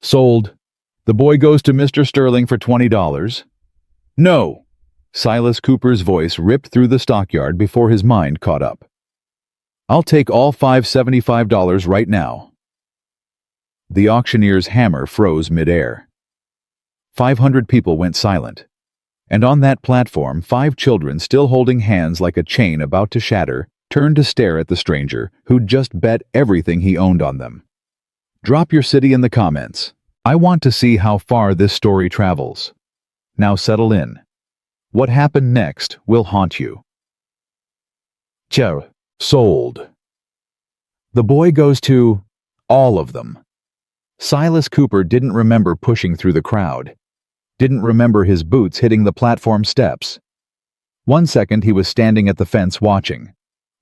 Sold. The boy goes to Mr. Sterling for $20. No! Silas Cooper's voice ripped through the stockyard before his mind caught up. I'll take all $575 right now. The auctioneer's hammer froze midair. 500 people went silent. And on that platform, 5 children, still holding hands like a chain about to shatter, turned to stare at the stranger who'd just bet everything he owned on them. Drop your city in the comments. I want to see how far this story travels. Now settle in. What happened next will haunt you. Sold. The boy goes to all of them. Silas Cooper didn't remember pushing through the crowd. Didn't remember his boots hitting the platform steps. 1 second he was standing at the fence watching.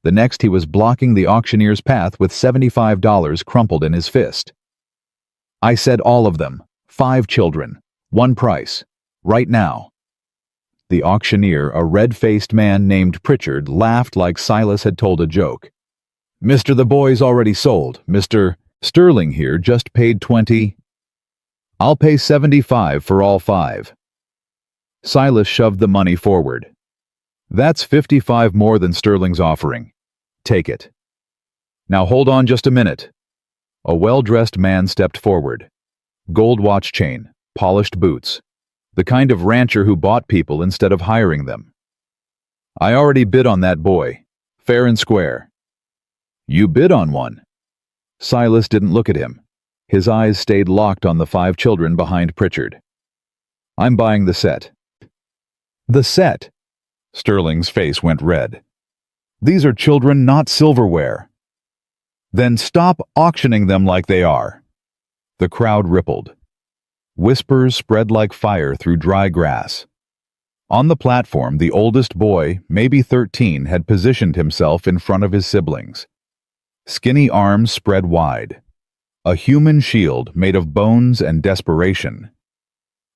The next he was blocking the auctioneer's path with $75 crumpled in his fist. I said all of them. 5 children. One price. Right now. The auctioneer, a red-faced man named Pritchard, laughed like Silas had told a joke. Mr. The boy's already sold. Mr. Sterling here just paid 20. I'll pay 75 for all 5. Silas shoved the money forward. That's 55 more than Sterling's offering. Take it. Now hold on just a minute. A well-dressed man stepped forward. Gold watch chain, polished boots. The kind of rancher who bought people instead of hiring them. I already bid on that boy. Fair and square. You bid on one? Silas didn't look at him. His eyes stayed locked on the 5 children behind Pritchard. I'm buying the set. The set? Sterling's face went red. These are children, not silverware. Then stop auctioning them like they are. The crowd rippled. Whispers spread like fire through dry grass. On the platform, the oldest boy, maybe 13, had positioned himself in front of his siblings. Skinny arms spread wide. A human shield made of bones and desperation.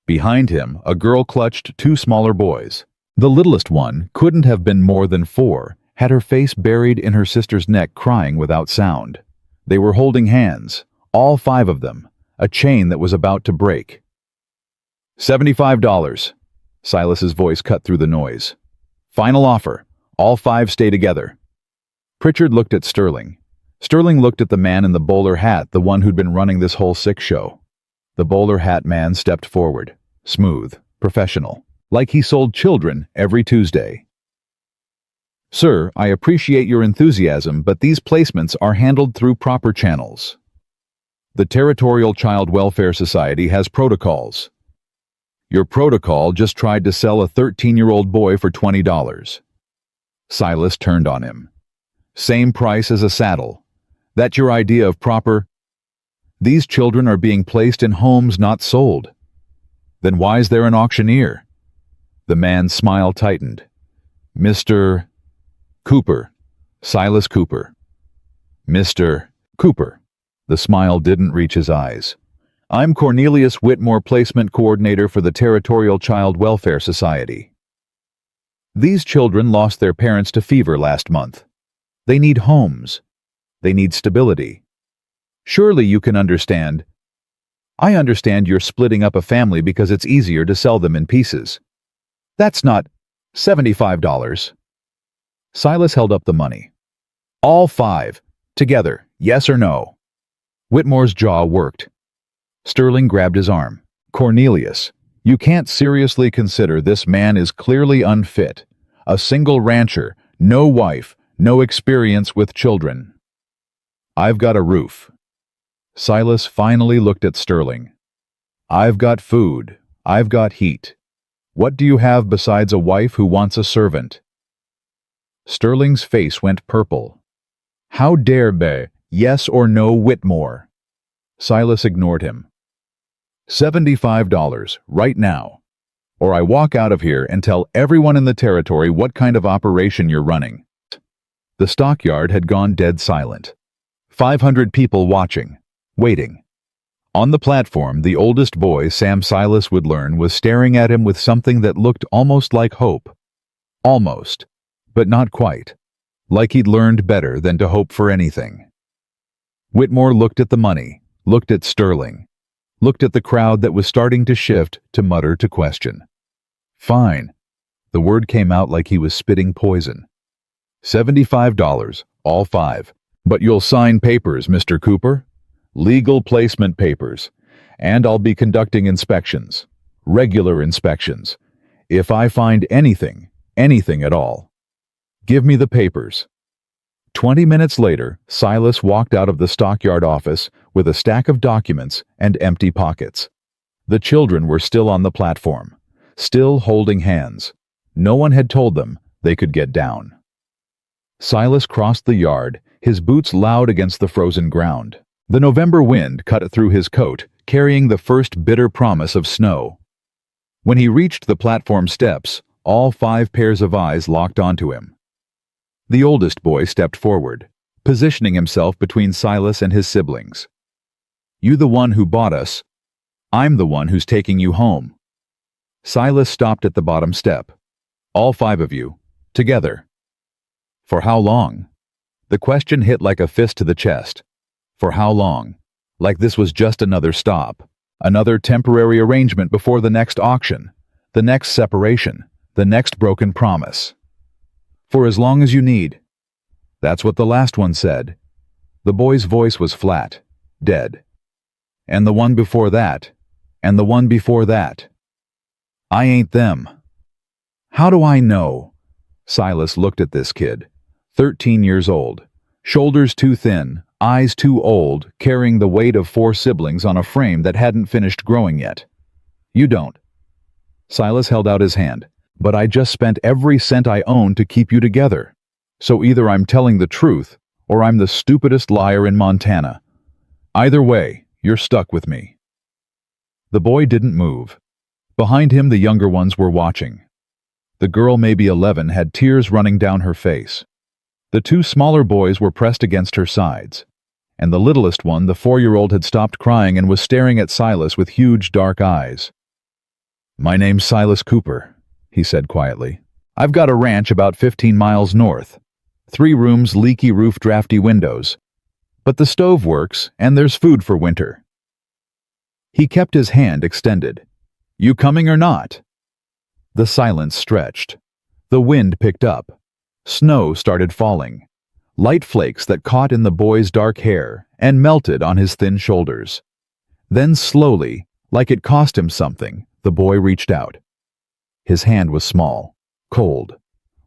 Behind him, a girl clutched 2 smaller boys. The littlest one couldn't have been more than 4, had her face buried in her sister's neck, crying without sound. They were holding hands, all 5 of them, a chain that was about to break. $75. Silas's voice cut through the noise. Final offer. All 5 stay together. Pritchard looked at Sterling. Sterling looked at the man in the bowler hat, the one who'd been running this whole sick show. The bowler hat man stepped forward, smooth, professional, like he sold children every Tuesday. Sir, I appreciate your enthusiasm, but these placements are handled through proper channels. The Territorial Child Welfare Society has protocols. Your protocol just tried to sell a 13-year-old boy for $20. Silas turned on him. Same price as a saddle. That's your idea of proper? These children are being placed in homes, not sold. Then why's there an auctioneer? The man's smile tightened. Mr. Cooper. Silas Cooper. Mr. Cooper. The smile didn't reach his eyes. I'm Cornelius Whitmore, Placement Coordinator for the Territorial Child Welfare Society. These children lost their parents to fever last month. They need homes. They need stability. Surely you can understand. I understand you're splitting up a family because it's easier to sell them in pieces. That's not $75. Silas held up the money. All 5. Together, yes or no? Whitmore's jaw worked. Sterling grabbed his arm. Cornelius, you can't seriously consider this man is clearly unfit. A single rancher, no wife, no experience with children. I've got a roof. Silas finally looked at Sterling. I've got food. I've got heat. What do you have besides a wife who wants a servant? Sterling's face went purple. How dare be, yes or no, Whitmore? Silas ignored him. $75, right now. Or I walk out of here and tell everyone in the territory what kind of operation you're running. The stockyard had gone dead silent. 500 people watching, waiting. On the platform, the oldest boy Sam Silas would learn was staring at him with something that looked almost like hope. Almost, but not quite. Like he'd learned better than to hope for anything. Whitmore looked at the money, looked at Sterling. looked at the crowd that was starting to shift, to mutter, to question. Fine. The word came out like he was spitting poison. $75, all 5. But you'll sign papers, Mr. Cooper. Legal placement papers. And I'll be conducting inspections. Regular inspections. If I find anything at all. Give me the papers. 20 minutes later, Silas walked out of the stockyard office with a stack of documents and empty pockets. The children were still on the platform, still holding hands. No one had told them they could get down. Silas crossed the yard, his boots loud against the frozen ground. The November wind cut through his coat, carrying the first bitter promise of snow. When he reached the platform steps, all 5 pairs of eyes locked onto him. The oldest boy stepped forward, positioning himself between Silas and his siblings. You the one who bought us. I'm the one who's taking you home. Silas stopped at the bottom step. All 5 of you, together. For how long? The question hit like a fist to the chest. For how long? Like this was just another stop, another temporary arrangement before the next auction, the next separation, the next broken promise. For as long as you need. That's what the last one said. The boy's voice was flat, dead. And the one before that, and the one before that. I ain't them. How do I know? Silas looked at this kid, 13 years old, shoulders too thin, eyes too old, carrying the weight of 4 siblings on a frame that hadn't finished growing yet. You don't. Silas held out his hand. But I just spent every cent I own to keep you together. So either I'm telling the truth, or I'm the stupidest liar in Montana. Either way, you're stuck with me. The boy didn't move. Behind him, the younger ones were watching. The girl, maybe 11, had tears running down her face. The 2 smaller boys were pressed against her sides. And the littlest one, the 4-year-old, had stopped crying and was staring at Silas with huge dark eyes. My name's Silas Cooper, he said quietly. I've got a ranch about 15 miles north. 3 rooms, leaky roof, drafty windows. But the stove works, and there's food for winter. He kept his hand extended. You coming or not? The silence stretched. The wind picked up. Snow started falling. Light flakes that caught in the boy's dark hair and melted on his thin shoulders. Then slowly, like it cost him something, the boy reached out. His hand was small, cold,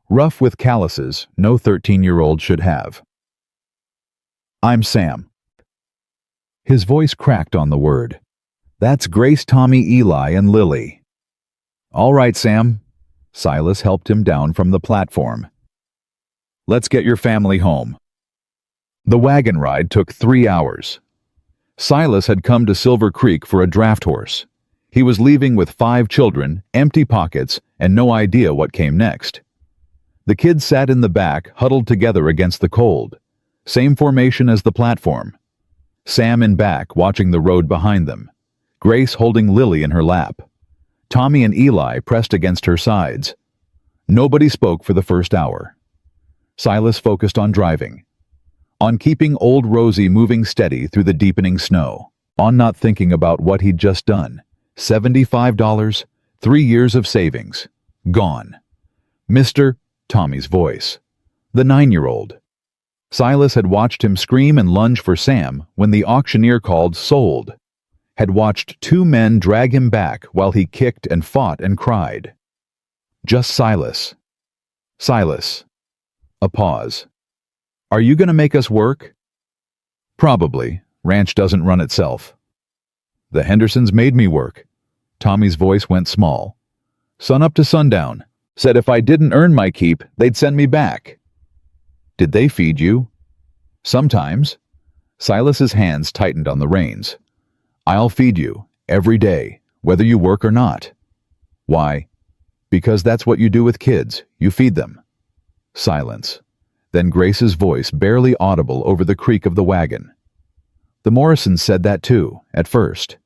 rough with calluses no 13-year-old should have. I'm Sam. His voice cracked on the word. That's Grace, Tommy, Eli, and Lily. All right, Sam. Silas helped him down from the platform. Let's get your family home. The wagon ride took 3 hours. Silas had come to Silver Creek for a draft horse. He was leaving with 5 children, empty pockets, and no idea what came next. The kids sat in the back, huddled together against the cold. Same formation as the platform. Sam in back, watching the road behind them. Grace holding Lily in her lap. Tommy and Eli pressed against her sides. Nobody spoke for the first hour. Silas focused on driving. On keeping old Rosie moving steady through the deepening snow. On not thinking about what he'd just done. $75, 3 years of savings. Gone. Mr. Tommy's voice. The 9-year-old. Silas had watched him scream and lunge for Sam when the auctioneer called sold. Had watched 2 men drag him back while he kicked and fought and cried. Just Silas. Silas. A pause. Are you going to make us work? Probably. Ranch doesn't run itself. The Hendersons made me work. Tommy's voice went small. Sun up to sundown. Said if I didn't earn my keep, they'd send me back. Did they feed you? Sometimes. Silas's hands tightened on the reins. I'll feed you, every day, whether you work or not. Why? Because that's what you do with kids. You feed them. Silence. Then Grace's voice barely audible over the creak of the wagon. The Morrisons said that too, at first.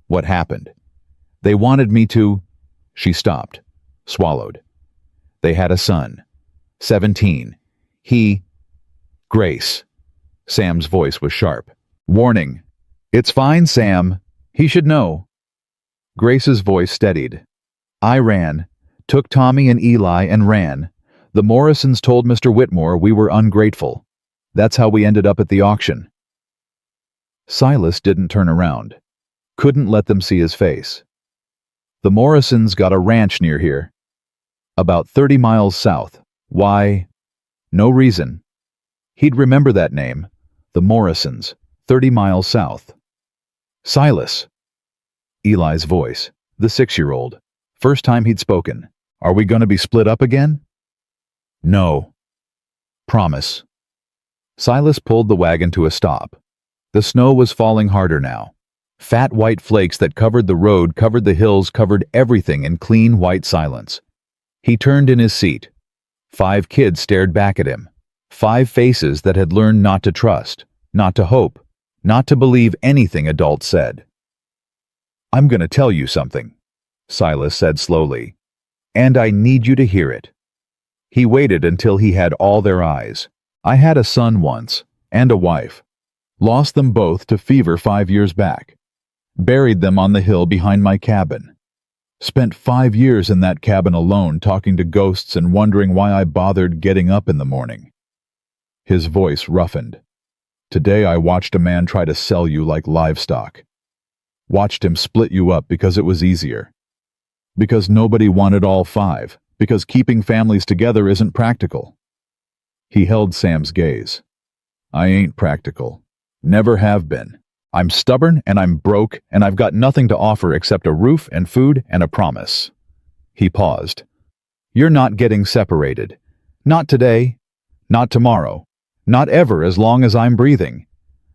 What happened? They wanted me to... She stopped, swallowed. They had a son. 17. He... Grace. Sam's voice was sharp. Warning. It's fine, Sam. He should know. Grace's voice steadied. I ran, took Tommy and Eli and ran. The Morrisons told Mr. Whitmore we were ungrateful. That's how we ended up at the auction. Silas didn't turn around. Couldn't let them see his face. The Morrisons got a ranch near here. About 30 miles south. Why? No reason. He'd remember that name. The Morrisons, 30 miles south. Silas. Eli's voice, the 6-year-old. First time he'd spoken. Are we going to be split up again? No. Promise. Silas pulled the wagon to a stop. The snow was falling harder now. Fat white flakes that covered the road, covered the hills, covered everything in clean white silence. He turned in his seat. 5 kids stared back at him. 5 faces that had learned not to trust, not to hope, not to believe anything adults said. I'm going to tell you something, Silas said slowly, and I need you to hear it. He waited until he had all their eyes. I had a son once, and a wife. Lost them both to fever 5 years back. Buried them on the hill behind my cabin. Spent 5 years in that cabin alone talking to ghosts and wondering why I bothered getting up in the morning. His voice roughened. Today I watched a man try to sell you like livestock. Watched him split you up because it was easier. Because nobody wanted all 5. Because keeping families together isn't practical. He held Sam's gaze. I ain't practical. Never have been. I'm stubborn and I'm broke and I've got nothing to offer except a roof and food and a promise. He paused. You're not getting separated. Not today. Not tomorrow. Not ever as long as I'm breathing.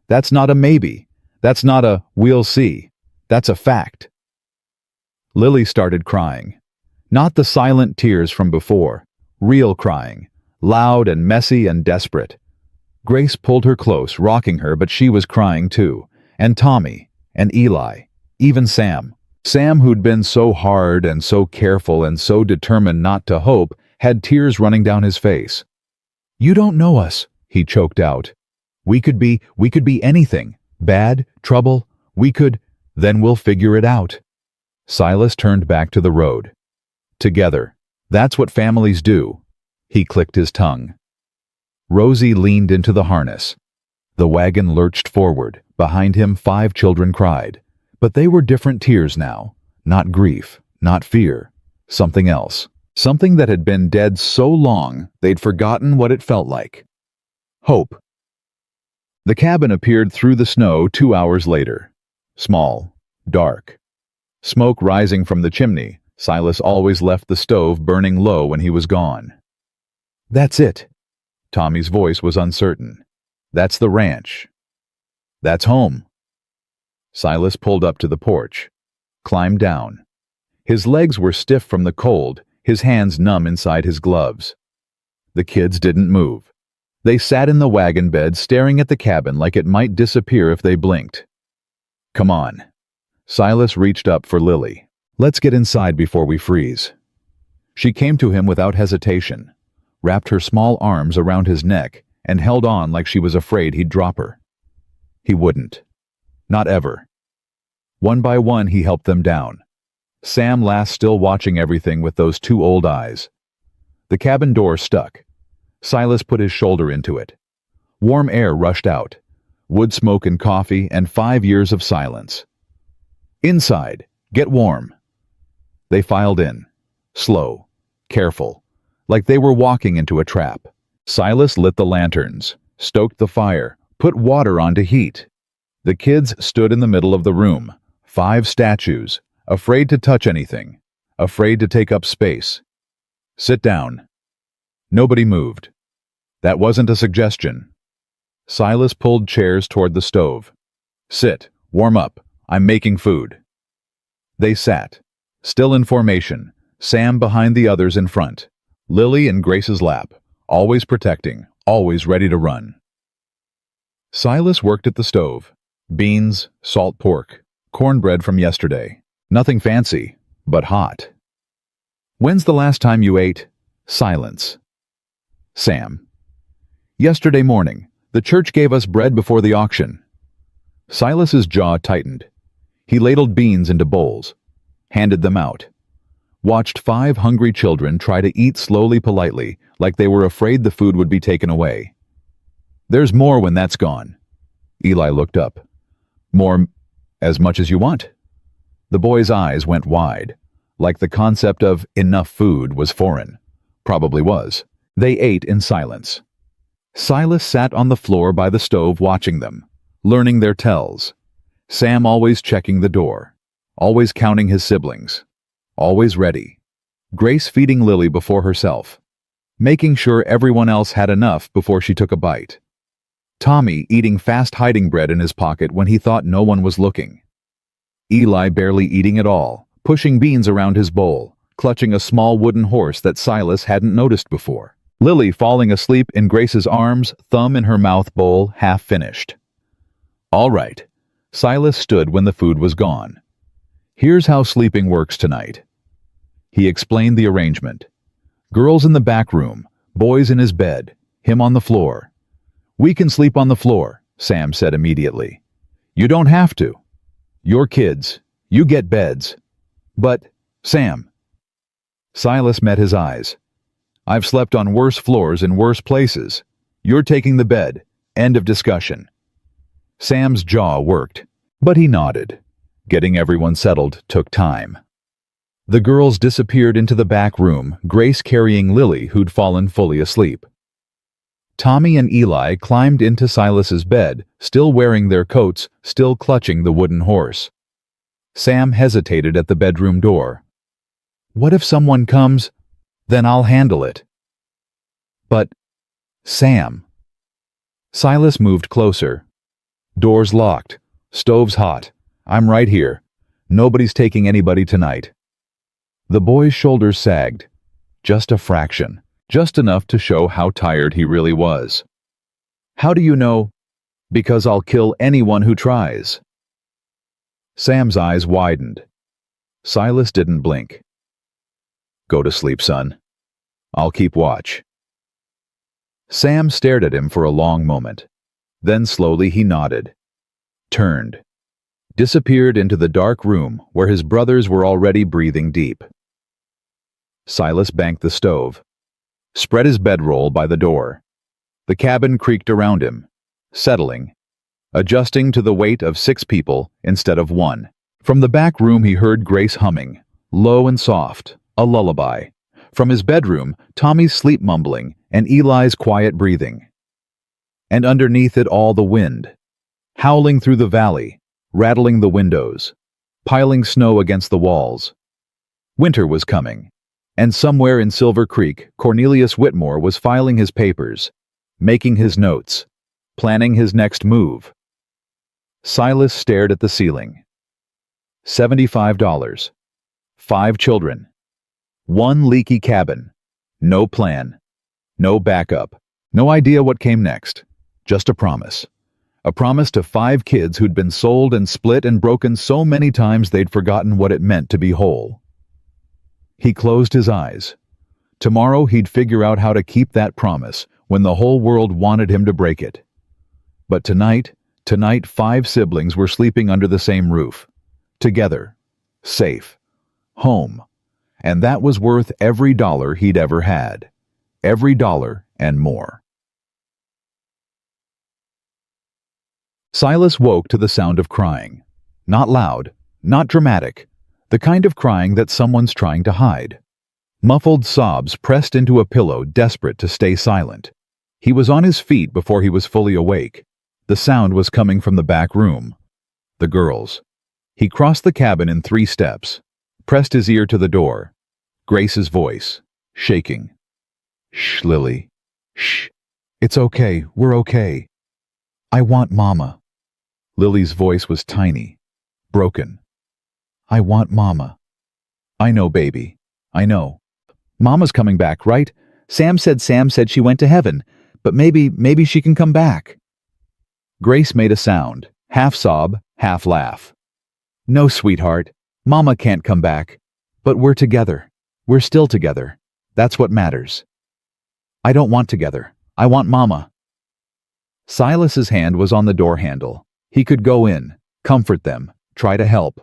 That's not a maybe. That's not a we'll see. That's a fact. Lily started crying. Not the silent tears from before. Real crying. Loud and messy and desperate. Grace pulled her close, rocking her, but she was crying too. And Tommy, and Eli, even Sam. Sam, who'd been so hard and so careful and so determined not to hope, had tears running down his face. You don't know us, he choked out. We could be anything. Bad, trouble, then we'll figure it out. Silas turned back to the road. Together. That's what families do. He clicked his tongue. Rosie leaned into the harness. The wagon lurched forward. Behind him 5 children cried. But they were different tears now. Not grief, not fear. Something else. Something that had been dead so long they'd forgotten what it felt like. Hope. The cabin appeared through the snow 2 hours later. Small. Dark. Smoke rising from the chimney. Silas always left the stove burning low when he was gone. That's it. Tommy's voice was uncertain. That's the ranch. That's home. Silas pulled up to the porch. Climbed down. His legs were stiff from the cold, his hands numb inside his gloves. The kids didn't move. They sat in the wagon bed staring at the cabin like it might disappear if they blinked. Come on. Silas reached up for Lily. Let's get inside before we freeze. She came to him without hesitation, wrapped her small arms around his neck, and held on like she was afraid he'd drop her. He wouldn't. Not ever. One by one he helped them down. Sam last still watching everything with those 2 old eyes. The cabin door stuck. Silas put his shoulder into it. Warm air rushed out. Wood smoke and coffee and 5 years of silence. Inside. Get warm. They filed in. Slow. Careful. Like they were walking into a trap. Silas lit the lanterns. Stoked the fire. Put water on to heat. The kids stood in the middle of the room. 5 statues. Afraid to touch anything. Afraid to take up space. Sit down. Nobody moved. That wasn't a suggestion. Silas pulled chairs toward the stove. Sit. Warm up. I'm making food. They sat. Still in formation. Sam behind the others in front. Lily in Grace's lap. Always protecting. Always ready to run. Silas worked at the stove. Beans, salt pork, cornbread from yesterday. Nothing fancy, but hot. When's the last time you ate? Silence. Sam. Yesterday morning. The church gave us bread before the auction. Silas's jaw tightened. He ladled beans into bowls, handed them out, watched 5 hungry children try to eat slowly politely, like they were afraid the food would be taken away. "There's more when that's gone." Eli looked up. "More, as much as you want." The boy's eyes went wide, like the concept of enough food was foreign. Probably was. They ate in silence. Silas sat on the floor by the stove watching them, learning their tells. Sam always checking the door, always counting his siblings, always ready. Grace feeding Lily before herself, making sure everyone else had enough before she took a bite. Tommy eating fast hiding bread in his pocket when he thought no one was looking. Eli barely eating at all, pushing beans around his bowl, clutching a small wooden horse that Silas hadn't noticed before. Lily falling asleep in Grace's arms, thumb in her mouth bowl, half finished. "All right." Silas stood when the food was gone. "Here's how sleeping works tonight." He explained the arrangement. Girls in the back room, boys in his bed, him on the floor. "We can sleep on the floor," Sam said immediately. "You don't have to. You're kids. You get beds." "But, Sam." Silas met his eyes. "I've slept on worse floors in worse places. You're taking the bed. End of discussion." Sam's jaw worked, but he nodded. Getting everyone settled took time. The girls disappeared into the back room, Grace carrying Lily, who'd fallen fully asleep. Tommy and Eli climbed into Silas's bed, still wearing their coats, still clutching the wooden horse. Sam hesitated at the bedroom door. "What if someone comes? Then I'll handle it." "But, Sam." Silas moved closer. "Doors locked. Stove's hot. I'm right here. Nobody's taking anybody tonight." The boy's shoulders sagged. Just a fraction. Just enough to show how tired he really was. "How do you know?" "Because I'll kill anyone who tries." Sam's eyes widened. Silas didn't blink. "Go to sleep, son. I'll keep watch." Sam stared at him for a long moment. Then slowly he nodded, turned, disappeared into the dark room where his brothers were already breathing deep. Silas banked the stove, spread his bedroll by the door. The cabin creaked around him, settling, adjusting to the weight of 6 people instead of 1. From the back room he heard Grace humming, low and soft, a lullaby. From his bedroom, Tommy's sleep mumbling and Eli's quiet breathing. And underneath it all the wind, howling through the valley, rattling the windows, piling snow against the walls. Winter was coming, and somewhere in Silver Creek, Cornelius Whitmore was filing his papers, making his notes, planning his next move. Silas stared at the ceiling. $75. 5 children. 1 leaky cabin. No plan. No backup. No idea what came next. Just a promise. A promise to 5 kids who'd been sold and split and broken so many times they'd forgotten what it meant to be whole. He closed his eyes. Tomorrow he'd figure out how to keep that promise when the whole world wanted him to break it. But tonight 5 siblings were sleeping under the same roof. Together. Safe. Home. And that was worth every dollar he'd ever had. Every dollar and more. Silas woke to the sound of crying. Not loud, not dramatic, the kind of crying that someone's trying to hide. Muffled sobs pressed into a pillow, desperate to stay silent. He was on his feet before he was fully awake. The sound was coming from the back room. The girls. He crossed the cabin in 3 steps, pressed his ear to the door. Grace's voice, shaking. "Shh, Lily. Shh. It's okay. We're okay. I want Mama." Lily's voice was tiny, broken. "I want Mama." "I know, baby. I know. Mama's coming back, right? Sam said she went to heaven, but maybe she can come back." Grace made a sound, half sob, half laugh. "No, sweetheart. Mama can't come back. But we're together. We're still together. That's what matters." "I don't want together. I want Mama." Silas's hand was on the door handle. He could go in, comfort them, try to help.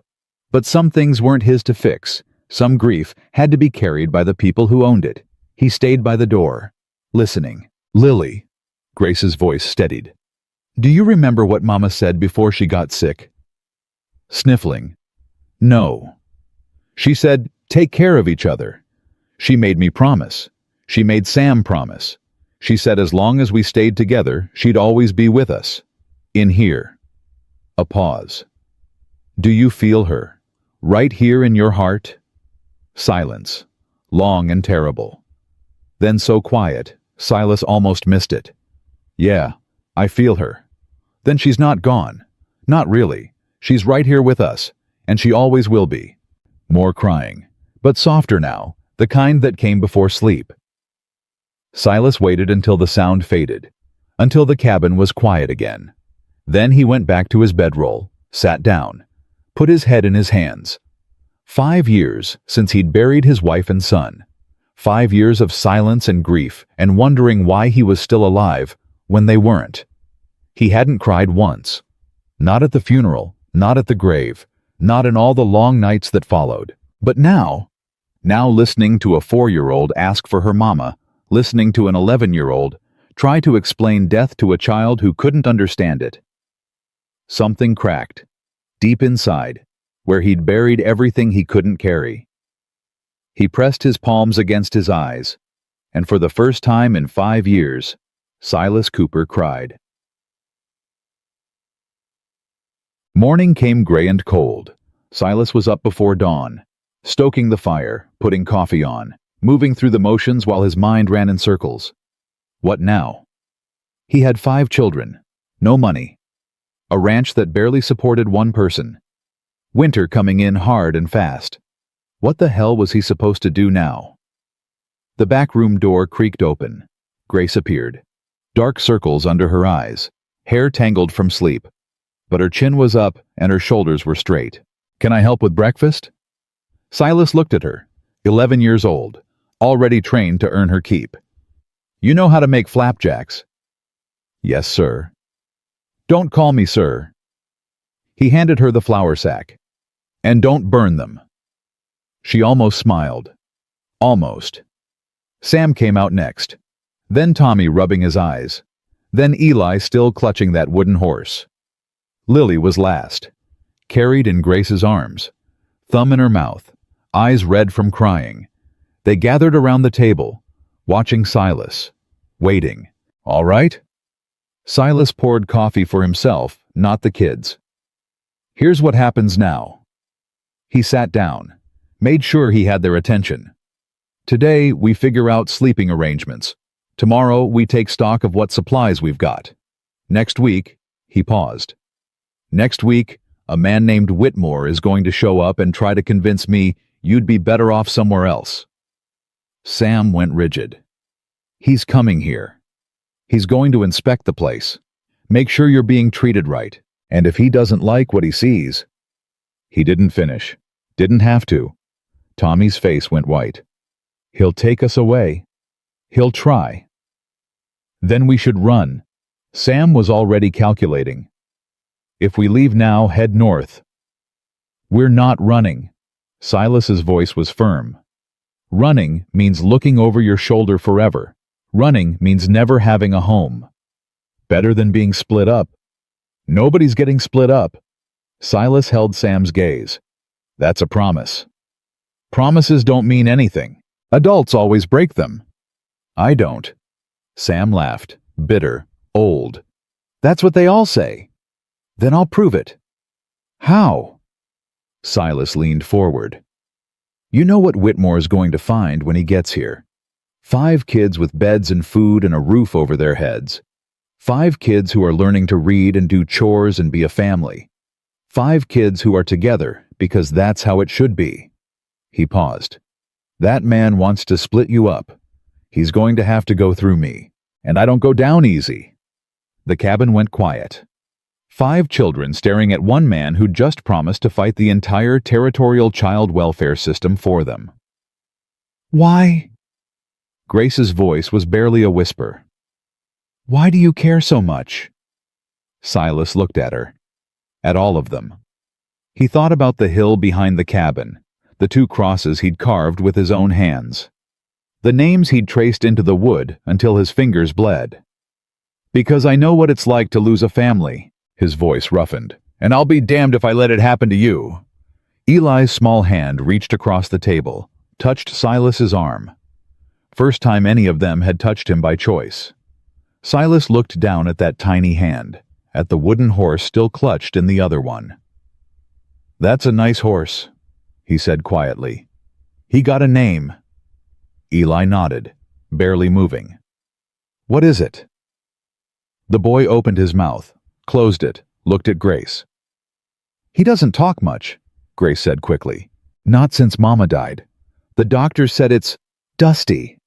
But some things weren't his to fix. Some grief had to be carried by the people who owned it. He stayed by the door, listening. "Lily," Grace's voice steadied. "Do you remember what Mama said before she got sick?" Sniffling. "No." "She said, take care of each other. She made me promise. She made Sam promise. She said as long as we stayed together, she'd always be with us. In here." A pause. "Do you feel her? Right here in your heart?" Silence. Long and terrible. Then so quiet, Silas almost missed it. "Yeah, I feel her." "Then she's not gone." "Not really. She's right here with us, and she always will be." More crying, but softer now, the kind that came before sleep. Silas waited until the sound faded, until the cabin was quiet again. Then he went back to his bedroll, sat down, put his head in his hands. 5 years since he'd buried his wife and son. 5 years of silence and grief and wondering why he was still alive when they weren't. He hadn't cried once. Not at the funeral, not at the grave, not in all the long nights that followed. But now listening to a 4-year-old ask for her mama, listening to an 11-year-old try to explain death to a child who couldn't understand it. Something cracked, deep inside, where he'd buried everything he couldn't carry. He pressed his palms against his eyes, and for the first time in 5 years, Silas Cooper cried. Morning came gray and cold. Silas was up before dawn, stoking the fire, putting coffee on, moving through the motions while his mind ran in circles. What now? He had 5 children, no money, a ranch that barely supported one person, winter coming in hard and fast. What the hell was he supposed to do now? The back room door creaked open. Grace appeared. Dark circles under her eyes, hair tangled from sleep, but her chin was up and her shoulders were straight. "Can I help with breakfast?" Silas looked at her, 11 years old, already trained to earn her keep. "You know how to make flapjacks?" "Yes, sir." "Don't call me sir." He handed her the flour sack. "And don't burn them." She almost smiled. Almost. Sam came out next. Then Tommy rubbing his eyes. Then Eli still clutching that wooden horse. Lily was last, carried in Grace's arms, thumb in her mouth, eyes red from crying. They gathered around the table, watching Silas, waiting. "All right?" Silas poured coffee for himself, not the kids. "Here's what happens now." He sat down, made sure he had their attention. "Today, we figure out sleeping arrangements. Tomorrow, we take stock of what supplies we've got. Next week," he paused. "Next week, a man named Whitmore is going to show up and try to convince me you'd be better off somewhere else." Sam went rigid. "He's coming here. He's going to inspect the place. Make sure you're being treated right. And if he doesn't like what he sees..." He didn't finish. Didn't have to. Tommy's face went white. "He'll take us away. He'll try. Then we should run." Sam was already calculating. "If we leave now, head north." "We're not running." Silas's voice was firm. "Running means looking over your shoulder forever. Running means never having a home. Better than being split up." "Nobody's getting split up." Silas held Sam's gaze. "That's a promise." "Promises don't mean anything. Adults always break them." "I don't." Sam laughed, bitter, old. "That's what they all say." "Then I'll prove it." "How?" Silas leaned forward. "You know what Whitmore's going to find when he gets here. 5 kids with beds and food and a roof over their heads. 5 kids who are learning to read and do chores and be a family. 5 kids who are together because that's how it should be." He paused. "That man wants to split you up. He's going to have to go through me. And I don't go down easy." The cabin went quiet. 5 children staring at one man who just promised to fight the entire territorial child welfare system for them. "Why?" Grace's voice was barely a whisper. "Why do you care so much?" Silas looked at her. At all of them. He thought about the hill behind the cabin, the 2 crosses he'd carved with his own hands, the names he'd traced into the wood until his fingers bled. "Because I know what it's like to lose a family," his voice roughened, "and I'll be damned if I let it happen to you." Eli's small hand reached across the table, touched Silas's arm. First time any of them had touched him by choice. Silas looked down at that tiny hand, at the wooden horse still clutched in the other one. "That's a nice horse," he said quietly. "He got a name." Eli nodded, barely moving. "What is it?" The boy opened his mouth, closed it, looked at Grace. "He doesn't talk much," Grace said quickly. "Not since Mama died. The doctor said it's Dusty."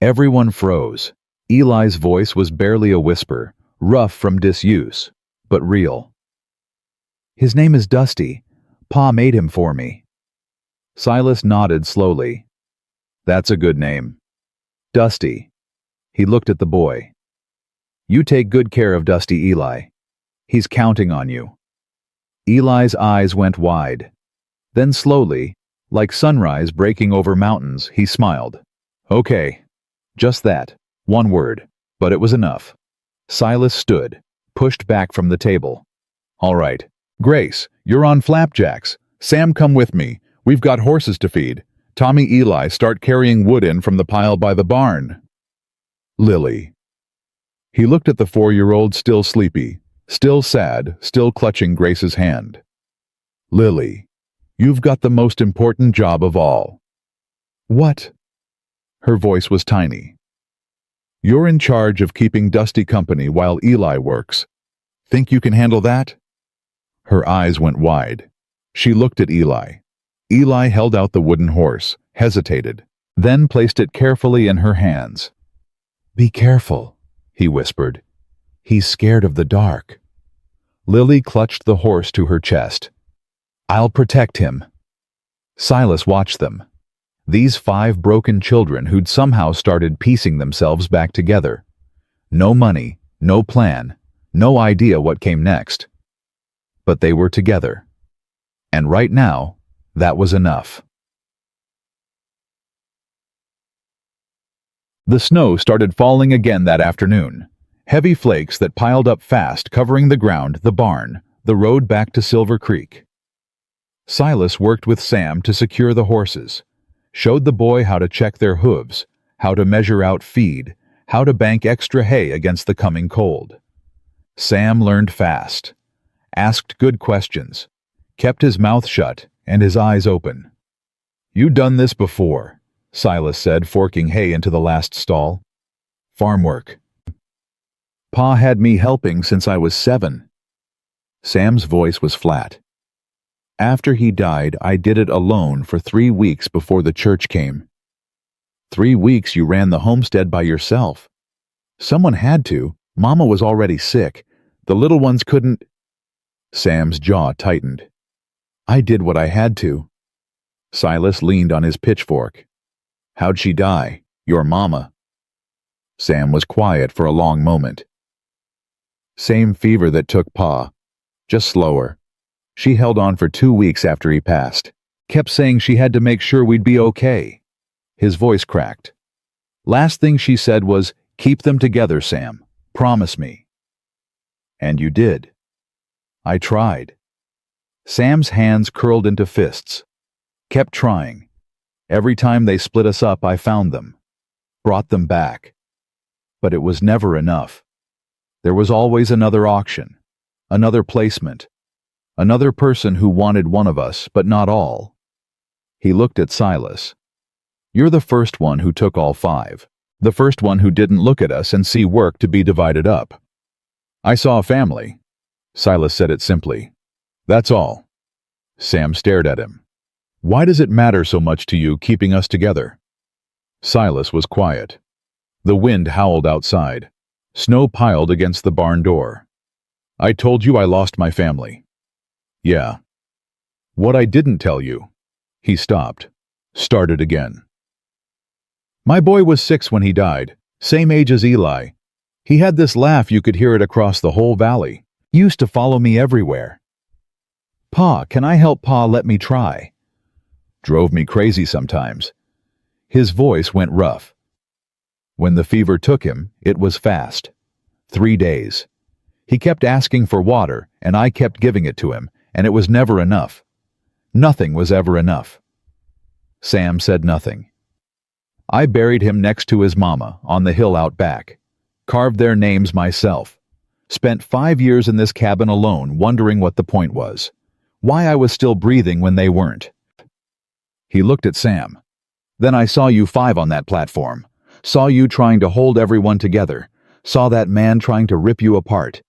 Everyone froze. Eli's voice was barely a whisper, rough from disuse, but real. "His name is Dusty. Pa made him for me." Silas nodded slowly. "That's a good name. Dusty." He looked at the boy. "You take good care of Dusty, Eli. He's counting on you." Eli's eyes went wide. Then slowly, like sunrise breaking over mountains, he smiled. "Okay. Just that. One word. But it was enough." Silas stood, pushed back from the table. "All right. Grace, you're on flapjacks. Sam, come with me. We've got horses to feed. Tommy, Eli, start carrying wood in from the pile by the barn." "Lily." He looked at the 4-year-old, still sleepy, still sad, still clutching Grace's hand. "Lily, you've got the most important job of all." "What?" Her voice was tiny. "You're in charge of keeping Dusty company while Eli works. Think you can handle that?" Her eyes went wide. She looked at Eli. Eli held out the wooden horse, hesitated, then placed it carefully in her hands. "Be careful," he whispered. "He's scared of the dark." Lily clutched the horse to her chest. "I'll protect him." Silas watched them. These 5 broken children who'd somehow started piecing themselves back together. No money, no plan, no idea what came next. But they were together. And right now, that was enough. The snow started falling again that afternoon. Heavy flakes that piled up fast, covering the ground, the barn, the road back to Silver Creek. Silas worked with Sam to secure the horses, showed the boy how to check their hooves, how to measure out feed, how to bank extra hay against the coming cold. Sam learned fast, asked good questions, kept his mouth shut and his eyes open. "You done this before," Silas said, forking hay into the last stall. "Farm work." "Pa had me helping since I was 7. Sam's voice was flat. "After he died, I did it alone for 3 weeks before the church came." 3 weeks you ran the homestead by yourself." "Someone had to. Mama was already sick. The little ones couldn't—" Sam's jaw tightened. "I did what I had to." Silas leaned on his pitchfork. "How'd she die? Your mama?" Sam was quiet for a long moment. "Same fever that took Pa. Just slower. She held on for 2 weeks after he passed. Kept saying she had to make sure we'd be okay." His voice cracked. "Last thing she said was, 'Keep them together, Sam. Promise me.'" "And you did." "I tried." Sam's hands curled into fists. "Kept trying. Every time they split us up, I found them. Brought them back. But it was never enough. There was always another auction, another placement, another person who wanted one of us, but not all." He looked at Silas. "You're the first one who took all 5. The first one who didn't look at us and see work to be divided up." "I saw a family." Silas said it simply. "That's all." Sam stared at him. "Why does it matter so much to you keeping us together?" Silas was quiet. The wind howled outside. Snow piled against the barn door. "I told you I lost my family." "Yeah." "What I didn't tell you." He stopped. Started again. "My boy was 6 when he died, same age as Eli. He had this laugh you could hear it across the whole valley. Used to follow me everywhere." "Pa, can I help Pa? Let me try." Drove me crazy sometimes. His voice went rough. When the fever took him, it was fast. 3 days. He kept asking for water, and I kept giving it to him, and it was never enough. Nothing was ever enough. Sam said nothing. I buried him next to his mama on the hill out back. Carved their names myself. Spent 5 years in this cabin alone wondering what the point was. Why I was still breathing when they weren't. He looked at Sam. Then I saw you 5 on that platform. Saw you trying to hold everyone together. Saw that man trying to rip you apart.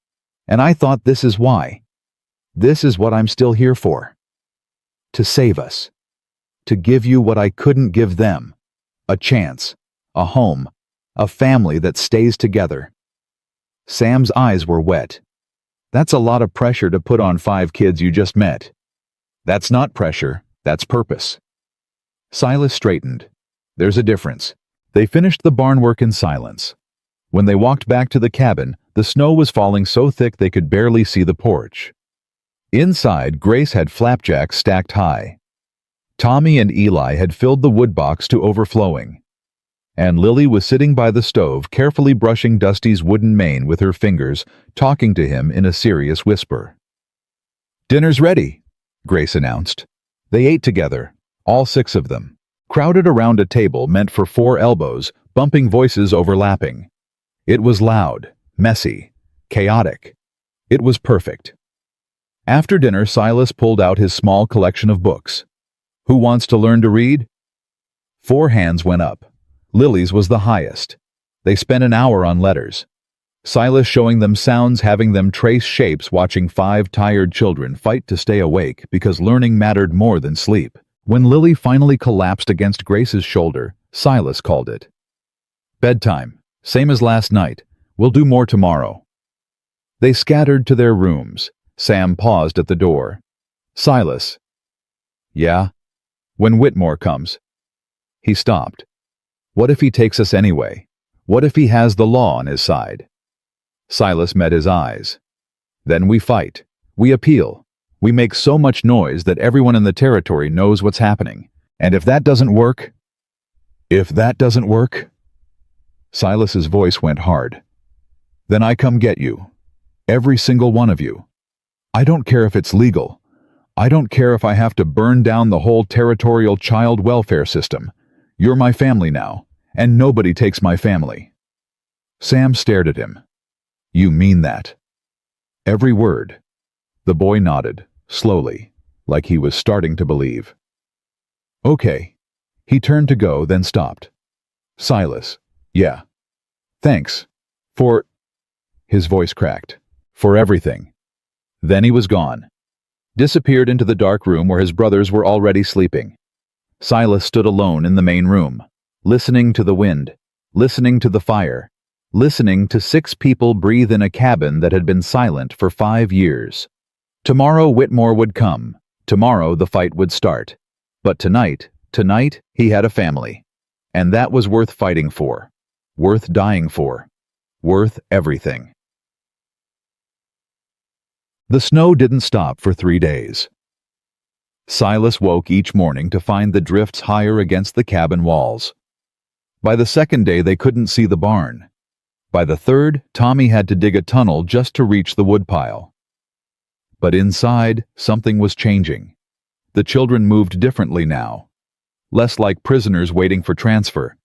And I thought, this is why. This is what I'm still here for. To save us. To give you what I couldn't give them. A chance. A home. A family that stays together. Sam's eyes were wet. That's a lot of pressure to put on 5 kids you just met. That's not pressure, that's purpose. Silas straightened. There's a difference. They finished the barn work in silence. When they walked back to the cabin, the snow was falling so thick they could barely see the porch. Inside, Grace had flapjacks stacked high. Tommy and Eli had filled the wood box to overflowing. And Lily was sitting by the stove, carefully brushing Dusty's wooden mane with her fingers, talking to him in a serious whisper. "Dinner's ready," Grace announced. They ate together, all 6 of them, crowded around a table meant for 4 elbows, bumping voices overlapping. It was loud, messy, chaotic. It was perfect. After dinner, Silas pulled out his small collection of books. Who wants to learn to read? 4 hands went up. Lily's was the highest. They spent an hour on letters. Silas showing them sounds, having them trace shapes, watching 5 tired children fight to stay awake because learning mattered more than sleep. When Lily finally collapsed against Grace's shoulder, Silas called it. "Bedtime. Same as last night. We'll do more tomorrow." They scattered to their rooms. Sam paused at the door. "Silas." "Yeah?" "When Whitmore comes." He stopped. "What if he takes us anyway? What if he has the law on his side?" Silas met his eyes. "Then we fight. We appeal. We make so much noise that everyone in the territory knows what's happening. And if that doesn't work..." "If that doesn't work?" Silas's voice went hard. "Then I come get you. Every single one of you. I don't care if it's legal. I don't care if I have to burn down the whole territorial child welfare system. You're my family now, and nobody takes my family." Sam stared at him. "You mean that?" "Every word." The boy nodded, slowly, like he was starting to believe. "Okay." He turned to go, then stopped. "Silas." "Yeah. Thanks. For..." His voice cracked. "For everything." Then he was gone. Disappeared into the dark room where his brothers were already sleeping. Silas stood alone in the main room, listening to the wind, listening to the fire, listening to 6 people breathe in a cabin that had been silent for 5 years. Tomorrow Whitmore would come. Tomorrow the fight would start. But tonight, he had a family. And that was worth fighting for. Worth dying for. Worth everything. The snow didn't stop for 3 days. Silas woke each morning to find the drifts higher against the cabin walls. By the 2nd day, they couldn't see the barn. By the 3rd, Tommy had to dig a tunnel just to reach the woodpile. But inside, something was changing. The children moved differently now. Less like prisoners waiting for transfer.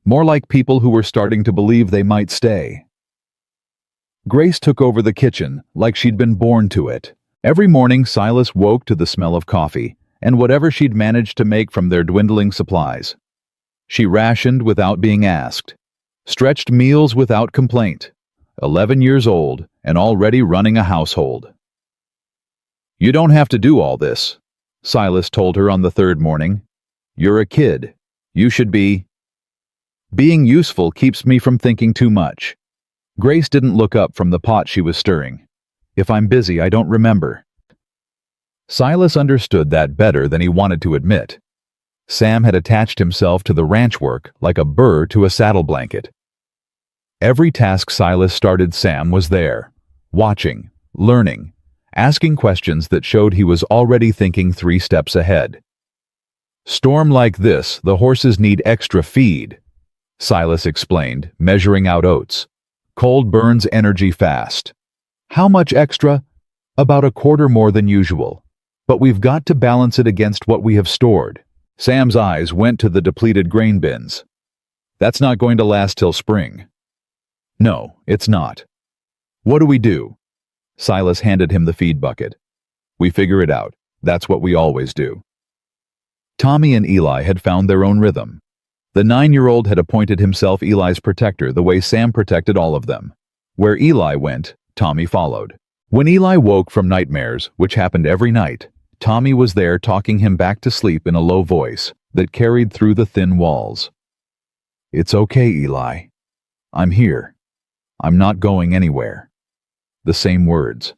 More like people who were starting to believe they might stay. Grace took over the kitchen like she'd been born to it. Every morning, Silas woke to the smell of coffee and whatever she'd managed to make from their dwindling supplies. She rationed without being asked, stretched meals without complaint, 11 years old and already running a household. "You don't have to do all this," Silas told her on the 3rd morning. "You're a kid. You should be..." "Being useful keeps me from thinking too much." Grace didn't look up from the pot she was stirring. "If I'm busy, I don't remember." Silas understood that better than he wanted to admit. Sam had attached himself to the ranch work like a burr to a saddle blanket. Every task Silas started, Sam was there, watching, learning, asking questions that showed he was already thinking 3 steps ahead. "Storm like this, the horses need extra feed," Silas explained, measuring out oats. "Cold burns energy fast." "How much extra?" "About a quarter more than usual. But we've got to balance it against what we have stored." Sam's eyes went to the depleted grain bins. "That's not going to last till spring." "No, it's not." "What do we do?" Silas handed him the feed bucket. "We figure it out. That's what we always do." Tommy and Eli had found their own rhythm. The 9-year-old had appointed himself Eli's protector the way Sam protected all of them. Where Eli went, Tommy followed. When Eli woke from nightmares, which happened every night, Tommy was there talking him back to sleep in a low voice that carried through the thin walls. "It's okay, Eli. I'm here. I'm not going anywhere." The same words,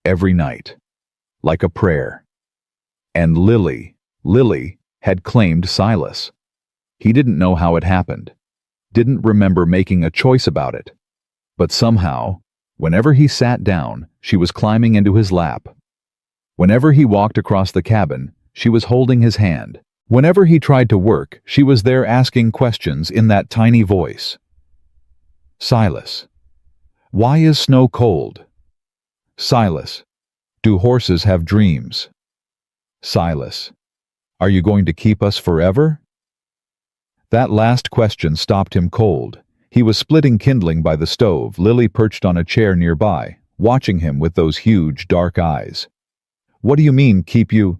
every night, like a prayer. And Lily had claimed Silas. He didn't know how it happened, didn't remember making a choice about it. But somehow, whenever he sat down, she was climbing into his lap. Whenever he walked across the cabin, she was holding his hand. Whenever he tried to work, she was there asking questions in that tiny voice. "Silas, why is snow cold?" "Silas, do horses have dreams?" "Silas, are you going to keep us forever?" That last question stopped him cold. He was splitting kindling by the stove, Lily perched on a chair nearby, watching him with those huge, dark eyes. "What do you mean, keep you?"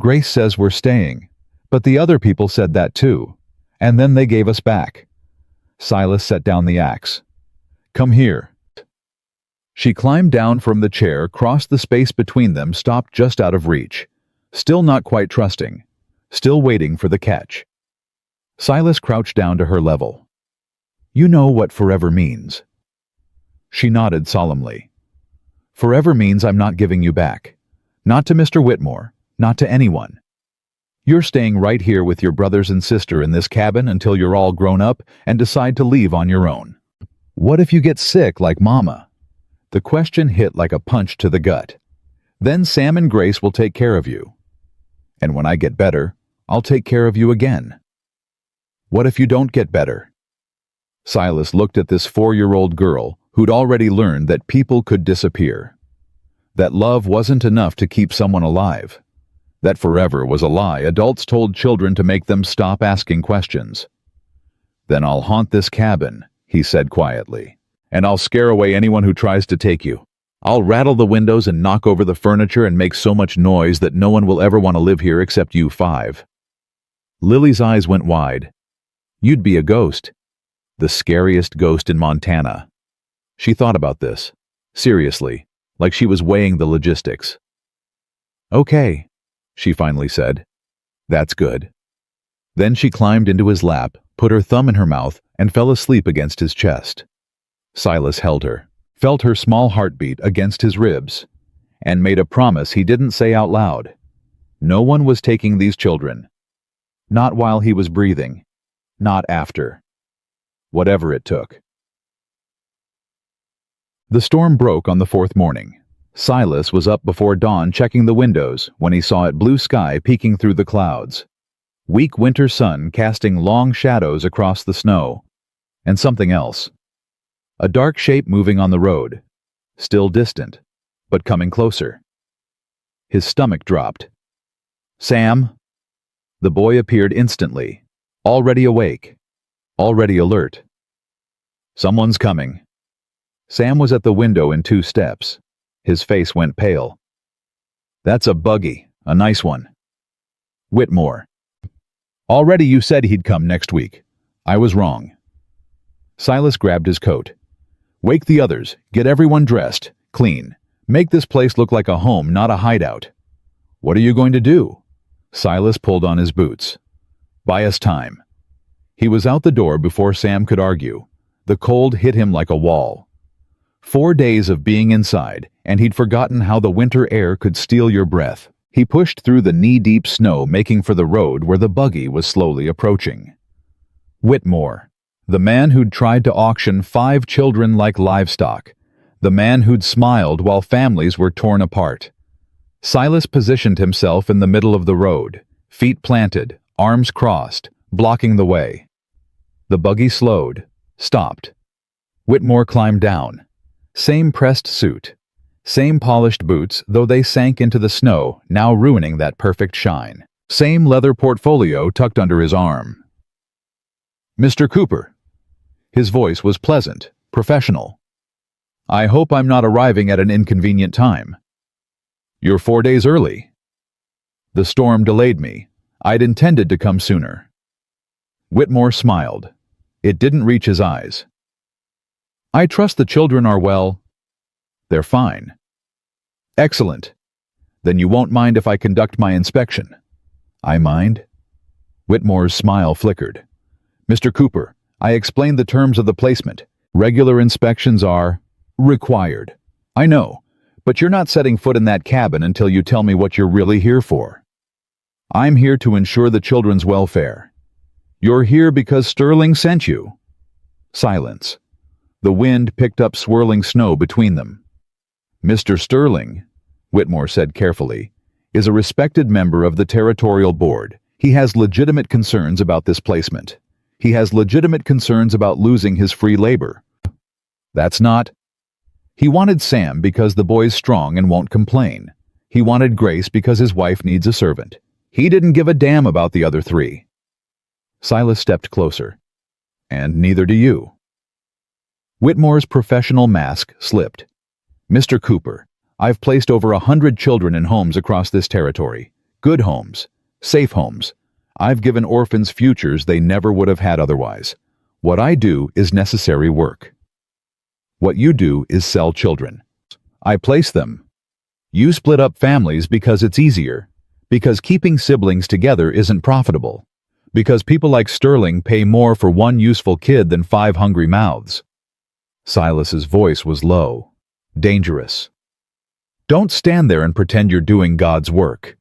"Grace says we're staying, but the other people said that too, and then they gave us back." Silas set down the axe. "Come here." She climbed down from the chair, crossed the space between them, stopped just out of reach. Still not quite trusting, still waiting for the catch. Silas crouched down to her level. "You know what forever means." She nodded solemnly. "Forever means I'm not giving you back. Not to Mr. Whitmore, not to anyone. You're staying right here with your brothers and sister in this cabin until you're all grown up and decide to leave on your own. What if you get sick like Mama?" The question hit like a punch to the gut. "Then Sam and Grace will take care of you. And when I get better, I'll take care of you again." "What if you don't get better?" Silas looked at this 4-year-old girl who'd already learned that people could disappear. That love wasn't enough to keep someone alive. That forever was a lie adults told children to make them stop asking questions. "Then I'll haunt this cabin," he said quietly, "and I'll scare away anyone who tries to take you. I'll rattle the windows and knock over the furniture and make so much noise that no one will ever want to live here except you 5. Lily's eyes went wide. "You'd be a ghost. The scariest ghost in Montana." She thought about this, seriously, like she was weighing the logistics. "Okay," she finally said. "That's good." Then she climbed into his lap, put her thumb in her mouth, and fell asleep against his chest. Silas held her, felt her small heartbeat against his ribs, and made a promise he didn't say out loud. No one was taking these children. Not while he was breathing. Not after. Whatever it took. The storm broke on the 4th morning. Silas was up before dawn checking the windows when he saw it blue sky peeking through the clouds. Weak winter sun casting long shadows across the snow. And something else. A dark shape moving on the road. Still distant, but coming closer. His stomach dropped. "Sam?" The boy appeared instantly, already awake, already alert. "Someone's coming." Sam was at the window in 2 steps. His face went pale. "That's a buggy, a nice one." "Whitmore." "Already you said he'd come next week. I was wrong." Silas grabbed his coat. "Wake the others, get everyone dressed, clean. Make this place look like a home, not a hideout." "What are you going to do?" Silas pulled on his boots. "Buy us time." He was out the door before Sam could argue. The cold hit him like a wall. 4 days of being inside, and he'd forgotten how the winter air could steal your breath. He pushed through the knee-deep snow, making for the road where the buggy was slowly approaching. Whitmore, the man who'd tried to auction 5 children like livestock, The man who'd smiled while families were torn apart. Silas positioned himself in the middle of the road, feet planted, arms crossed, blocking the way. The buggy slowed, stopped. Whitmore climbed down. Same pressed suit. Same polished boots, though they sank into the snow, now ruining that perfect shine. Same leather portfolio tucked under his arm. "Mr. Cooper." His voice was pleasant, professional. "I hope I'm not arriving at an inconvenient time." "You're 4 days early." "The storm delayed me. I'd intended to come sooner." Whitmore smiled. It didn't reach his eyes. "I trust the children are well." "They're fine." "Excellent. Then you won't mind if I conduct my inspection." "I mind?" Whitmore's smile flickered. "Mr. Cooper, I explained the terms of the placement. Regular inspections are required. I know, but you're not setting foot in that cabin until you tell me what you're really here for." "I'm here to ensure the children's welfare." "You're here because Sterling sent you." Silence. The wind picked up swirling snow between them. "Mr. Sterling," Whitmore said carefully, "is a respected member of the Territorial Board. He has legitimate concerns about this placement. He has legitimate concerns about losing his free labor." "That's not—" "He wanted Sam because the boy's strong and won't complain. He wanted Grace because his wife needs a servant. He didn't give a damn about the other three." Silas stepped closer. "And neither do you." Whitmore's professional mask slipped. "Mr. Cooper, I've placed over 100 children in homes across this territory. Good homes. Safe homes. I've given orphans futures they never would have had otherwise. What I do is necessary work. What you do is sell children. I place them. You split up families because it's easier. Because keeping siblings together isn't profitable. Because people like Sterling pay more for one useful kid than 5 hungry mouths." Silas's voice was low, dangerous. "Don't stand there and pretend you're doing God's work."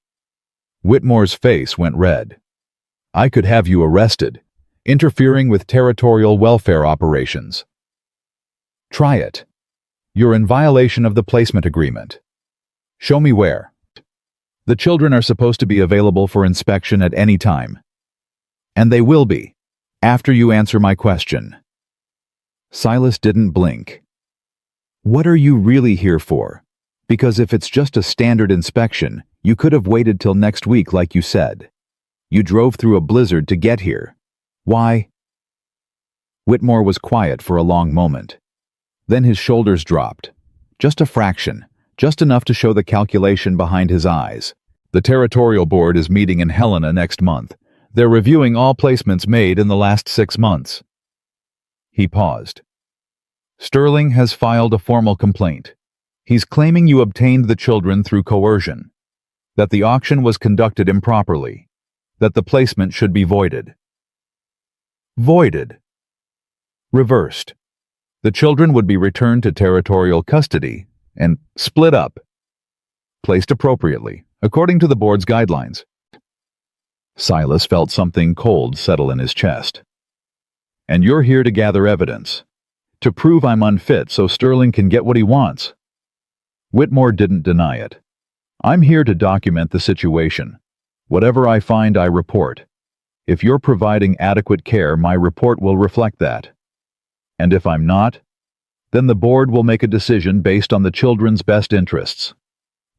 Whitmore's face went red. "I could have you arrested, interfering with territorial welfare operations." "Try it. You're in violation of the placement agreement." "Show me where." "The children are supposed to be available for inspection at any time." "And they will be, after you answer my question." Silas didn't blink. "What are you really here for? Because if it's just a standard inspection, you could have waited till next week like you said. You drove through a blizzard to get here. Why?" Whitmore was quiet for a long moment. Then his shoulders dropped. Just a fraction, just enough to show the calculation behind his eyes. "The Territorial Board is meeting in Helena next month. They're reviewing all placements made in the last 6 months." He paused. "Sterling has filed a formal complaint. He's claiming you obtained the children through coercion, that the auction was conducted improperly, that the placement should be voided." Voided. Reversed. The children would be returned to territorial custody and split up. Placed appropriately, according to the board's guidelines. Silas felt something cold settle in his chest. "And you're here to gather evidence, to prove I'm unfit so Sterling can get what he wants." Whitmore didn't deny it. "I'm here to document the situation. Whatever I find, I report. If you're providing adequate care, my report will reflect that. And if I'm not, then the board will make a decision based on the children's best interests."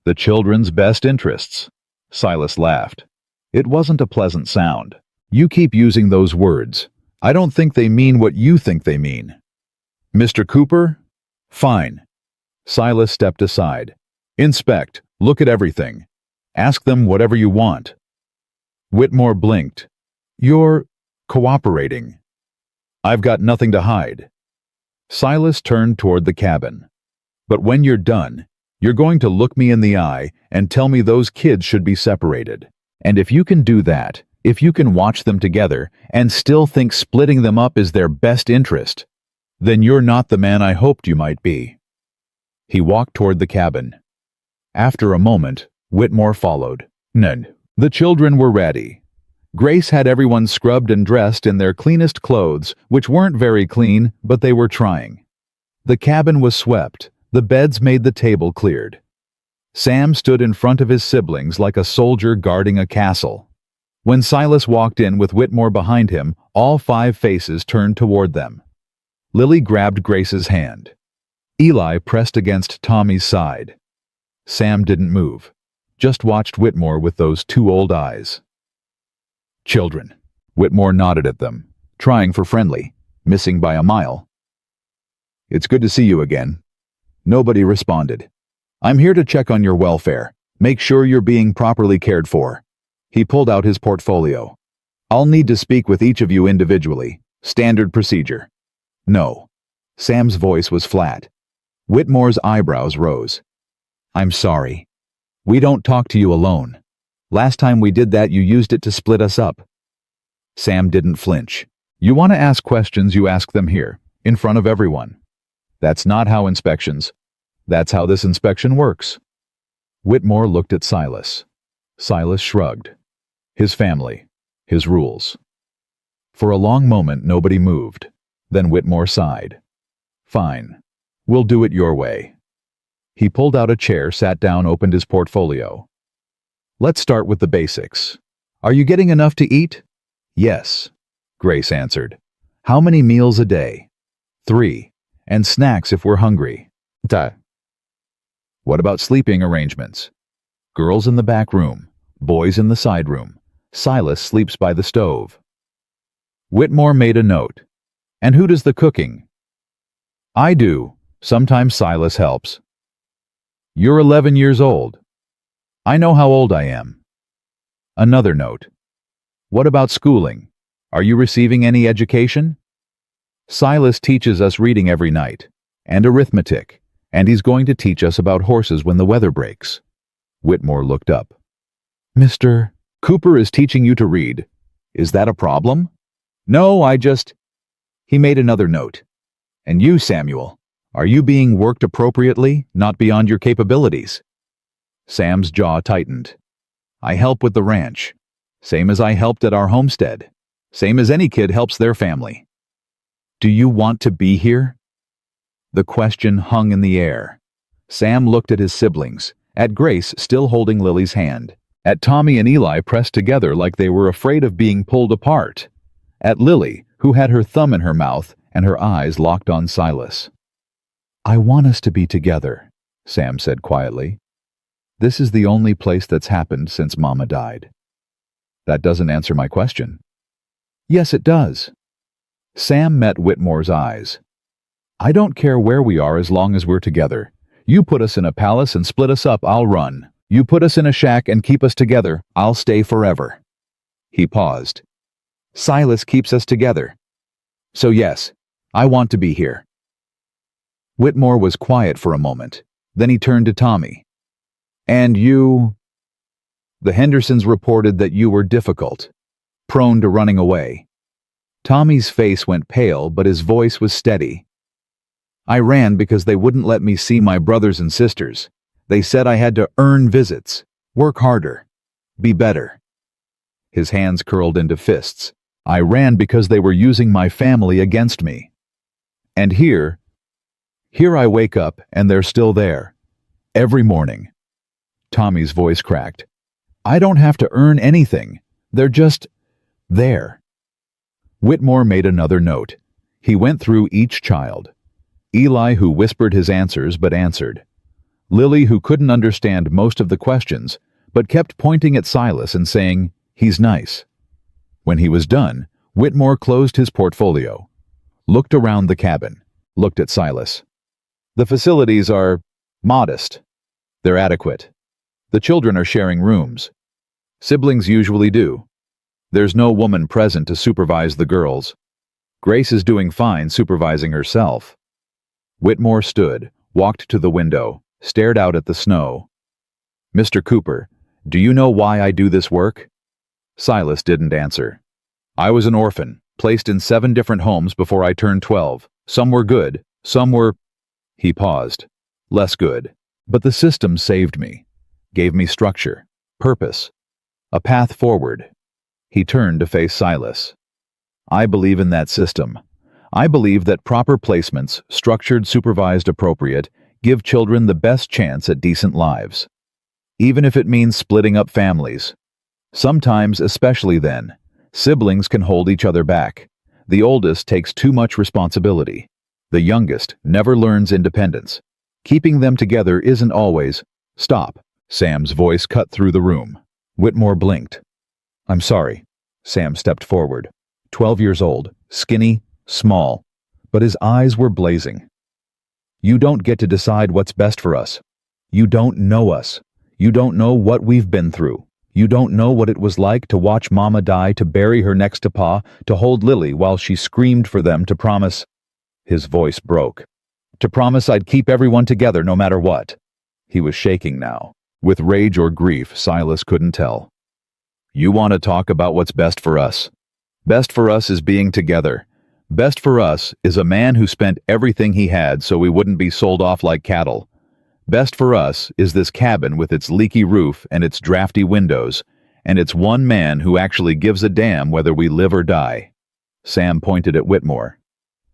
"The children's best interests?" Silas laughed. It wasn't a pleasant sound. "You keep using those words. I don't think they mean what you think they mean." "Mr. Cooper?" "Fine." Silas stepped aside. "Inspect. Look at everything. Ask them whatever you want." Whitmore blinked. "You're cooperating." "I've got nothing to hide." Silas turned toward the cabin. "But when you're done, you're going to look me in the eye and tell me those kids should be separated. And if you can do that, if you can watch them together and still think splitting them up is their best interest, then you're not the man I hoped you might be." He walked toward the cabin. After a moment, Whitmore followed. None. The children were ready. Grace had everyone scrubbed and dressed in their cleanest clothes, which weren't very clean, but they were trying. The cabin was swept, The beds made the table cleared. Sam stood in front of his siblings like a soldier guarding a castle. When Silas walked in with Whitmore behind him, all 5 faces turned toward them. Lily grabbed Grace's hand. Eli pressed against Tommy's side. Sam didn't move, just watched Whitmore with those 2 old eyes. "Children." Whitmore nodded at them, trying for friendly, missing by a mile. "It's good to see you again." Nobody responded. "I'm here to check on your welfare. Make sure you're being properly cared for." He pulled out his portfolio. "I'll need to speak with each of you individually. Standard procedure." "No." Sam's voice was flat. Whitmore's eyebrows rose. "I'm sorry. We don't talk to you alone. Last time we did that, you used it to split us up." Sam didn't flinch. "You want to ask questions, you ask them here, in front of everyone. That's not how inspections. That's how this inspection works." Whitmore looked at Silas. Silas shrugged. His family. His rules. For a long moment, nobody moved. Then Whitmore sighed. "Fine. We'll do it your way." He pulled out a chair, sat down, opened his portfolio. "Let's start with the basics. Are you getting enough to eat?" "Yes," Grace answered. "How many meals a day?" 3. "And snacks if we're hungry." "Duh." "What about sleeping arrangements?" "Girls in the back room, boys in the side room. Silas sleeps by the stove." Whitmore made a note. "And who does the cooking?" "I do. Sometimes Silas helps." "You're 11 years old." "I know how old I am." Another note. "What about schooling? Are you receiving any education?" "Silas teaches us reading every night, and arithmetic, and he's going to teach us about horses when the weather breaks." Whitmore looked up. "Mr. Cooper is teaching you to read. Is that a problem?" "No, I just—" He made another note. "And you, Samuel, are you being worked appropriately, not beyond your capabilities?" Sam's jaw tightened. "I help with the ranch. Same as I helped at our homestead. Same as any kid helps their family." "Do you want to be here?" The question hung in the air. Sam looked at his siblings, at Grace still holding Lily's hand, at Tommy and Eli pressed together like they were afraid of being pulled apart, at Lily, who had her thumb in her mouth and her eyes locked on Silas. "I want us to be together," Sam said quietly. "This is the only place that's happened since Mama died." "That doesn't answer my question." "Yes, it does." Sam met Whitmore's eyes. "I don't care where we are as long as we're together. You put us in a palace and split us up, I'll run. You put us in a shack and keep us together, I'll stay forever." He paused. "Silas keeps us together. So yes, I want to be here." Whitmore was quiet for a moment. Then he turned to Tommy. "And you—" "The Hendersons reported that you were difficult, prone to running away." Tommy's face went pale, but his voice was steady. "I ran because they wouldn't let me see my brothers and sisters. They said I had to earn visits, work harder, be better." His hands curled into fists. "I ran because they were using my family against me. And here I wake up and they're still there. Every morning." Tommy's voice cracked. "I don't have to earn anything. They're just there." Whitmore made another note. He went through each child. Eli, who whispered his answers but answered. Lily, who couldn't understand most of the questions, but kept pointing at Silas and saying, "He's nice." When he was done, Whitmore closed his portfolio, looked around the cabin, looked at Silas. "The facilities are modest. They're adequate. The children are sharing rooms. Siblings usually do. There's no woman present to supervise the girls. Grace is doing fine supervising herself." Whitmore stood, walked to the window, stared out at the snow. "Mr. Cooper, do you know why I do this work?" Silas didn't answer. "I was an orphan, placed in 7 different homes before I turned 12. Some were good, some were—" He paused. "Less good. But the system saved me, gave me structure, purpose, a path forward." He turned to face Silas. "I believe in that system. I believe that proper placements, structured, supervised, appropriate, Give children the best chance at decent lives. Even if it means splitting up families. Sometimes, especially then, siblings can hold each other back. The oldest takes too much responsibility. The youngest never learns independence. Keeping them together isn't always. Stop. Sam's voice cut through the room. Whitmore blinked. I'm sorry. Sam stepped forward. 12 years old, skinny, small, but his eyes were blazing. You don't get to decide what's best for us. You don't know us. You don't know what we've been through. You don't know what it was like to watch Mama die, to bury her next to Pa, to hold Lily while she screamed for them, to promise. His voice broke. To promise I'd keep everyone together no matter what. He was shaking now. With rage or grief, Silas couldn't tell. You want to talk about what's best for us? Best for us is being together. Best for us is a man who spent everything he had so we wouldn't be sold off like cattle. Best for us is this cabin with its leaky roof and its drafty windows, and it's one man who actually gives a damn whether we live or die. Sam pointed at Whitmore.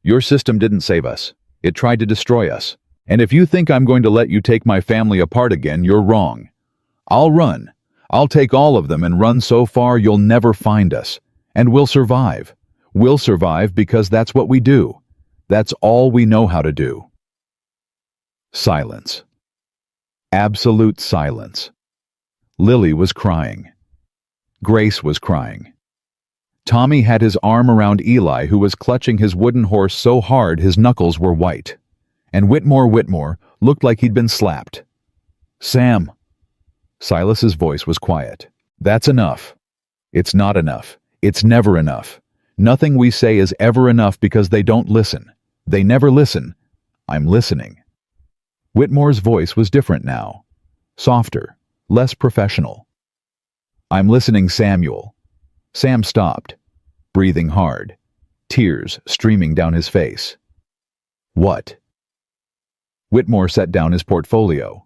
Your system didn't save us. It tried to destroy us. And if you think I'm going to let you take my family apart again, you're wrong. I'll run. I'll take all of them and run so far you'll never find us. And we'll survive. We'll survive because that's what we do. That's all we know how to do. Silence. Absolute silence. Lily was crying. Grace was crying. Tommy had his arm around Eli, who was clutching his wooden horse so hard his knuckles were white. And Whitmore looked like he'd been slapped. Sam. Silas's voice was quiet. That's enough. It's not enough. It's never enough. Nothing we say is ever enough because they don't listen. They never listen. I'm listening. Whitmore's voice was different now. Softer, less professional. I'm listening, Samuel. Sam stopped, breathing hard, tears streaming down his face. What? Whitmore set down his portfolio,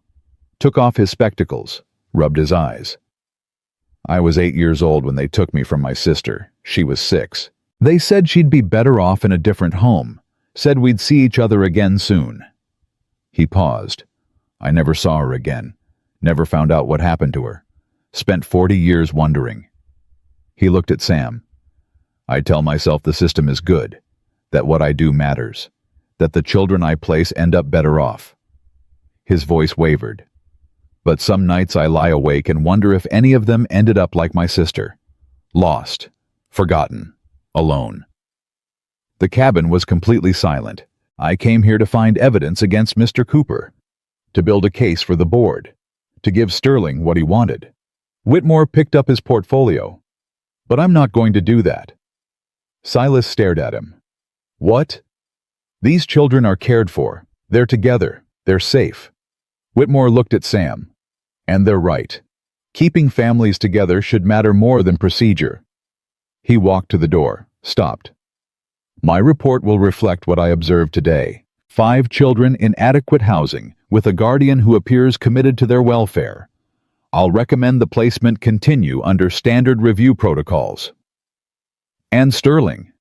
took off his spectacles, rubbed his eyes. I was 8 years old when they took me from my sister. She was 6. They said she'd be better off in a different home, said we'd see each other again soon. He paused. I never saw her again, never found out what happened to her. Spent 40 years wondering. He looked at Sam. I tell myself the system is good, that what I do matters, that the children I place end up better off. His voice wavered. But some nights I lie awake and wonder if any of them ended up like my sister. Lost, forgotten, alone. The cabin was completely silent. I came here to find evidence against Mr. Cooper, to build a case for the board, to give Sterling what he wanted. Whitmore picked up his portfolio. But I'm not going to do that. Silas stared at him. What? These children are cared for. They're together. They're safe. Whitmore looked at Sam. And they're right. Keeping families together should matter more than procedure. He walked to the door, stopped. My report will reflect what I observed today. 5 children in adequate housing, with a guardian who appears committed to their welfare. I'll recommend the placement continue under standard review protocols. And Sterling.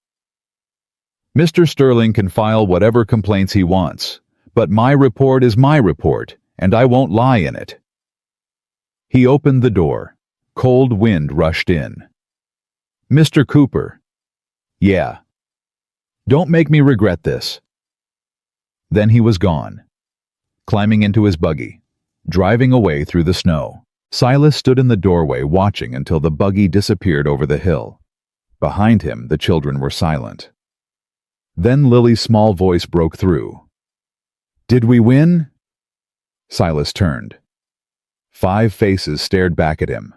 Mr. Sterling can file whatever complaints he wants, but my report is my report, and I won't lie in it. He opened the door. Cold wind rushed in. Mr. Cooper. Yeah. Don't make me regret this. Then he was gone, climbing into his buggy, driving away through the snow. Silas stood in the doorway watching until the buggy disappeared over the hill. Behind him, the children were silent. Then Lily's small voice broke through. Did we win? Silas turned. 5 faces stared back at him.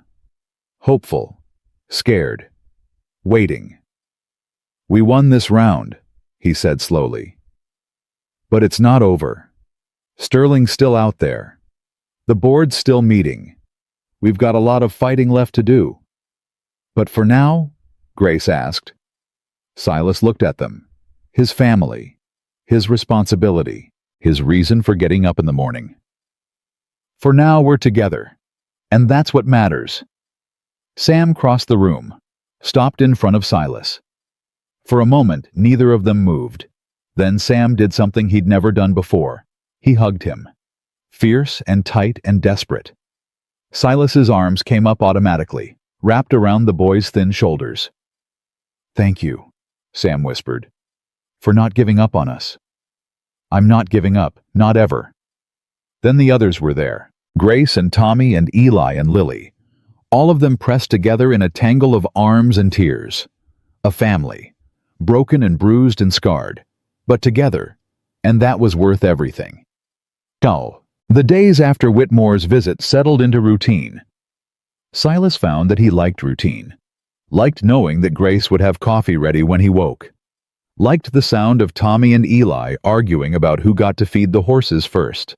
Hopeful, scared, waiting. We won this round, he said slowly. But it's not over. Sterling's still out there. The board's still meeting. We've got a lot of fighting left to do. But for now, Grace asked. Silas looked at them. His family, his responsibility, his reason for getting up in the morning. For now, we're together, and that's what matters. Sam crossed the room, stopped in front of Silas. For a moment, neither of them moved. Then Sam did something he'd never done before. He hugged him, fierce and tight and desperate. Silas's arms came up automatically, wrapped around the boy's thin shoulders. "Thank you," Sam whispered, "for not giving up on us." "I'm not giving up, not ever." Then the others were there, Grace and Tommy and Eli and Lily, all of them pressed together in a tangle of arms and tears. A family, broken and bruised and scarred, but together, and that was worth everything. Oh, the days after Whitmore's visit settled into routine. Silas found that he liked routine, liked knowing that Grace would have coffee ready when he woke, liked the sound of Tommy and Eli arguing about who got to feed the horses first,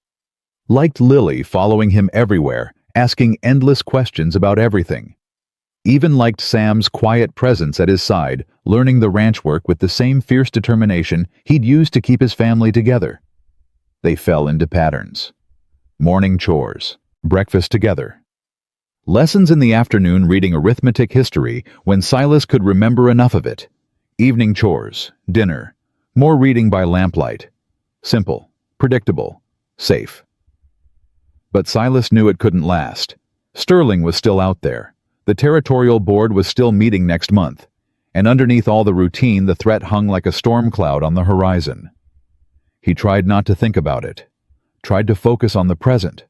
liked Lily following him everywhere, asking endless questions about everything, even liked Sam's quiet presence at his side, learning the ranch work with the same fierce determination he'd used to keep his family together. They fell into patterns. Morning chores, breakfast together. Lessons in the afternoon reading arithmetic history when Silas could remember enough of it. Evening chores, dinner, more reading by lamplight. Simple, predictable, safe. But Silas knew it couldn't last. Sterling was still out there. The territorial board was still meeting next month, and underneath all the routine the threat hung like a storm cloud on the horizon. He tried not to think about it, tried to focus on the present,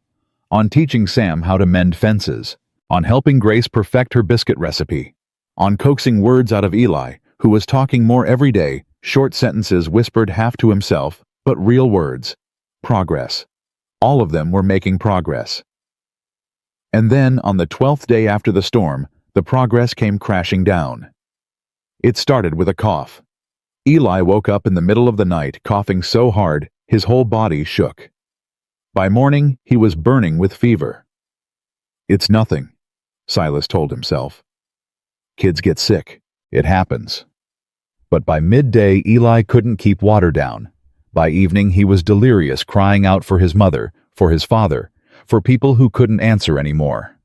on teaching Sam how to mend fences, on helping Grace perfect her biscuit recipe, on coaxing words out of Eli, who was talking more every day, short sentences whispered half to himself, but real words. Progress. All of them were making progress. And then, on the 12th day after the storm, the progress came crashing down. It started with a cough. Eli woke up in the middle of the night, coughing so hard, his whole body shook. By morning, he was burning with fever. "It's nothing," Silas told himself. "Kids get sick. It happens." But by midday, Eli couldn't keep water down. By evening, he was delirious, crying out for his mother, for his father, for people who couldn't answer anymore.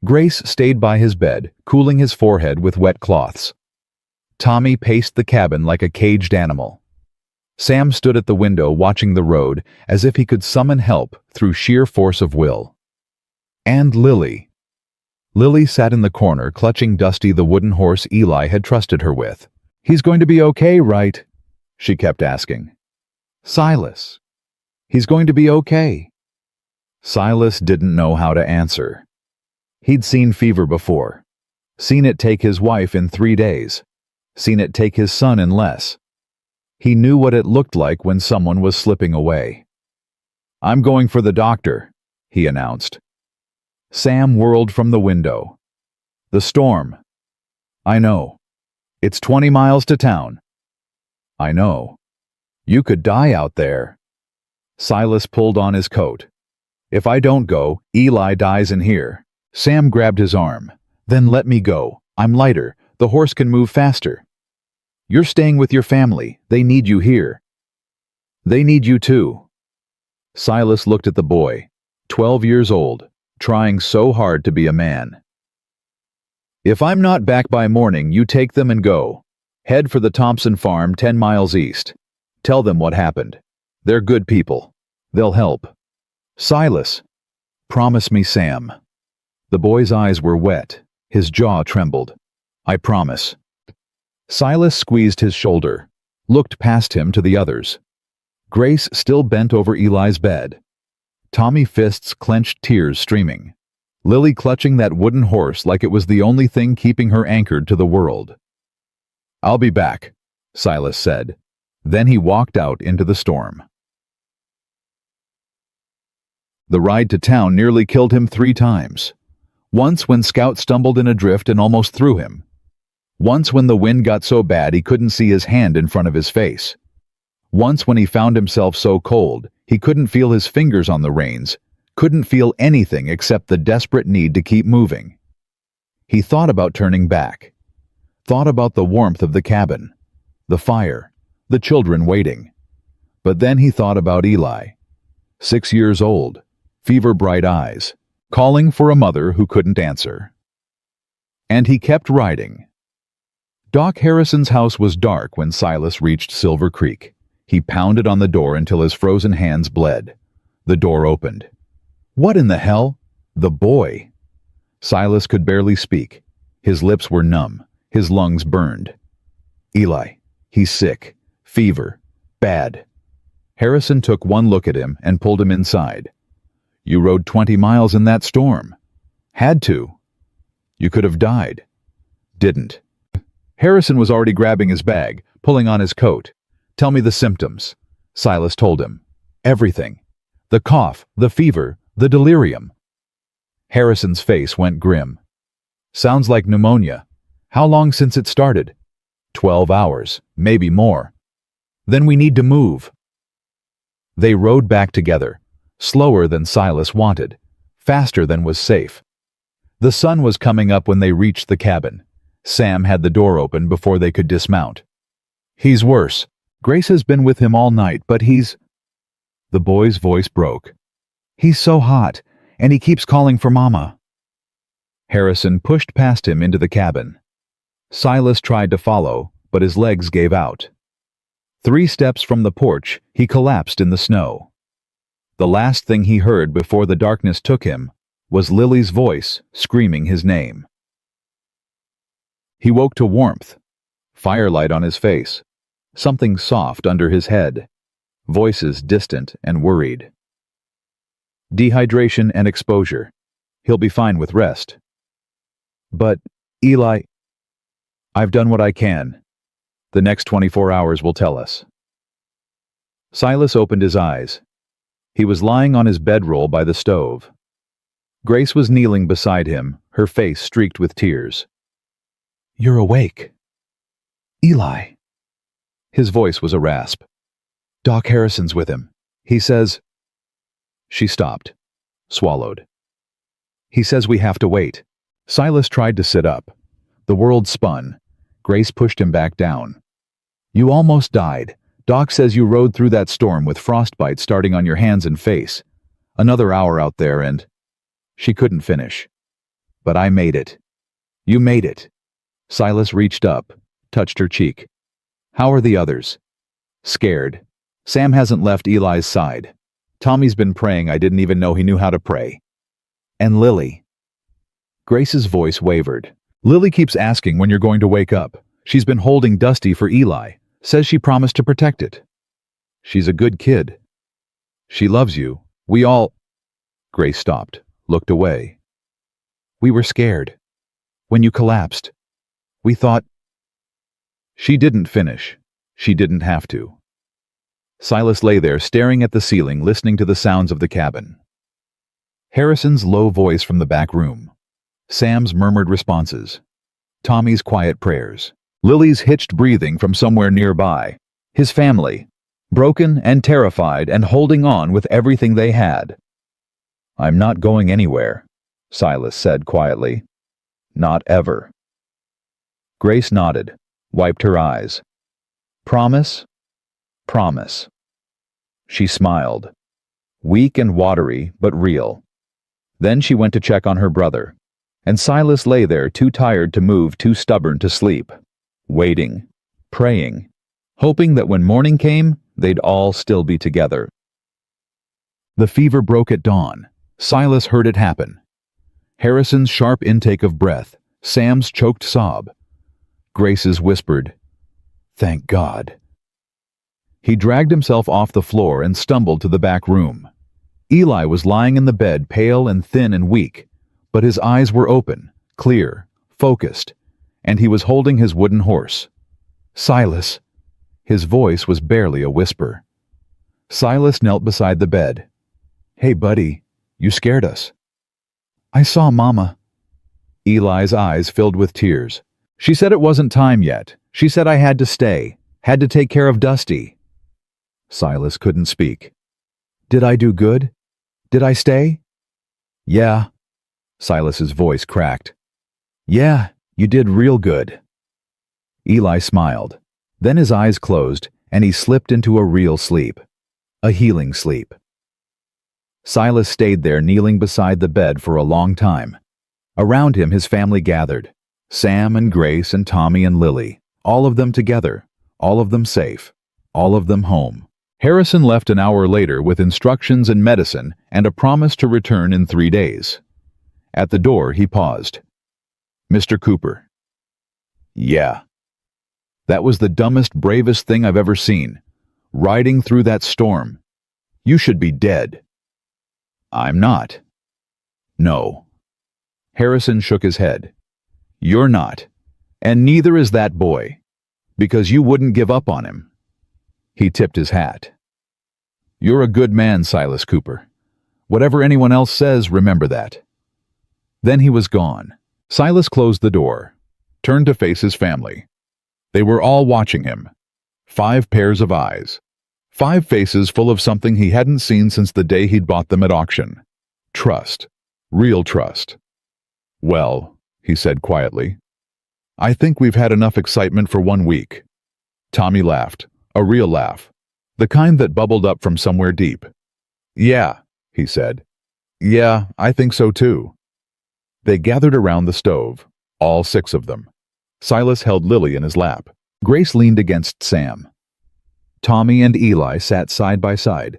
Grace stayed by his bed, cooling his forehead with wet cloths. Tommy paced the cabin like a caged animal. Sam stood at the window watching the road as if he could summon help through sheer force of will. And Lily. Lily sat in the corner clutching Dusty, the wooden horse Eli had trusted her with. "He's going to be okay, right?" she kept asking. "Silas. He's going to be okay." Silas didn't know how to answer. He'd seen fever before. Seen it take his wife in 3 days. Seen it take his son in less. He knew what it looked like when someone was slipping away. "I'm going for the doctor," he announced. Sam whirled from the window. "The storm." "I know. It's 20 miles to town." "I know. You could die out there." Silas pulled on his coat. "If I don't go, Eli dies in here." Sam grabbed his arm. "Then let me go. I'm lighter. The horse can move faster." "You're staying with your family. They need you here." "They need you too." Silas looked at the boy, 12 years old, trying so hard to be a man. "If I'm not back by morning, you take them and go. Head for the Thompson farm 10 miles east. Tell them what happened. They're good people. They'll help." "Silas." "Promise me, Sam." The boy's eyes were wet. His jaw trembled. "I promise." Silas squeezed his shoulder, looked past him to the others. Grace still bent over Eli's bed. Tommy fists clenched, tears streaming. Lily clutching that wooden horse like it was the only thing keeping her anchored to the world. "I'll be back," Silas said. Then he walked out into the storm. The ride to town nearly killed him 3 times. Once when Scout stumbled in a drift and almost threw him. Once when the wind got so bad he couldn't see his hand in front of his face. Once when he found himself so cold he couldn't feel his fingers on the reins, couldn't feel anything except the desperate need to keep moving. He thought about turning back. Thought about the warmth of the cabin, the fire, the children waiting. But then he thought about Eli. 6 years old, fever-bright eyes, calling for a mother who couldn't answer. And he kept riding. Doc Harrison's house was dark when Silas reached Silver Creek. He pounded on the door until his frozen hands bled. The door opened. What in the hell? The boy. Silas could barely speak. His lips were numb. His lungs burned. Eli, he's sick. Fever. Bad. Harrison took one look at him and pulled him inside. You rode 20 miles in that storm. Had to. You could have died. Didn't. Harrison was already grabbing his bag, pulling on his coat. Tell me the symptoms. Silas told him. Everything. The cough, the fever, the delirium. Harrison's face went grim. Sounds like pneumonia. How long since it started? 12 hours, maybe more. Then we need to move. They rode back together, slower than Silas wanted, faster than was safe. The sun was coming up when they reached the cabin. Sam had the door open before they could dismount. He's worse. Grace has been with him all night, but he's... The boy's voice broke. He's so hot, and he keeps calling for Mama. Harrison pushed past him into the cabin. Silas tried to follow, but his legs gave out. 3 steps from the porch, he collapsed in the snow. The last thing he heard before the darkness took him was Lily's voice screaming his name. He woke to warmth, firelight on his face, something soft under his head, voices distant and worried. Dehydration and exposure. He'll be fine with rest. But, Eli, I've done what I can. The next 24 hours will tell us. Silas opened his eyes. He was lying on his bedroll by the stove. Grace was kneeling beside him, her face streaked with tears. You're awake. Eli. His voice was a rasp. Doc Harrison's with him. He says... She stopped, swallowed. He says we have to wait. Silas tried to sit up. The world spun. Grace pushed him back down. You almost died. Doc says you rode through that storm with frostbite starting on your hands and face. Another hour out there and... She couldn't finish. But I made it. You made it. Silas reached up, touched her cheek. How are the others? Scared. Sam hasn't left Eli's side. Tommy's been praying I didn't even know he knew how to pray. And Lily. Grace's voice wavered. Lily keeps asking when you're going to wake up. She's been holding Dusty for Eli. Says she promised to protect it. She's a good kid. She loves you. We all... Grace stopped, looked away. We were scared. When you collapsed. We thought... She didn't finish. She didn't have to. Silas lay there staring at the ceiling, listening to the sounds of the cabin. Harrison's low voice from the back room. Sam's murmured responses. Tommy's quiet prayers. Lily's hitched breathing from somewhere nearby. His family, broken and terrified and holding on with everything they had. I'm not going anywhere, Silas said quietly. Not ever. Grace nodded, wiped her eyes. Promise? Promise. She smiled. Weak and watery, but real. Then she went to check on her brother, and Silas lay there too tired to move, too stubborn to sleep. Waiting, praying, hoping that when morning came, they'd all still be together. The fever broke at dawn. Silas heard it happen. Harrison's sharp intake of breath, Sam's choked sob. Grace's whispered, "Thank God." He dragged himself off the floor and stumbled to the back room. Eli was lying in the bed, pale and thin and weak, but his eyes were open, clear, focused, and he was holding his wooden horse. Silas. His voice was barely a whisper. Silas knelt beside the bed. Hey, buddy, you scared us. I saw Mama. Eli's eyes filled with tears. She said it wasn't time yet. She said I had to stay, had to take care of Dusty. Silas couldn't speak. Did I do good? Did I stay? Yeah. Silas's voice cracked. Yeah, you did real good. Eli smiled. Then his eyes closed, and he slipped into a real sleep. A healing sleep. Silas stayed there kneeling beside the bed for a long time. Around him his family gathered. Sam and Grace and Tommy and Lily, all of them together, all of them safe, all of them home. Harrison left an hour later with instructions and medicine and a promise to return in 3 days. At the door, he paused. "Mr. Cooper." "Yeah." "That was the dumbest, bravest thing I've ever seen. Riding through that storm. You should be dead." "I'm not." "No." Harrison shook his head. "You're not. And neither is that boy. Because you wouldn't give up on him." He tipped his hat. "You're a good man, Silas Cooper. Whatever anyone else says, remember that." Then he was gone. Silas closed the door, turned to face his family. They were all watching him. 5 pairs of eyes. 5 faces full of something he hadn't seen since the day he'd bought them at auction. Trust. Real trust. "Well," he said quietly, "I think we've had enough excitement for 1 week." Tommy laughed, a real laugh, the kind that bubbled up from somewhere deep. "Yeah," he said. "Yeah, I think so too." They gathered around the stove, all 6 of them. Silas held Lily in his lap. Grace leaned against Sam. Tommy and Eli sat side by side,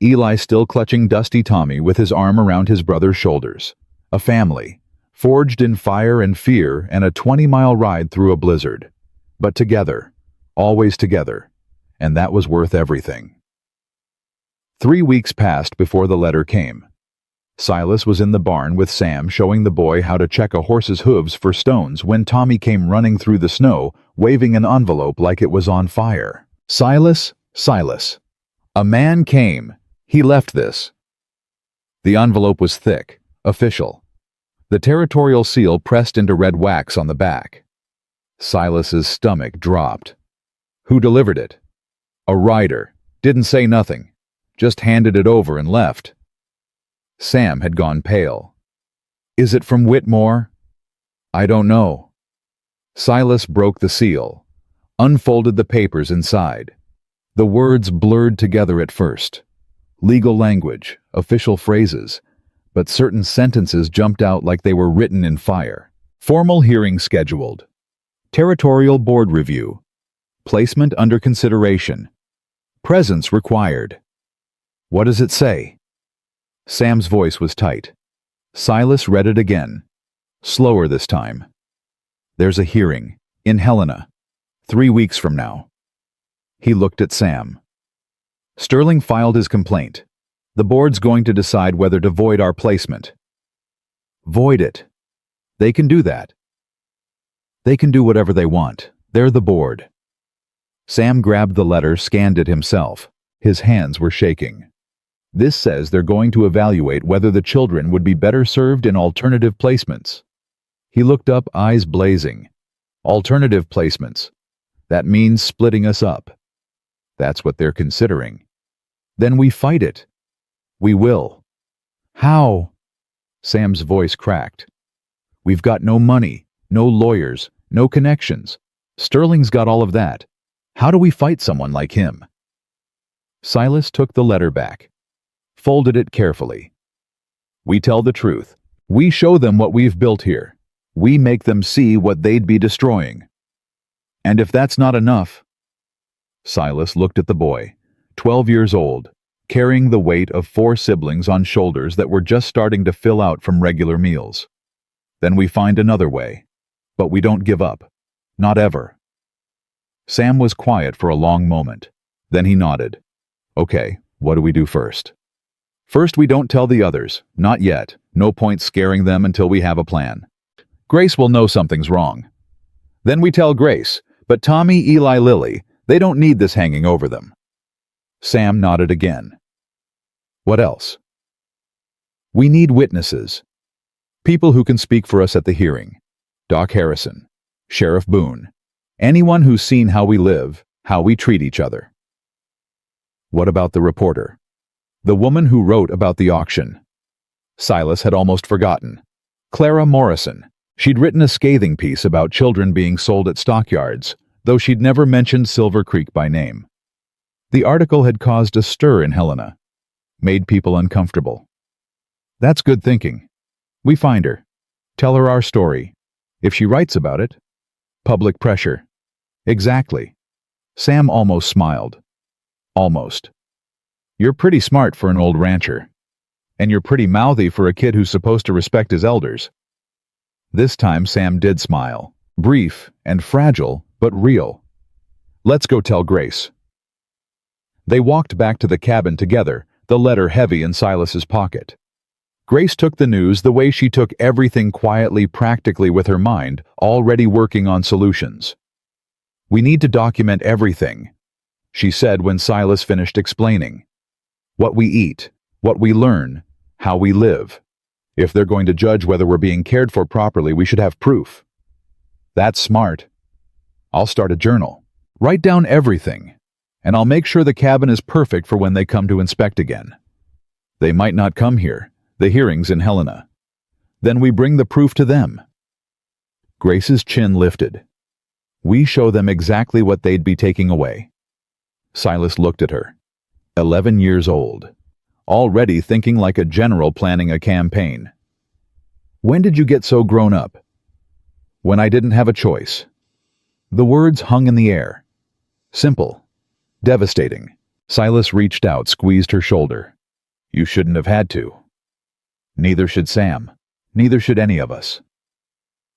Eli still clutching dusty Tommy with his arm around his brother's shoulders. A family, forged in fire and fear and a 20-mile ride through a blizzard. But together, always together, and that was worth everything. 3 weeks passed before the letter came. Silas was in the barn with Sam showing the boy how to check a horse's hooves for stones when Tommy came running through the snow, waving an envelope like it was on fire. "Silas, Silas. A man came. He left this." The envelope was thick, official. The territorial seal pressed into red wax on the back. Silas's stomach dropped. Who delivered it? A rider. Didn't say nothing. Just handed it over and left. Sam had gone pale. "Is it from Whitmore?" "I don't know." Silas broke the seal, unfolded the papers inside. The words blurred together at first. Legal language, official phrases, but certain sentences jumped out like they were written in fire. Formal hearing scheduled. Territorial board review. Placement under consideration. Presence required. What does it say? Sam's voice was tight. Silas read it again, slower this time. There's a hearing, in Helena, 3 weeks from now. He looked at Sam. Sterling filed his complaint. The board's going to decide whether to void our placement. Void it. They can do that. They can do whatever they want. They're the board. Sam grabbed the letter, scanned it himself. His hands were shaking. This says they're going to evaluate whether the children would be better served in alternative placements. He looked up, eyes blazing. Alternative placements. That means splitting us up. That's what they're considering. Then we fight it. We will. How? Sam's voice cracked. We've got no money, no lawyers, no connections. Sterling's got all of that. How do we fight someone like him? Silas took the letter back, folded it carefully. We tell the truth. We show them what we've built here. We make them see what they'd be destroying. And if that's not enough... Silas looked at the boy, 12 years old, carrying the weight of 4 siblings on shoulders that were just starting to fill out from regular meals. Then we find another way. But we don't give up. Not ever. Sam was quiet for a long moment. Then he nodded. Okay, what do we do first? First, we don't tell the others. Not yet. No point scaring them until we have a plan. Grace will know something's wrong. Then we tell Grace, but Tommy, Eli, Lily, they don't need this hanging over them. Sam nodded again. What else? We need witnesses. People who can speak for us at the hearing. Doc Harrison, Sheriff Boone, anyone who's seen how we live, how we treat each other. What about the reporter? The woman who wrote about the auction. Silas had almost forgotten. Clara Morrison. She'd written a scathing piece about children being sold at stockyards, though she'd never mentioned Silver Creek by name. The article had caused a stir in Helena, made people uncomfortable. That's good thinking. We find her. Tell her our story. If she writes about it, public pressure. Exactly. Sam almost smiled. Almost. You're pretty smart for an old rancher. And you're pretty mouthy for a kid who's supposed to respect his elders. This time Sam did smile. Brief and fragile, but real. Let's go tell Grace. They walked back to the cabin together, the letter heavy in Silas's pocket. Grace took the news the way she took everything quietly, practically with her mind, already working on solutions. We need to document everything, she said when Silas finished explaining. What we eat, what we learn, how we live. If they're going to judge whether we're being cared for properly, we should have proof. That's smart. I'll start a journal. Write down everything, and I'll make sure the cabin is perfect for when they come to inspect again. They might not come here. The hearing's in Helena. Then we bring the proof to them. Grace's chin lifted. We show them exactly what they'd be taking away. Silas looked at her. 11 years old. Already thinking like a general planning a campaign. When did you get so grown up? When I didn't have a choice. The words hung in the air. Simple. Devastating. Silas reached out, squeezed her shoulder. You shouldn't have had to. Neither should Sam. Neither should any of us.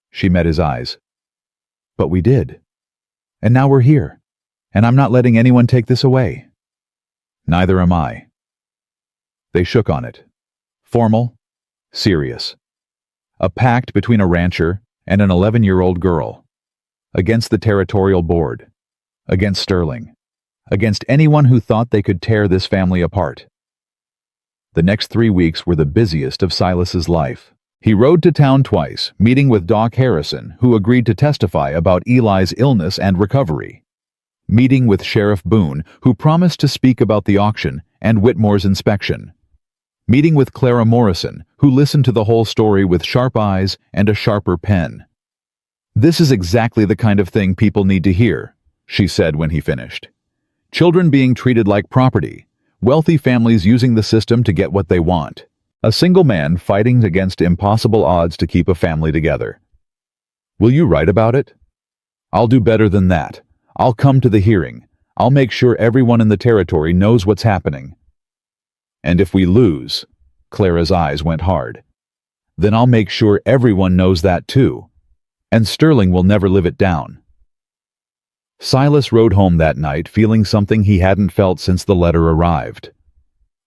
She met his eyes. But we did. And now we're here. And I'm not letting anyone take this away. Neither am I. They shook on it. Formal, serious. A pact between a rancher and an 11-year-old girl. Against the territorial board. Against Sterling. Against anyone who thought they could tear this family apart. The next 3 weeks were the busiest of Silas's life. He rode to town twice, meeting with Doc Harrison, who agreed to testify about Eli's illness and recovery. Meeting with Sheriff Boone, who promised to speak about the auction and Whitmore's inspection. Meeting with Clara Morrison, who listened to the whole story with sharp eyes and a sharper pen. This is exactly the kind of thing people need to hear, she said when he finished. Children being treated like property. Wealthy families using the system to get what they want. A single man fighting against impossible odds to keep a family together. Will you write about it? I'll do better than that. I'll come to the hearing. I'll make sure everyone in the territory knows what's happening. And if we lose, Clara's eyes went hard, then I'll make sure everyone knows that too. And Sterling will never live it down. Silas rode home that night feeling something he hadn't felt since the letter arrived.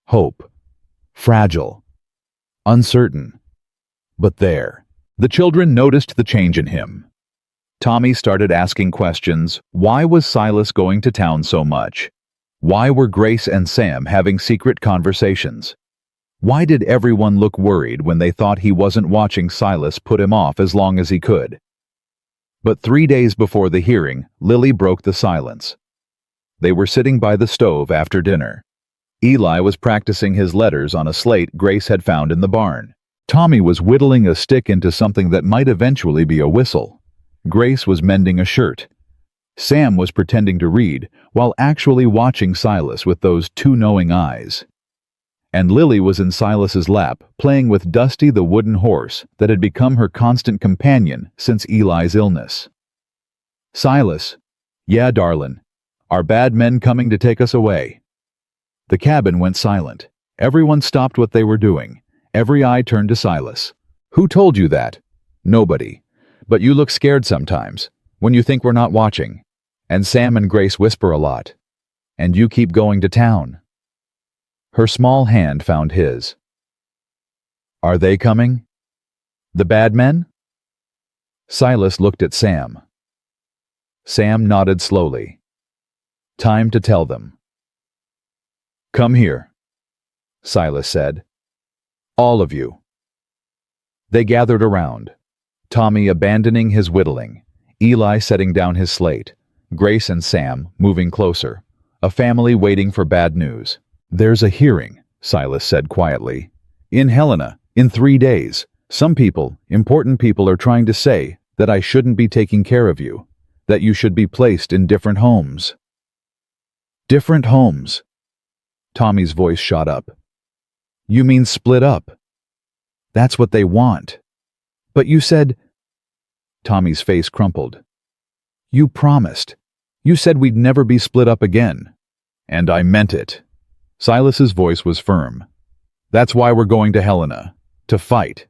Hope. Fragile. Uncertain. But there. The children noticed the change in him. Tommy started asking questions. Why was Silas going to town so much? Why were Grace and Sam having secret conversations? Why did everyone look worried when they thought he wasn't watching Silas put him off as long as he could? But 3 days before the hearing, Lily broke the silence. They were sitting by the stove after dinner. Eli was practicing his letters on a slate Grace had found in the barn. Tommy was whittling a stick into something that might eventually be a whistle. Grace was mending a shirt. Sam was pretending to read, while actually watching Silas with those two knowing eyes. And Lily was in Silas's lap, playing with Dusty the wooden horse that had become her constant companion since Eli's illness. Silas, yeah, darlin', are bad men coming to take us away? The cabin went silent. Everyone stopped what they were doing. Every eye turned to Silas. Who told you that? Nobody. But you look scared sometimes, when you think we're not watching. And Sam and Grace whisper a lot. And you keep going to town. Her small hand found his. Are they coming? The bad men? Silas looked at Sam. Sam nodded slowly. Time to tell them. Come here, Silas said. All of you. They gathered around. Tommy abandoning his whittling, Eli setting down his slate, Grace and Sam moving closer, a family waiting for bad news. There's a hearing, Silas said quietly. In Helena, in 3 days. Some people, important people, are trying to say that I shouldn't be taking care of you, that you should be placed in different homes. Different homes. Tommy's voice shot up. You mean split up? That's what they want. But you said... Tommy's face crumpled. You promised. You said we'd never be split up again. And I meant it. Silas's voice was firm. That's why we're going to Helena. To fight.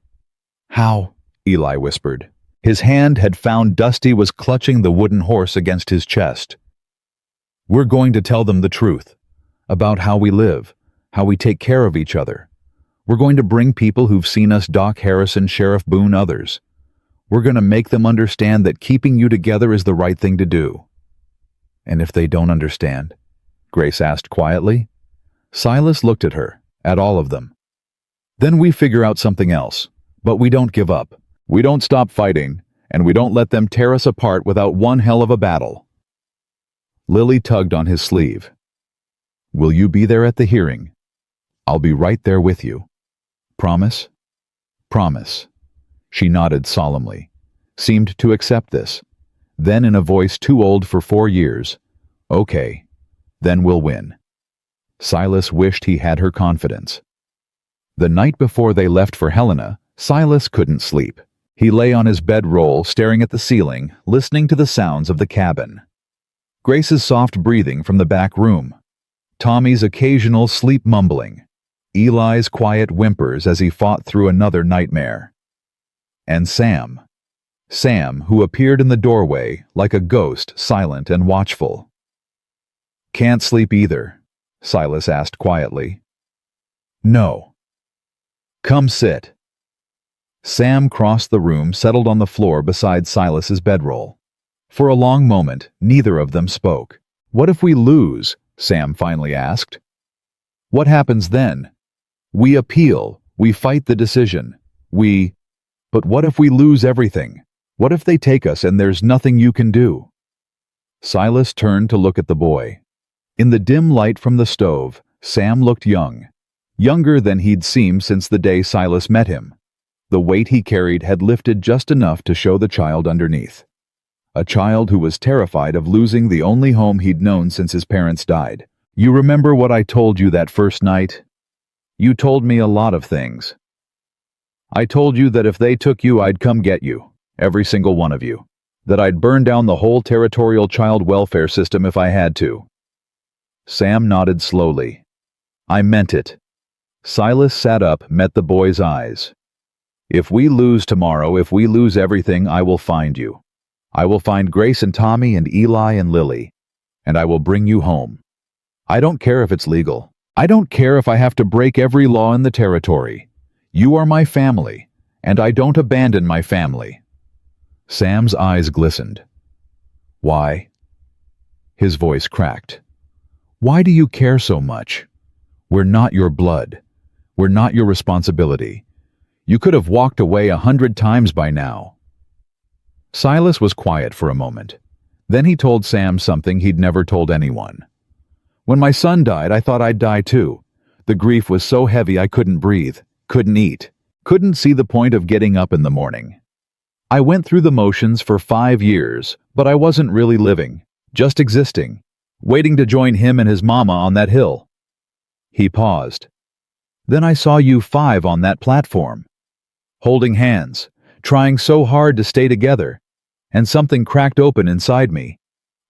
How? Eli whispered. His hand had found Dusty was clutching the wooden horse against his chest. We're going to tell them the truth. About how we live. How we take care of each other. We're going to bring people who've seen us, Doc Harrison, Sheriff Boone, others. We're going to make them understand that keeping you together is the right thing to do. And if they don't understand? Grace asked quietly. Silas looked at her, at all of them. Then we figure out something else. But we don't give up. We don't stop fighting, and we don't let them tear us apart without one hell of a battle. Lily tugged on his sleeve. Will you be there at the hearing? I'll be right there with you. Promise? Promise. She nodded solemnly, seemed to accept this. Then in a voice too old for 4 years, okay, then we'll win. Silas wished he had her confidence. The night before they left for Helena, Silas couldn't sleep. He lay on his bedroll, staring at the ceiling, listening to the sounds of the cabin. Grace's soft breathing from the back room. Tommy's occasional sleep mumbling. Eli's quiet whimpers as he fought through another nightmare. And Sam. Sam, who appeared in the doorway like a ghost, silent and watchful. Can't sleep either, Silas asked quietly. No. Come sit. Sam crossed the room, settled on the floor beside Silas's bedroll. For a long moment, neither of them spoke. What if we lose? Sam finally asked. What happens then? We appeal. We fight the decision. But what if we lose everything? What if they take us and there's nothing you can do? Silas turned to look at the boy. In the dim light from the stove, Sam looked young. Younger than he'd seemed since the day Silas met him. The weight he carried had lifted just enough to show the child underneath. A child who was terrified of losing the only home he'd known since his parents died. You remember what I told you that first night? You told me a lot of things. I told you that if they took you, I'd come get you, every single one of you. That I'd burn down the whole territorial child welfare system if I had to. Sam nodded slowly. I meant it. Silas sat up, met the boy's eyes. If we lose tomorrow, if we lose everything, I will find you. I will find Grace and Tommy and Eli and Lily, and I will bring you home. I don't care if it's legal. I don't care if I have to break every law in the territory. You are my family, and I don't abandon my family. Sam's eyes glistened. Why? His voice cracked. Why do you care so much? We're not your blood. We're not your responsibility. You could have walked away 100 times by now. Silas was quiet for a moment. Then he told Sam something he'd never told anyone. When my son died, I thought I'd die too. The grief was so heavy I couldn't breathe, couldn't eat, couldn't see the point of getting up in the morning. I went through the motions for 5 years, but I wasn't really living, just existing, waiting to join him and his mama on that hill. He paused. Then I saw you 5 on that platform, holding hands, trying so hard to stay together, and something cracked open inside me,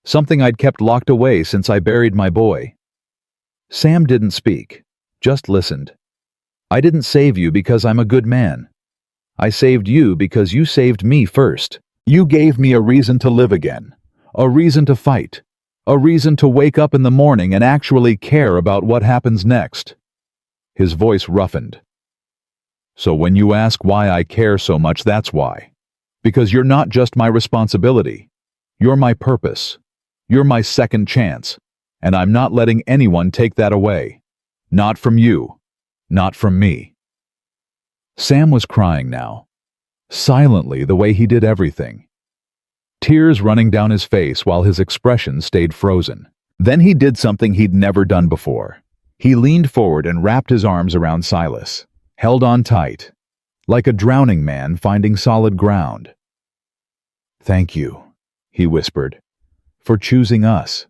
something I'd kept locked away since I buried my boy. Sam didn't speak, just listened. I didn't save you because I'm a good man. I saved you because you saved me first. You gave me a reason to live again, a reason to fight, a reason to wake up in the morning and actually care about what happens next. His voice roughened. So when you ask why I care so much, that's why. Because you're not just my responsibility. You're my purpose. You're my second chance. And I'm not letting anyone take that away. Not from you. Not from me. Sam was crying now. Silently, the way he did everything. Tears running down his face while his expression stayed frozen. Then he did something he'd never done before. He leaned forward and wrapped his arms around Silas, held on tight, like a drowning man finding solid ground. Thank you, he whispered, for choosing us,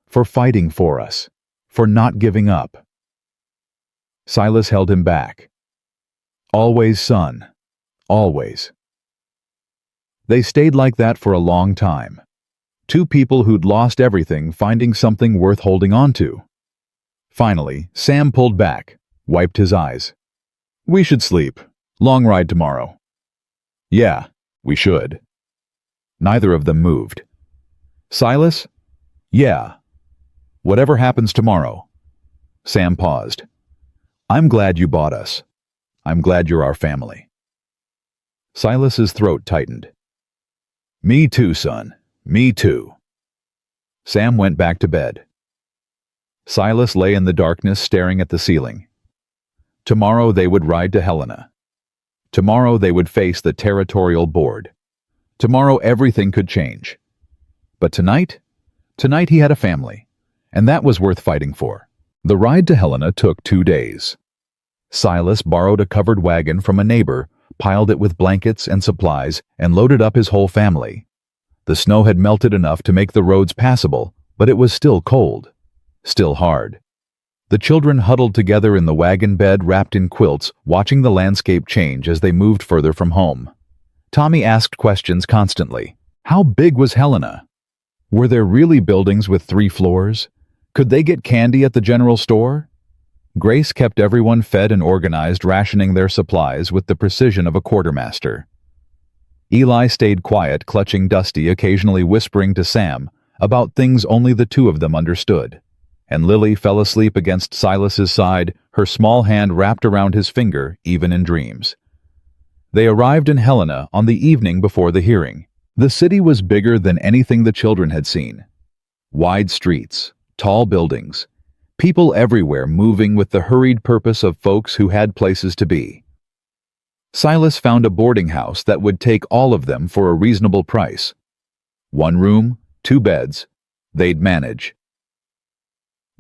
for fighting for us, for not giving up. Silas held him back. Always, son, always. They stayed like that for a long time. 2 people who'd lost everything finding something worth holding on to. Finally, Sam pulled back, wiped his eyes. We should sleep. Long ride tomorrow. Yeah, we should. Neither of them moved. Silas? Yeah. Whatever happens tomorrow. Sam paused. I'm glad you bought us. I'm glad you're our family. Silas's throat tightened. Me too, son. Me too. Sam went back to bed. Silas lay in the darkness staring at the ceiling. Tomorrow they would ride to Helena. Tomorrow they would face the territorial board. Tomorrow everything could change. But tonight he had a family, and that was worth fighting for. The ride to Helena took 2 days. Silas borrowed a covered wagon from a neighbor, piled it with blankets and supplies, and loaded up his whole family. The snow had melted enough to make the roads passable, but it was still cold, still hard. The children huddled together in the wagon bed wrapped in quilts, watching the landscape change as they moved further from home. Tommy asked questions constantly. How big was Helena? Were there really buildings with 3 floors? Could they get candy at the general store? Grace kept everyone fed and organized, rationing their supplies with the precision of a quartermaster. Eli stayed quiet, clutching Dusty, occasionally whispering to Sam about things only the two of them understood. And Lily fell asleep against Silas's side, her small hand wrapped around his finger, even in dreams. They arrived in Helena on the evening before the hearing. The city was bigger than anything the children had seen. Wide streets, tall buildings, people everywhere moving with the hurried purpose of folks who had places to be. Silas found a boarding house that would take all of them for a reasonable price. 1 room, 2 beds. They'd manage.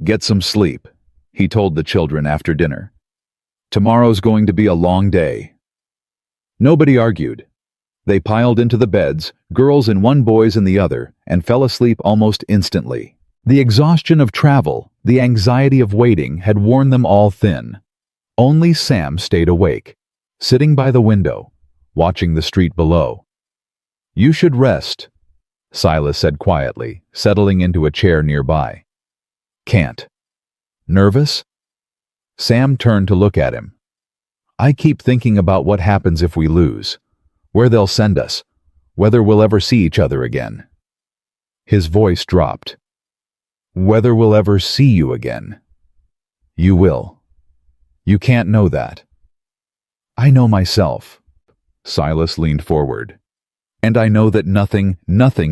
Get some sleep, he told the children after dinner. Tomorrow's going to be a long day. Nobody argued. They piled into the beds, girls in one, boys in the other, and fell asleep almost instantly. The exhaustion of travel, the anxiety of waiting had worn them all thin. Only Sam stayed awake, sitting by the window, watching the street below. You should rest, Silas said quietly, settling into a chair nearby. Can't. Nervous? Sam turned to look at him. I keep thinking about what happens if we lose, where they'll send us, whether we'll ever see each other again. His voice dropped. Whether we'll ever see you again. You will. You can't know that. I know myself. Silas leaned forward. And I know that nothing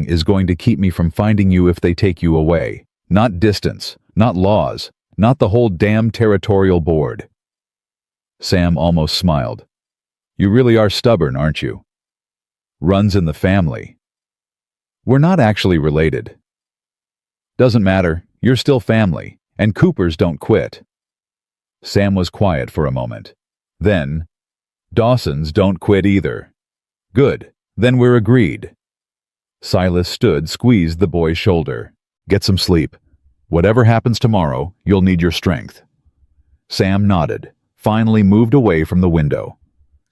is going to keep me from finding you if they take you away. Not distance, not laws, not the whole damn territorial board. Sam almost smiled. You really are stubborn, aren't you? Runs in the family. We're not actually related. Doesn't matter, you're still family, and Coopers don't quit. Sam was quiet for a moment. Then, Dawsons don't quit either. Good, then we're agreed. Silas stood, squeezed the boy's shoulder. Get some sleep. Whatever happens tomorrow, you'll need your strength. Sam nodded, finally moved away from the window,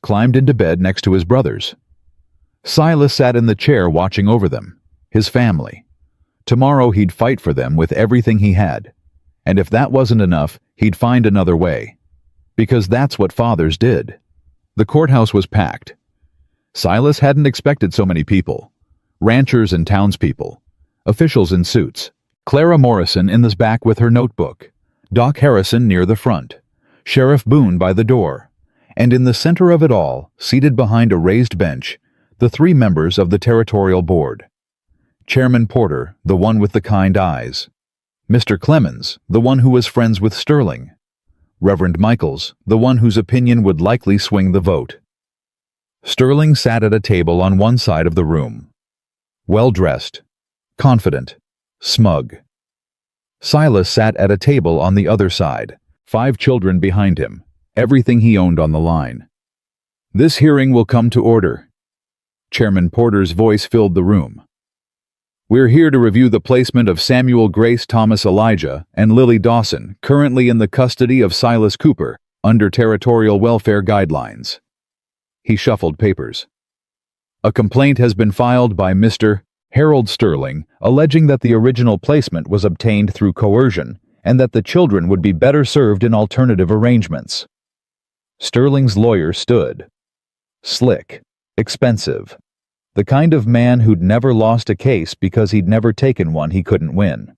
climbed into bed next to his brothers. Silas sat in the chair watching over them, his family. Tomorrow he'd fight for them with everything he had, and if that wasn't enough, he'd find another way. Because that's what fathers did. The courthouse was packed. Silas hadn't expected so many people. Ranchers and townspeople, officials in suits, Clara Morrison in the back with her notebook, Doc Harrison near the front, Sheriff Boone by the door, and in the center of it all, seated behind a raised bench, the 3 members of the territorial board. Chairman Porter, the one with the kind eyes. Mr. Clemens, the one who was friends with Sterling. Reverend Michaels, the one whose opinion would likely swing the vote. Sterling sat at a table on one side of the room. Well-dressed, confident, smug. Silas sat at a table on the other side, 5 children behind him, everything he owned on the line. This hearing will come to order. Chairman Porter's voice filled the room. We're here to review the placement of Samuel Grace Thomas Elijah and Lily Dawson, currently in the custody of Silas Cooper, under territorial welfare guidelines. He shuffled papers. A complaint has been filed by Mr. Harold Sterling, alleging that the original placement was obtained through coercion and that the children would be better served in alternative arrangements. Sterling's lawyer stood. Slick, expensive, the kind of man who'd never lost a case because he'd never taken one he couldn't win.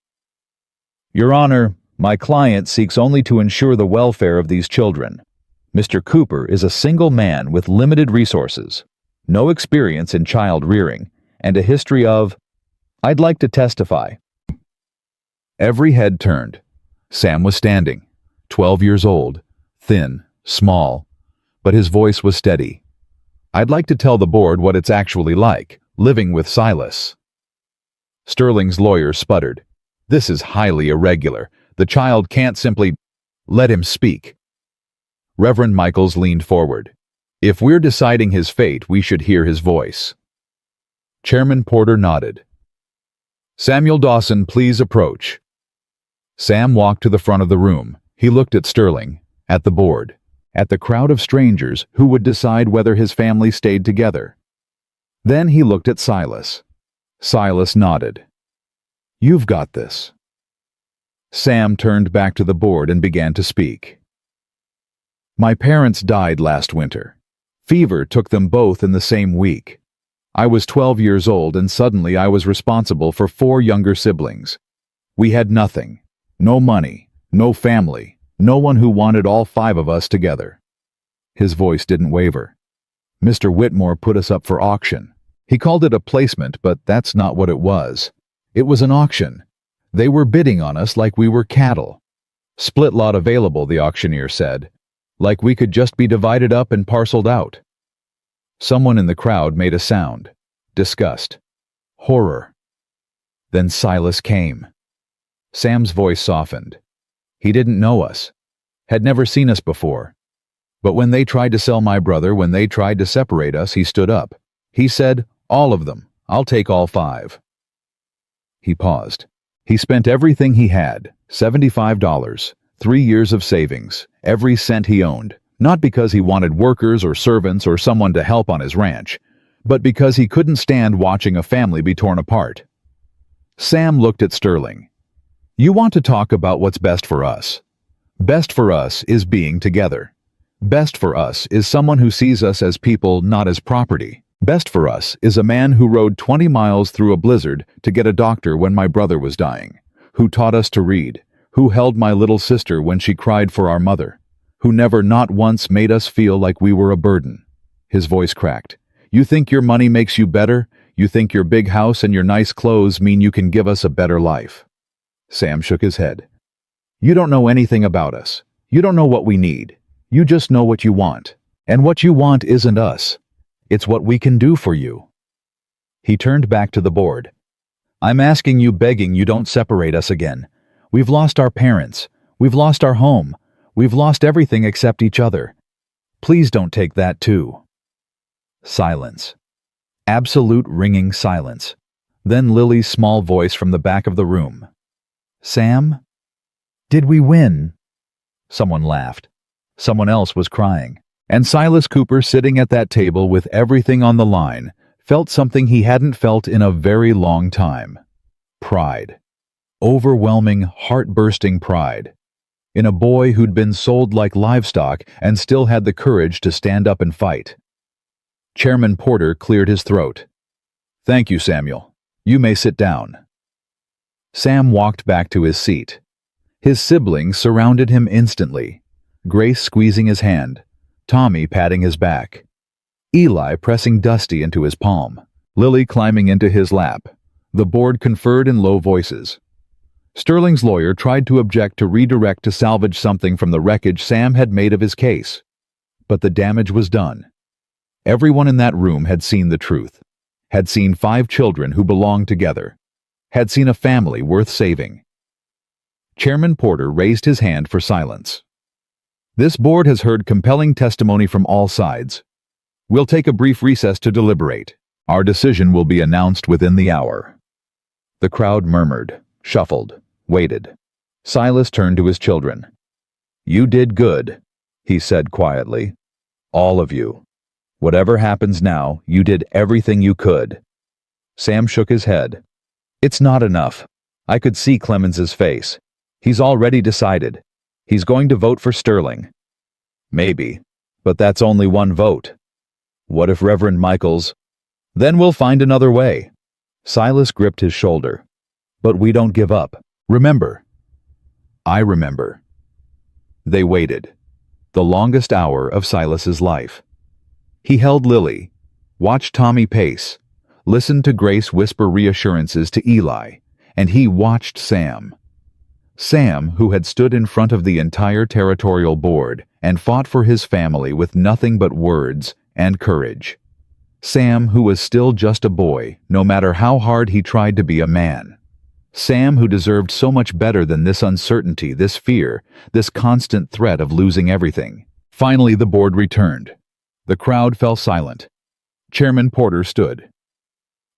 Your Honor, my client seeks only to ensure the welfare of these children. Mr. Cooper is a single man with limited resources, no experience in child rearing, and a history of... I'd like to testify. Every head turned. Sam was standing, 12 years old, thin, small, but his voice was steady. I'd like to tell the board what it's actually like, living with Silas. Sterling's lawyer sputtered. This is highly irregular. The child can't simply... Let him speak. Reverend Michaels leaned forward. If we're deciding his fate, we should hear his voice. Chairman Porter nodded. Samuel Dawson, please approach. Sam walked to the front of the room. He looked at Sterling, at the board, at the crowd of strangers who would decide whether his family stayed together. Then he looked at Silas. Silas nodded. You've got this. Sam turned back to the board and began to speak. My parents died last winter. Fever took them both in the same week. I was 12 years old and suddenly I was responsible for 4 younger siblings. We had nothing. No money, no family, no one who wanted all 5 of us together. His voice didn't waver. Mr. Whitmore put us up for auction. He called it a placement, but that's not what it was. It was an auction. They were bidding on us like we were cattle. Split lot available, the auctioneer said. Like we could just be divided up and parceled out. Someone in the crowd made a sound. Disgust. Horror. Then Silas came. Sam's voice softened. He didn't know us. Had never seen us before. But when they tried to sell my brother, when they tried to separate us, he stood up. He said, all of them. I'll take all 5. He paused. He spent everything he had, $75, 3 years of savings, every cent he owned, not because he wanted workers or servants or someone to help on his ranch, but because he couldn't stand watching a family be torn apart. Sam looked at Sterling. You want to talk about what's best for us. Best for us is being together. Best for us is someone who sees us as people, not as property. Best for us is a man who rode 20 miles through a blizzard to get a doctor when my brother was dying, who taught us to read, who held my little sister when she cried for our mother, who never not once made us feel like we were a burden. His voice cracked. You think your money makes you better? You think your big house and your nice clothes mean you can give us a better life? Sam shook his head. You don't know anything about us. You don't know what we need. You just know what you want. And what you want isn't us. It's what we can do for you. He turned back to the board. I'm asking you, begging you, don't separate us again. We've lost our parents. We've lost our home. We've lost everything except each other. Please don't take that too. Silence. Absolute ringing silence. Then Lily's small voice from the back of the room. Sam? Did we win? Someone laughed. Someone else was crying. And Silas Cooper, sitting at that table with everything on the line, felt something he hadn't felt in a very long time. Pride. Overwhelming, heart-bursting pride. In a boy who'd been sold like livestock and still had the courage to stand up and fight. Chairman Porter cleared his throat. Thank you, Samuel. You may sit down. Sam walked back to his seat. His siblings surrounded him instantly, Grace squeezing his hand, Tommy patting his back, Eli pressing Dusty into his palm, Lily climbing into his lap. The board conferred in low voices. Sterling's lawyer tried to object to redirect to salvage something from the wreckage Sam had made of his case. But the damage was done. Everyone in that room had seen the truth, had seen 5 children who belonged together, had seen a family worth saving. Chairman Porter raised his hand for silence. This board has heard compelling testimony from all sides. We'll take a brief recess to deliberate. Our decision will be announced within the hour. The crowd murmured, shuffled, waited. Silas turned to his children. You did good, he said quietly. All of you. Whatever happens now, you did everything you could. Sam shook his head. It's not enough. I could see Clemens's face. He's already decided. He's going to vote for Sterling. Maybe, but that's only one vote. What if Reverend Michaels? Then we'll find another way. Silas gripped his shoulder. But we don't give up. Remember. I remember. They waited. The longest hour of Silas's life. He held Lily, watched Tommy pace, listened to Grace whisper reassurances to Eli, and he watched Sam. Sam, who had stood in front of the entire territorial board and fought for his family with nothing but words and courage. Sam, who was still just a boy, no matter how hard he tried to be a man. Sam, who deserved so much better than this uncertainty, this fear, this constant threat of losing everything. Finally, the board returned. The crowd fell silent. Chairman Porter stood.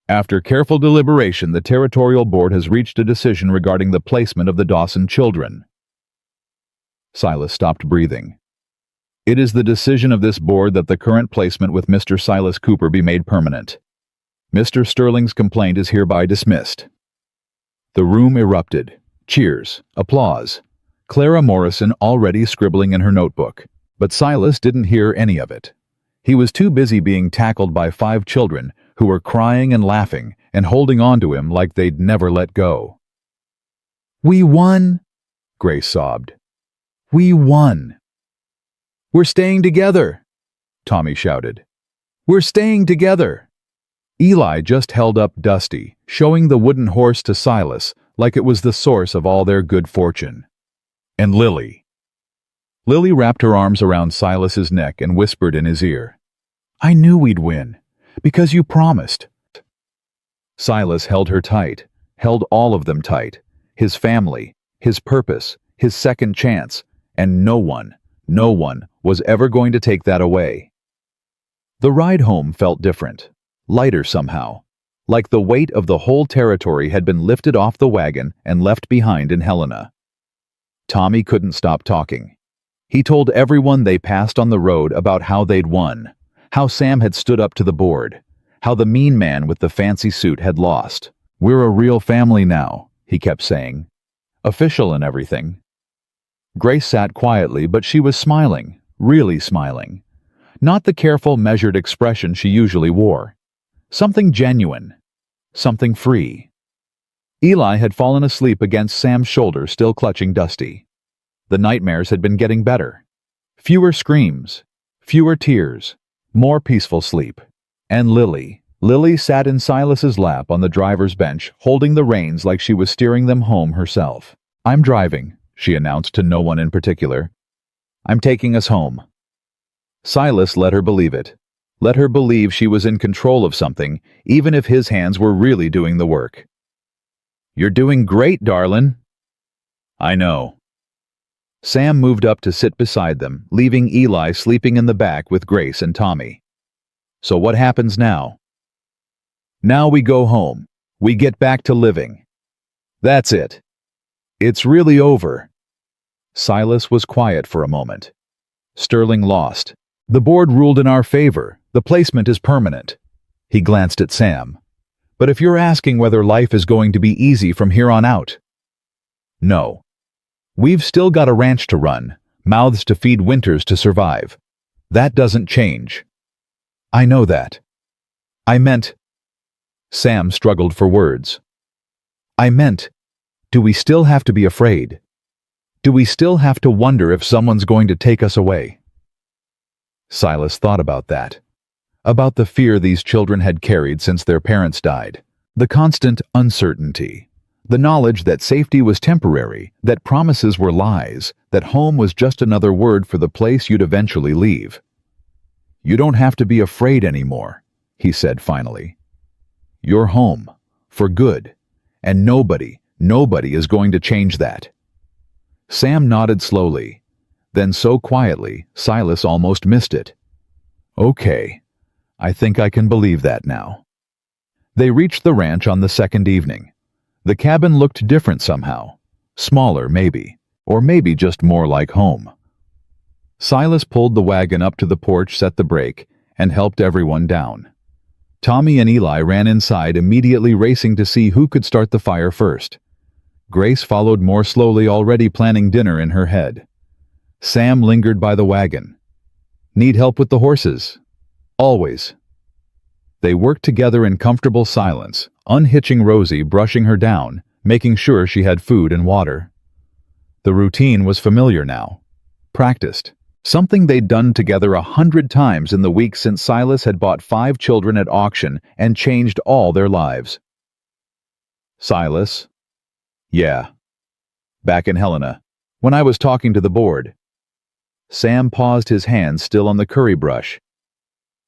After careful deliberation, the territorial board has reached a decision regarding the placement of the Dawson children. Silas stopped breathing. It is the decision of this board that the current placement with Mr. Silas Cooper be made permanent. Mr. Sterling's complaint is hereby dismissed. The room erupted. Cheers, applause. Clara Morrison already scribbling in her notebook. But Silas didn't hear any of it. He was too busy being tackled by 5 children who were crying and laughing and holding on to him like they'd never let go. "We won," Grace sobbed. "We won." "We're staying together," Tommy shouted. "We're staying together." Eli just held up Dusty, showing the wooden horse to Silas like it was the source of all their good fortune. And Lily. Lily wrapped her arms around Silas's neck and whispered in his ear, "I knew we'd win, because you promised." Silas held her tight, held all of them tight, his family, his purpose, his second chance, and no one was ever going to take that away. The ride home felt different, lighter somehow, like the weight of the whole territory had been lifted off the wagon and left behind in Helena. Tommy couldn't stop talking. He told everyone they passed on the road about how they'd won, how Sam had stood up to the board, how the mean man with the fancy suit had lost. "We're a real family now," he kept saying. "Official and everything." Grace sat quietly, but she was smiling, really smiling. Not the careful, measured expression she usually wore. Something genuine. Something free. Eli had fallen asleep against Sam's shoulder, still clutching Dusty. The nightmares had been getting better. Fewer screams, fewer tears, more peaceful sleep. And Lily sat in Silas's lap on the driver's bench, holding the reins like she was steering them home herself. "I'm driving," she announced to no one in particular. "I'm taking us home." Silas let her believe it. Let her believe she was in control of something, even if his hands were really doing the work. "You're doing great, darlin'." "I know." Sam moved up to sit beside them, leaving Eli sleeping in the back with Grace and Tommy. "So what happens now?" "Now we go home. We get back to living. That's it. It's really over." Silas was quiet for a moment. "Sterling lost. The board ruled in our favor. The placement is permanent." He glanced at Sam. "But if you're asking whether life is going to be easy from here on out, no. We've still got a ranch to run, mouths to feed, winters to survive. That doesn't change." "I know that. I meant—" Sam struggled for words. "I meant, do we still have to be afraid? Do we still have to wonder if someone's going to take us away?" Silas thought about that. About the fear these children had carried since their parents died. The constant uncertainty. The knowledge that safety was temporary, that promises were lies, that home was just another word for the place you'd eventually leave. "You don't have to be afraid anymore," he said finally. "You're home, for good, and nobody is going to change that." Sam nodded slowly, then so quietly, Silas almost missed it. "Okay, I think I can believe that now." They reached the ranch on the second evening. The cabin looked different somehow. Smaller, maybe, or maybe just more like home. Silas pulled the wagon up to the porch, set the brake, and helped everyone down. Tommy and Eli ran inside, immediately racing to see who could start the fire first. Grace followed more slowly, already planning dinner in her head. Sam lingered by the wagon. Need help with the horses? Always. They worked together in comfortable silence, unhitching Rosie, brushing her down, making sure she had food and water. The routine was familiar now. Practiced. Something they'd done together 100 times in the weeks since Silas had bought 5 children at auction and changed all their lives. Silas? Yeah. Back in Helena, when I was talking to the board. Sam paused, his hands still on the curry brush.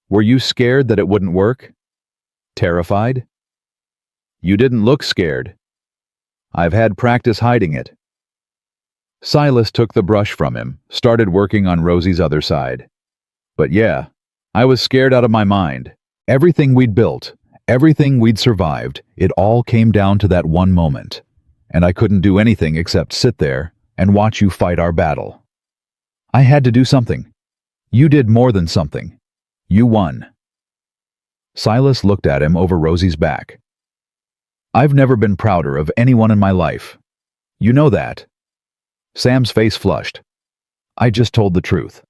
Were you scared that it wouldn't work? Terrified? You didn't look scared. I've had practice hiding it. Silas took the brush from him, started working on Rosie's other side. But yeah, I was scared out of my mind. Everything we'd built, everything we'd survived, it all came down to that one moment. And I couldn't do anything except sit there and watch you fight our battle. I had to do something. You did more than something. You won. Silas looked at him over Rosie's back. I've never been prouder of anyone in my life. You know that. Sam's face flushed. I just told the truth.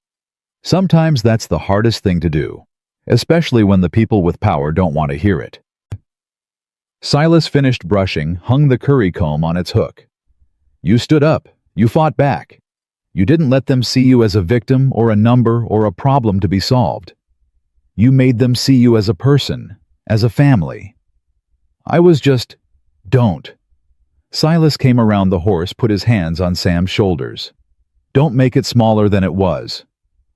Sometimes that's the hardest thing to do, especially when the people with power don't want to hear it. Silas finished brushing, hung the curry comb on its hook. You stood up. You fought back. You didn't let them see you as a victim or a number or a problem to be solved. You made them see you as a person, as a family. I was just, don't. Silas came around the horse, put his hands on Sam's shoulders. Don't make it smaller than it was.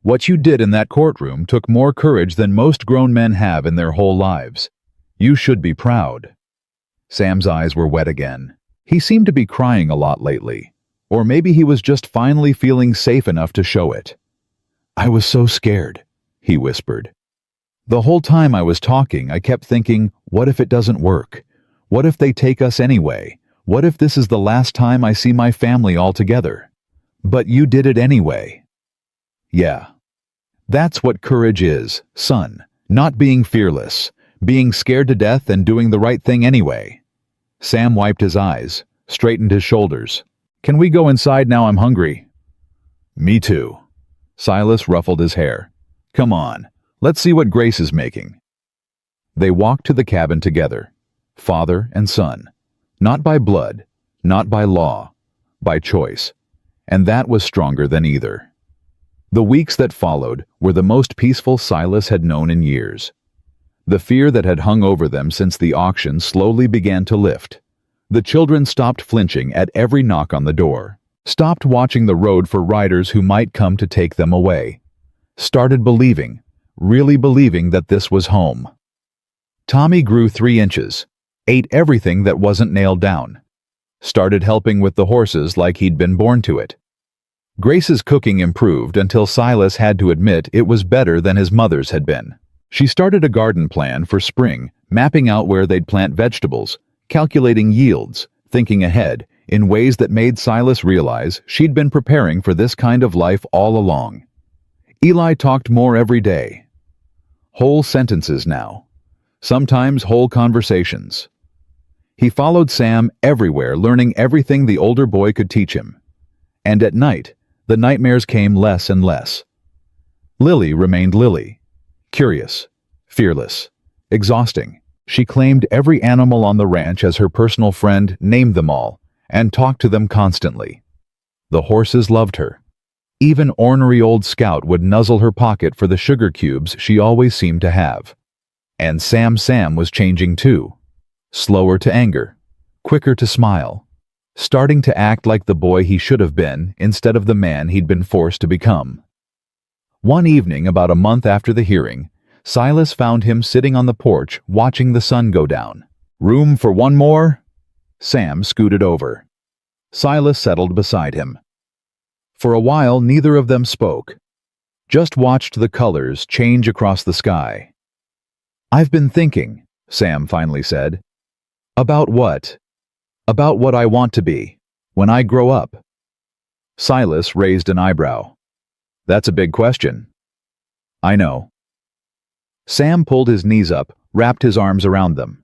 What you did in that courtroom took more courage than most grown men have in their whole lives. You should be proud. Sam's eyes were wet again. He seemed to be crying a lot lately. Or maybe he was just finally feeling safe enough to show it. I was so scared, he whispered. The whole time I was talking, I kept thinking, what if it doesn't work? What if they take us anyway? What if this is the last time I see my family all together? But you did it anyway. Yeah. That's what courage is, son. Not being fearless. Being scared to death and doing the right thing anyway. Sam wiped his eyes, straightened his shoulders. Can we go inside now? I'm hungry. Me too. Silas ruffled his hair. Come on, let's see what Grace is making. They walked to the cabin together, father and son. Not by blood, not by law, by choice. And that was stronger than either. The weeks that followed were the most peaceful Silas had known in years. The fear that had hung over them since the auction slowly began to lift. The children stopped flinching at every knock on the door, stopped watching the road for riders who might come to take them away, started believing, really believing that this was home. Tommy grew 3 inches, ate everything that wasn't nailed down, started helping with the horses like he'd been born to it. Grace's cooking improved until Silas had to admit it was better than his mother's had been. She started a garden plan for spring, mapping out where they'd plant vegetables, calculating yields, thinking ahead, in ways that made Silas realize she'd been preparing for this kind of life all along. Eli talked more every day. Whole sentences now. Sometimes whole conversations. He followed Sam everywhere, learning everything the older boy could teach him. And at night, the nightmares came less and less. Lily remained Lily. Curious, fearless, exhausting. She claimed every animal on the ranch as her personal friend, named them all, and talked to them constantly. The horses loved her. Even ornery old Scout would nuzzle her pocket for the sugar cubes she always seemed to have. And Sam was changing too. Slower to anger, quicker to smile, starting to act like the boy he should have been instead of the man he'd been forced to become. One evening, about a month after the hearing, Silas found him sitting on the porch watching the sun go down. Room for one more? Sam scooted over. Silas settled beside him. For a while, neither of them spoke. Just watched the colors change across the sky. I've been thinking, Sam finally said. About what? About what I want to be, when I grow up. Silas raised an eyebrow. That's a big question. I know. Sam pulled his knees up, wrapped his arms around them.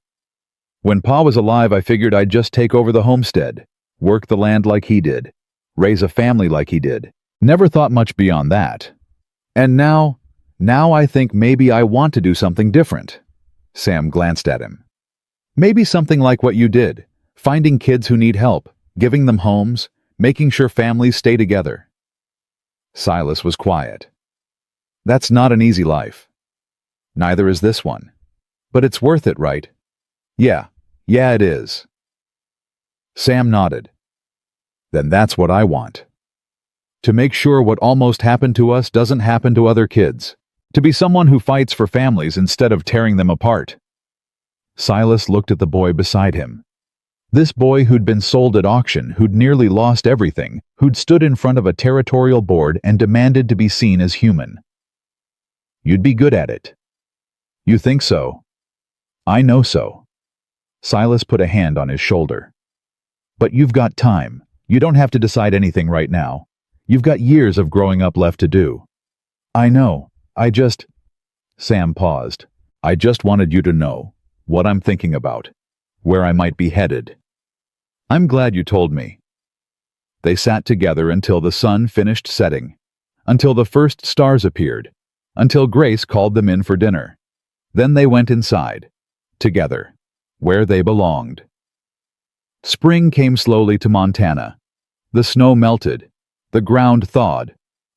When Pa was alive, I figured I'd just take over the homestead, work the land like he did, raise a family like he did. Never thought much beyond that. And now I think maybe I want to do something different. Sam glanced at him. Maybe something like what you did, finding kids who need help, giving them homes, making sure families stay together. Silas was quiet. That's not an easy life. Neither is this one. But it's worth it, right? Yeah, it is. Sam nodded. Then that's what I want. To make sure what almost happened to us doesn't happen to other kids. To be someone who fights for families instead of tearing them apart. Silas looked at the boy beside him. This boy who'd been sold at auction, who'd nearly lost everything, who'd stood in front of a territorial board and demanded to be seen as human. You'd be good at it. You think so? I know so. Silas put a hand on his shoulder. But you've got time. You don't have to decide anything right now. You've got years of growing up left to do. I know. Sam paused. I just wanted you to know what I'm thinking about, where I might be headed. I'm glad you told me. They sat together until the sun finished setting, until the first stars appeared, until Grace called them in for dinner. Then they went inside, together, where they belonged. Spring came slowly to Montana. The snow melted, the ground thawed,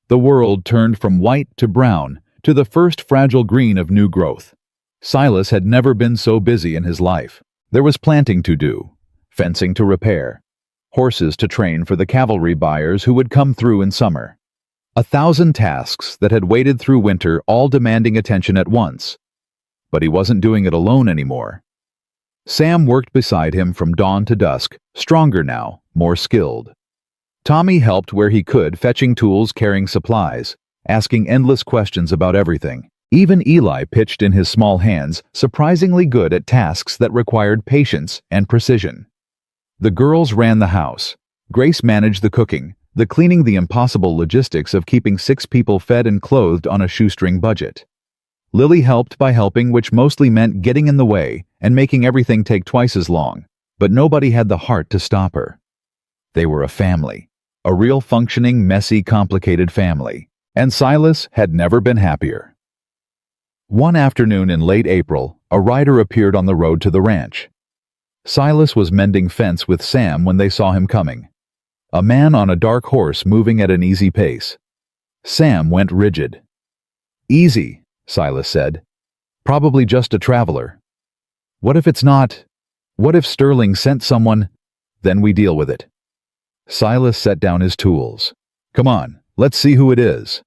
the world turned from white to brown to the first fragile green of new growth. Silas had never been so busy in his life. There was planting to do, fencing to repair, horses to train for the cavalry buyers who would come through in summer. 1,000 tasks that had waited through winter, all demanding attention at once. But he wasn't doing it alone anymore. Sam worked beside him from dawn to dusk, stronger now, more skilled. Tommy helped where he could, fetching tools, carrying supplies, asking endless questions about everything. Even Eli pitched in his small hands, surprisingly good at tasks that required patience and precision. The girls ran the house. Grace managed the cooking, the cleaning, the impossible logistics of keeping 6 people fed and clothed on a shoestring budget. Lily helped by helping, which mostly meant getting in the way and making everything take twice as long, but nobody had the heart to stop her. They were a family, a real functioning, messy, complicated family, and Silas had never been happier. One afternoon in late April, a rider appeared on the road to the ranch. Silas was mending fence with Sam when they saw him coming. A man on a dark horse moving at an easy pace. Sam went rigid. Easy, Silas said. Probably just a traveler. What if it's not? What if Sterling sent someone? Then we deal with it. Silas set down his tools. Come on, let's see who it is.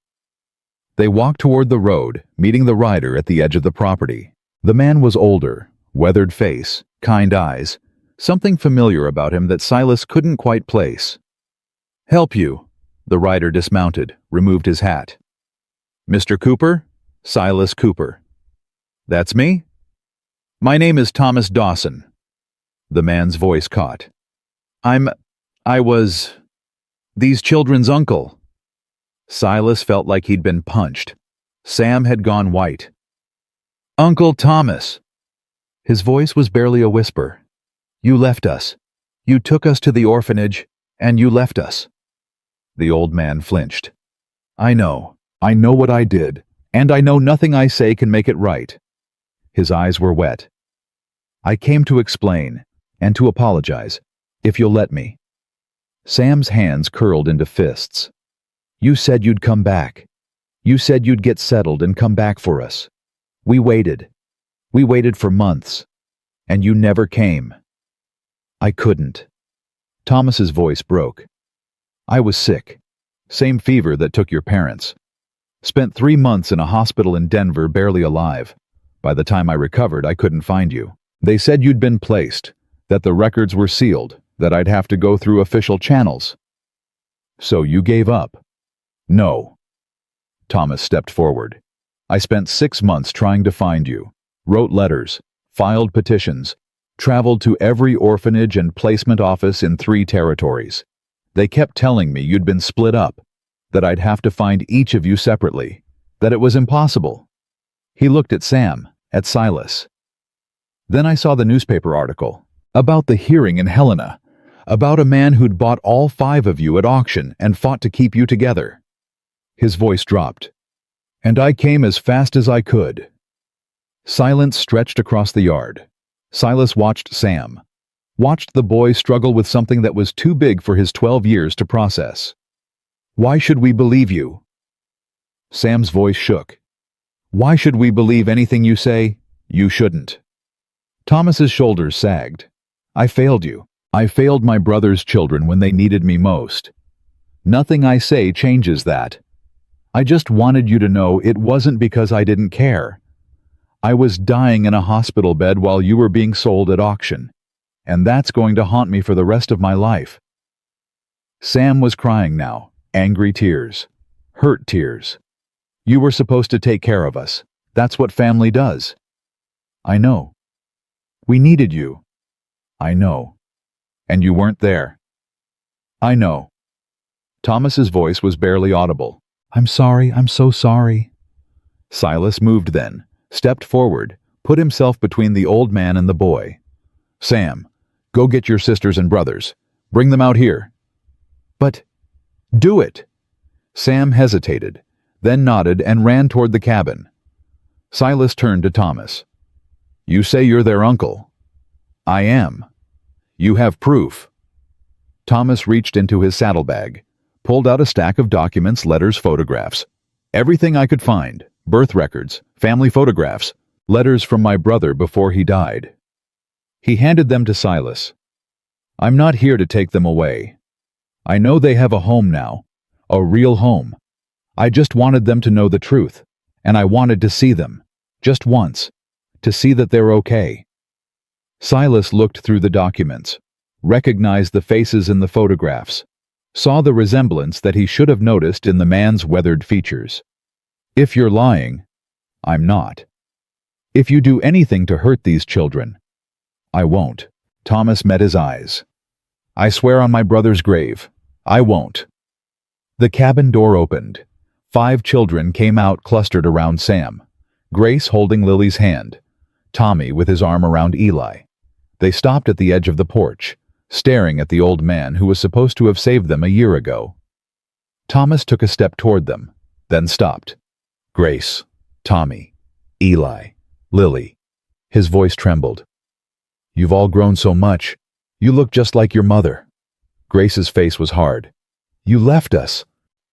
They walked toward the road, meeting the rider at the edge of the property. The man was older, weathered face, kind eyes, something familiar about him that Silas couldn't quite place. Help you. The rider dismounted, removed his hat. Mr. Cooper? Silas Cooper. That's me? My name is Thomas Dawson. The man's voice caught. I was these children's uncle. Silas felt like he'd been punched. Sam had gone white. Uncle Thomas. His voice was barely a whisper. You left us. You took us to the orphanage, and you left us. The old man flinched. I know what I did, and I know nothing I say can make it right. His eyes were wet. I came to explain, and to apologize, if you'll let me. Sam's hands curled into fists. You said you'd come back. You said you'd get settled and come back for us. We waited. We waited for months. And you never came. I couldn't. Thomas's voice broke. I was sick. Same fever that took your parents. Spent 3 months in a hospital in Denver, barely alive. By the time I recovered, I couldn't find you. They said you'd been placed, that the records were sealed, that I'd have to go through official channels. So you gave up. No. Thomas stepped forward. I spent 6 months trying to find you, wrote letters, filed petitions, traveled to every orphanage and placement office in 3 territories. They kept telling me you'd been split up, that I'd have to find each of you separately, that it was impossible. He looked at Sam, at Silas. Then I saw the newspaper article about the hearing in Helena. About a man who'd bought all 5 of you at auction and fought to keep you together." His voice dropped. "And I came as fast as I could." Silence stretched across the yard. Silas watched Sam. Watched the boy struggle with something that was too big for his 12 years to process. "Why should we believe you?" Sam's voice shook. "Why should we believe anything you say? You shouldn't." Thomas's shoulders sagged. "I failed you. I failed my brother's children when they needed me most. Nothing I say changes that. I just wanted you to know it wasn't because I didn't care. I was dying in a hospital bed while you were being sold at auction, and that's going to haunt me for the rest of my life." Sam was crying now, angry tears, hurt tears. "You were supposed to take care of us. That's what family does." "I know. We needed you." "I know. And you weren't there." "I know." Thomas's voice was barely audible. "I'm sorry, I'm so sorry." Silas moved then, stepped forward, put himself between the old man and the boy. "Sam, go get your sisters and brothers. Bring them out here." "But—" "Do it." Sam hesitated, then nodded and ran toward the cabin. Silas turned to Thomas. "You say you're their uncle." "I am." "You have proof." Thomas reached into his saddlebag, pulled out a stack of documents, letters, photographs. "Everything I could find, birth records, family photographs, letters from my brother before he died." He handed them to Silas. "I'm not here to take them away. I know they have a home now, a real home. I just wanted them to know the truth, and I wanted to see them, just once, to see that they're okay." Silas looked through the documents, recognized the faces in the photographs, saw the resemblance that he should have noticed in the man's weathered features. "If you're lying, I'm not. If you do anything to hurt these children, I won't." Thomas met his eyes. "I swear on my brother's grave, I won't." The cabin door opened. 5 children came out clustered around Sam, Grace holding Lily's hand, Tommy with his arm around Eli. They stopped at the edge of the porch, staring at the old man who was supposed to have saved them a year ago. Thomas took a step toward them, then stopped. "Grace, Tommy, Eli, Lily." His voice trembled. "You've all grown so much. You look just like your mother." Grace's face was hard. "You left us."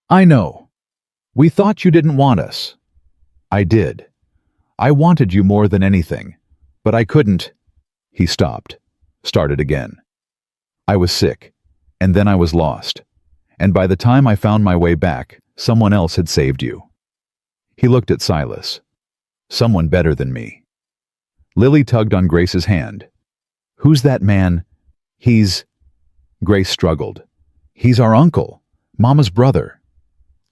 "I know. We thought you didn't want us." "I did. I wanted you more than anything, but I couldn't." He stopped, started again. "I was sick, and then I was lost, and by the time I found my way back, someone else had saved you." He looked at Silas. "Someone better than me." Lily tugged on Grace's hand. "Who's that man?" "He's—" Grace struggled. "He's our uncle, Mama's brother."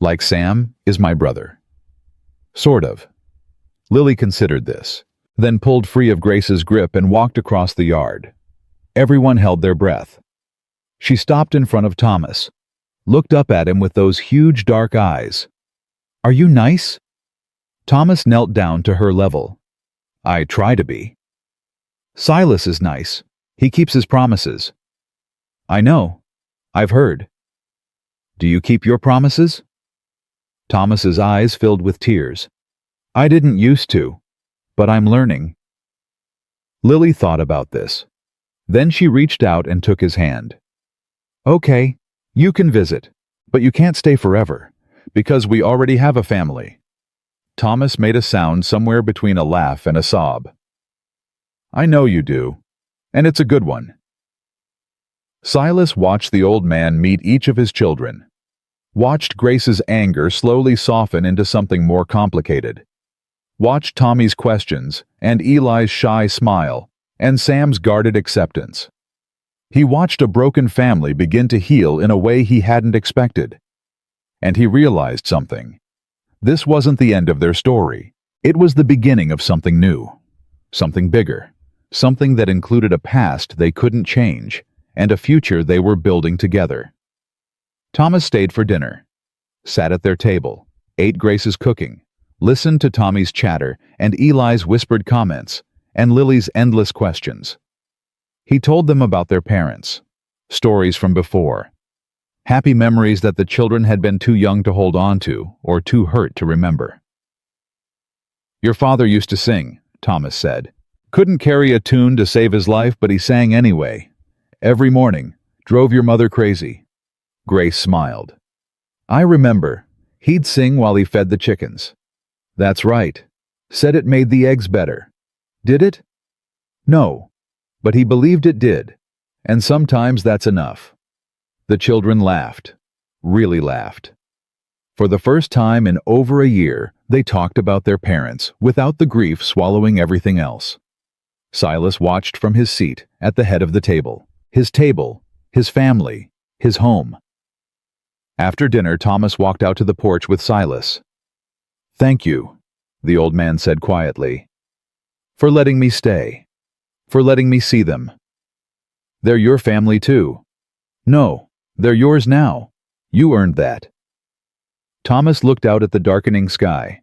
"Like Sam is my brother." "Sort of." Lily considered this, then pulled free of Grace's grip and walked across the yard. Everyone held their breath. She stopped in front of Thomas, looked up at him with those huge dark eyes. "Are you nice?" Thomas knelt down to her level. "I try to be." "Silas is nice. He keeps his promises." "I know. I've heard." "Do you keep your promises?" Thomas's eyes filled with tears. "I didn't used to, but I'm learning." Lily thought about this. Then she reached out and took his hand. "Okay, you can visit, but you can't stay forever, because we already have a family." Thomas made a sound somewhere between a laugh and a sob. "I know you do, and it's a good one." Silas watched the old man meet each of his children, watched Grace's anger slowly soften into something more complicated, watched Tommy's questions and Eli's shy smile and Sam's guarded acceptance. He watched a broken family begin to heal in a way he hadn't expected. And he realized something. This wasn't the end of their story. It was the beginning of something new, something bigger, something that included a past they couldn't change and a future they were building together. Thomas stayed for dinner, sat at their table, ate Grace's cooking, listened to Tommy's chatter and Eli's whispered comments and Lily's endless questions. He told them about their parents, Stories from before. Happy memories that the children had been too young to hold on to or too hurt to remember. Your father used to sing, Thomas said. Couldn't carry a tune to save his life, but he sang anyway. Every morning. Drove your mother crazy. Grace smiled. I remember. He'd sing while he fed the chickens. That's right. Said it made the eggs better. Did it? No. But he believed it did. And sometimes that's enough. The children laughed. Really laughed. For the first time in over a year, they talked about their parents without the grief swallowing everything else. Silas watched from his seat at the head of the table. His family, his home. After dinner, Thomas walked out to the porch with Silas. Thank you, the old man said quietly, for letting me stay, for letting me see them. They're your family too. No, they're yours now. You earned that. Thomas looked out at the darkening sky.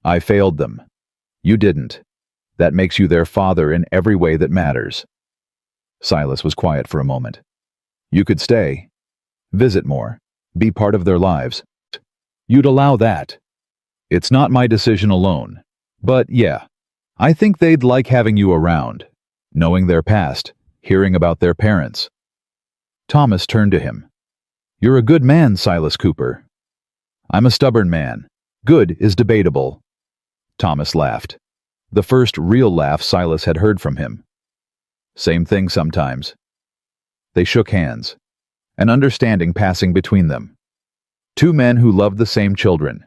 I failed them. You didn't. That makes you their father in every way that matters. Silas was quiet for a moment. You could stay, visit more, be part of their lives. You'd allow that. It's not my decision alone. But yeah, I think they'd like having you around, knowing their past, hearing about their parents. Thomas turned to him. You're a good man, Silas Cooper. I'm a stubborn man. Good is debatable. Thomas laughed. The first real laugh Silas had heard from him. Same thing sometimes. They shook hands, an understanding passing between them. Two men who loved the same children,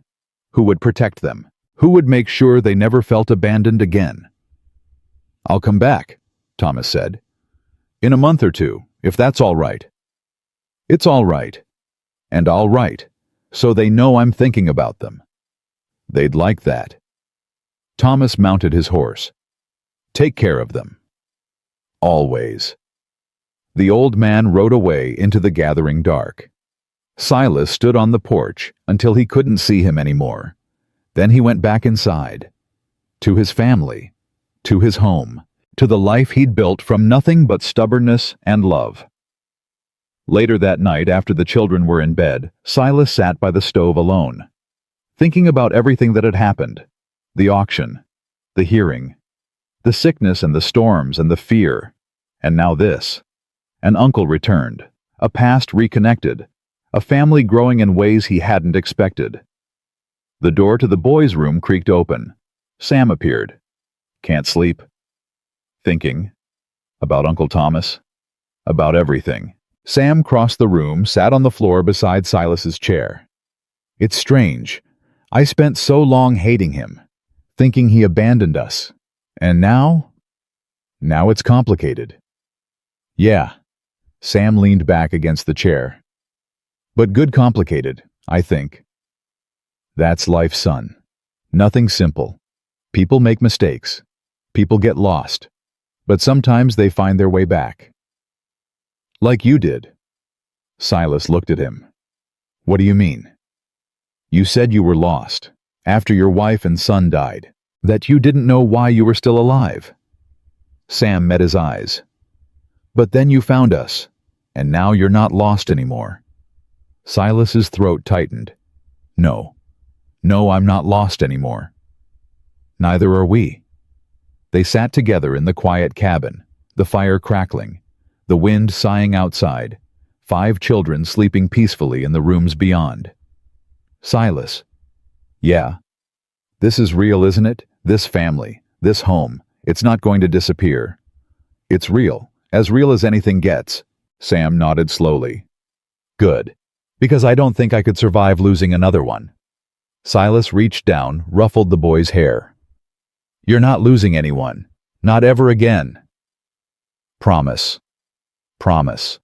who would protect them, who would make sure they never felt abandoned again. I'll come back, Thomas said. In a month or two, if that's all right. It's all right. And I'll write, so they know I'm thinking about them. They'd like that. Thomas mounted his horse. Take care of them. Always. The old man rode away into the gathering dark. Silas stood on the porch until he couldn't see him anymore. Then he went back inside. To his family. To his home. To the life he'd built from nothing but stubbornness and love. Later that night, after the children were in bed, Silas sat by the stove alone, thinking about everything that had happened. The auction, the hearing, the sickness and the storms and the fear, and now this. An uncle returned, a past reconnected, a family growing in ways he hadn't expected. The door to the boys' room creaked open. Sam appeared. Can't sleep. Thinking. About Uncle Thomas. About everything. Sam crossed the room, sat on the floor beside Silas's chair. It's strange. I spent so long hating him, thinking he abandoned us. And now? Now it's complicated. Yeah. Sam leaned back against the chair. But good complicated, I think. That's life, son. Nothing simple. People make mistakes. People get lost. But sometimes they find their way back. Like you did. Silas looked at him. What do you mean? You said you were lost, after your wife and son died, that you didn't know why you were still alive. Sam met his eyes. But then you found us, and now you're not lost anymore. Silas's throat tightened. No. No, I'm not lost anymore. Neither are we. They sat together in the quiet cabin, the fire crackling, the wind sighing outside, 5 children sleeping peacefully in the rooms beyond. Silas. Yeah. This is real, isn't it? This family, this home, it's not going to disappear. It's real as anything gets. Sam nodded slowly. Good. Because I don't think I could survive losing another one. Silas reached down, ruffled the boy's hair. You're not losing anyone. Not ever again. Promise. Promise.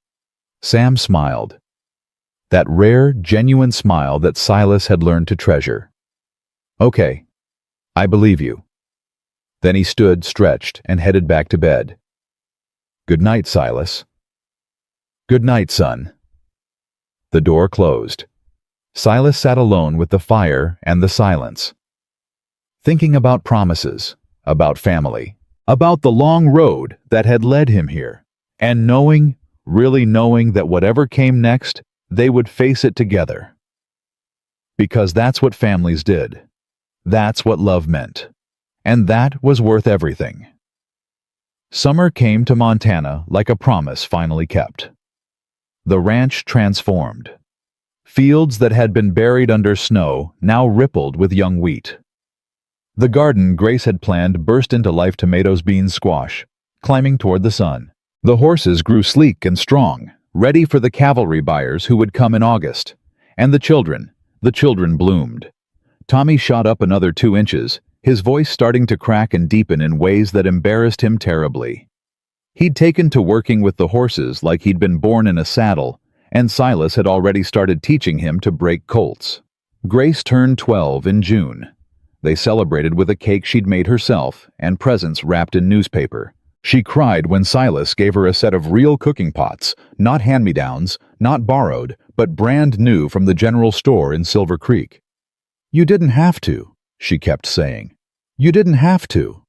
Sam smiled. That rare, genuine smile that Silas had learned to treasure. Okay. I believe you. Then he stood, stretched, and headed back to bed. Good night, Silas. Good night, son. The door closed. Silas sat alone with the fire and the silence. Thinking about promises, about family, about the long road that had led him here, and knowing, really knowing that whatever came next, they would face it together. Because that's what families did. That's what love meant. And that was worth everything. Summer came to Montana like a promise finally kept. The ranch transformed. Fields that had been buried under snow now rippled with young wheat. The garden Grace had planned burst into life: tomatoes, beans, squash, climbing toward the sun. The horses grew sleek and strong, ready for the cavalry buyers who would come in August. And the children bloomed. Tommy shot up another 2 inches, his voice starting to crack and deepen in ways that embarrassed him terribly. He'd taken to working with the horses like he'd been born in a saddle, and Silas had already started teaching him to break colts. Grace turned 12 in June. They celebrated with a cake she'd made herself and presents wrapped in newspaper. She cried when Silas gave her a set of real cooking pots, not hand-me-downs, not borrowed, but brand new from the general store in Silver Creek. "You didn't have to," she kept saying. "You didn't have to."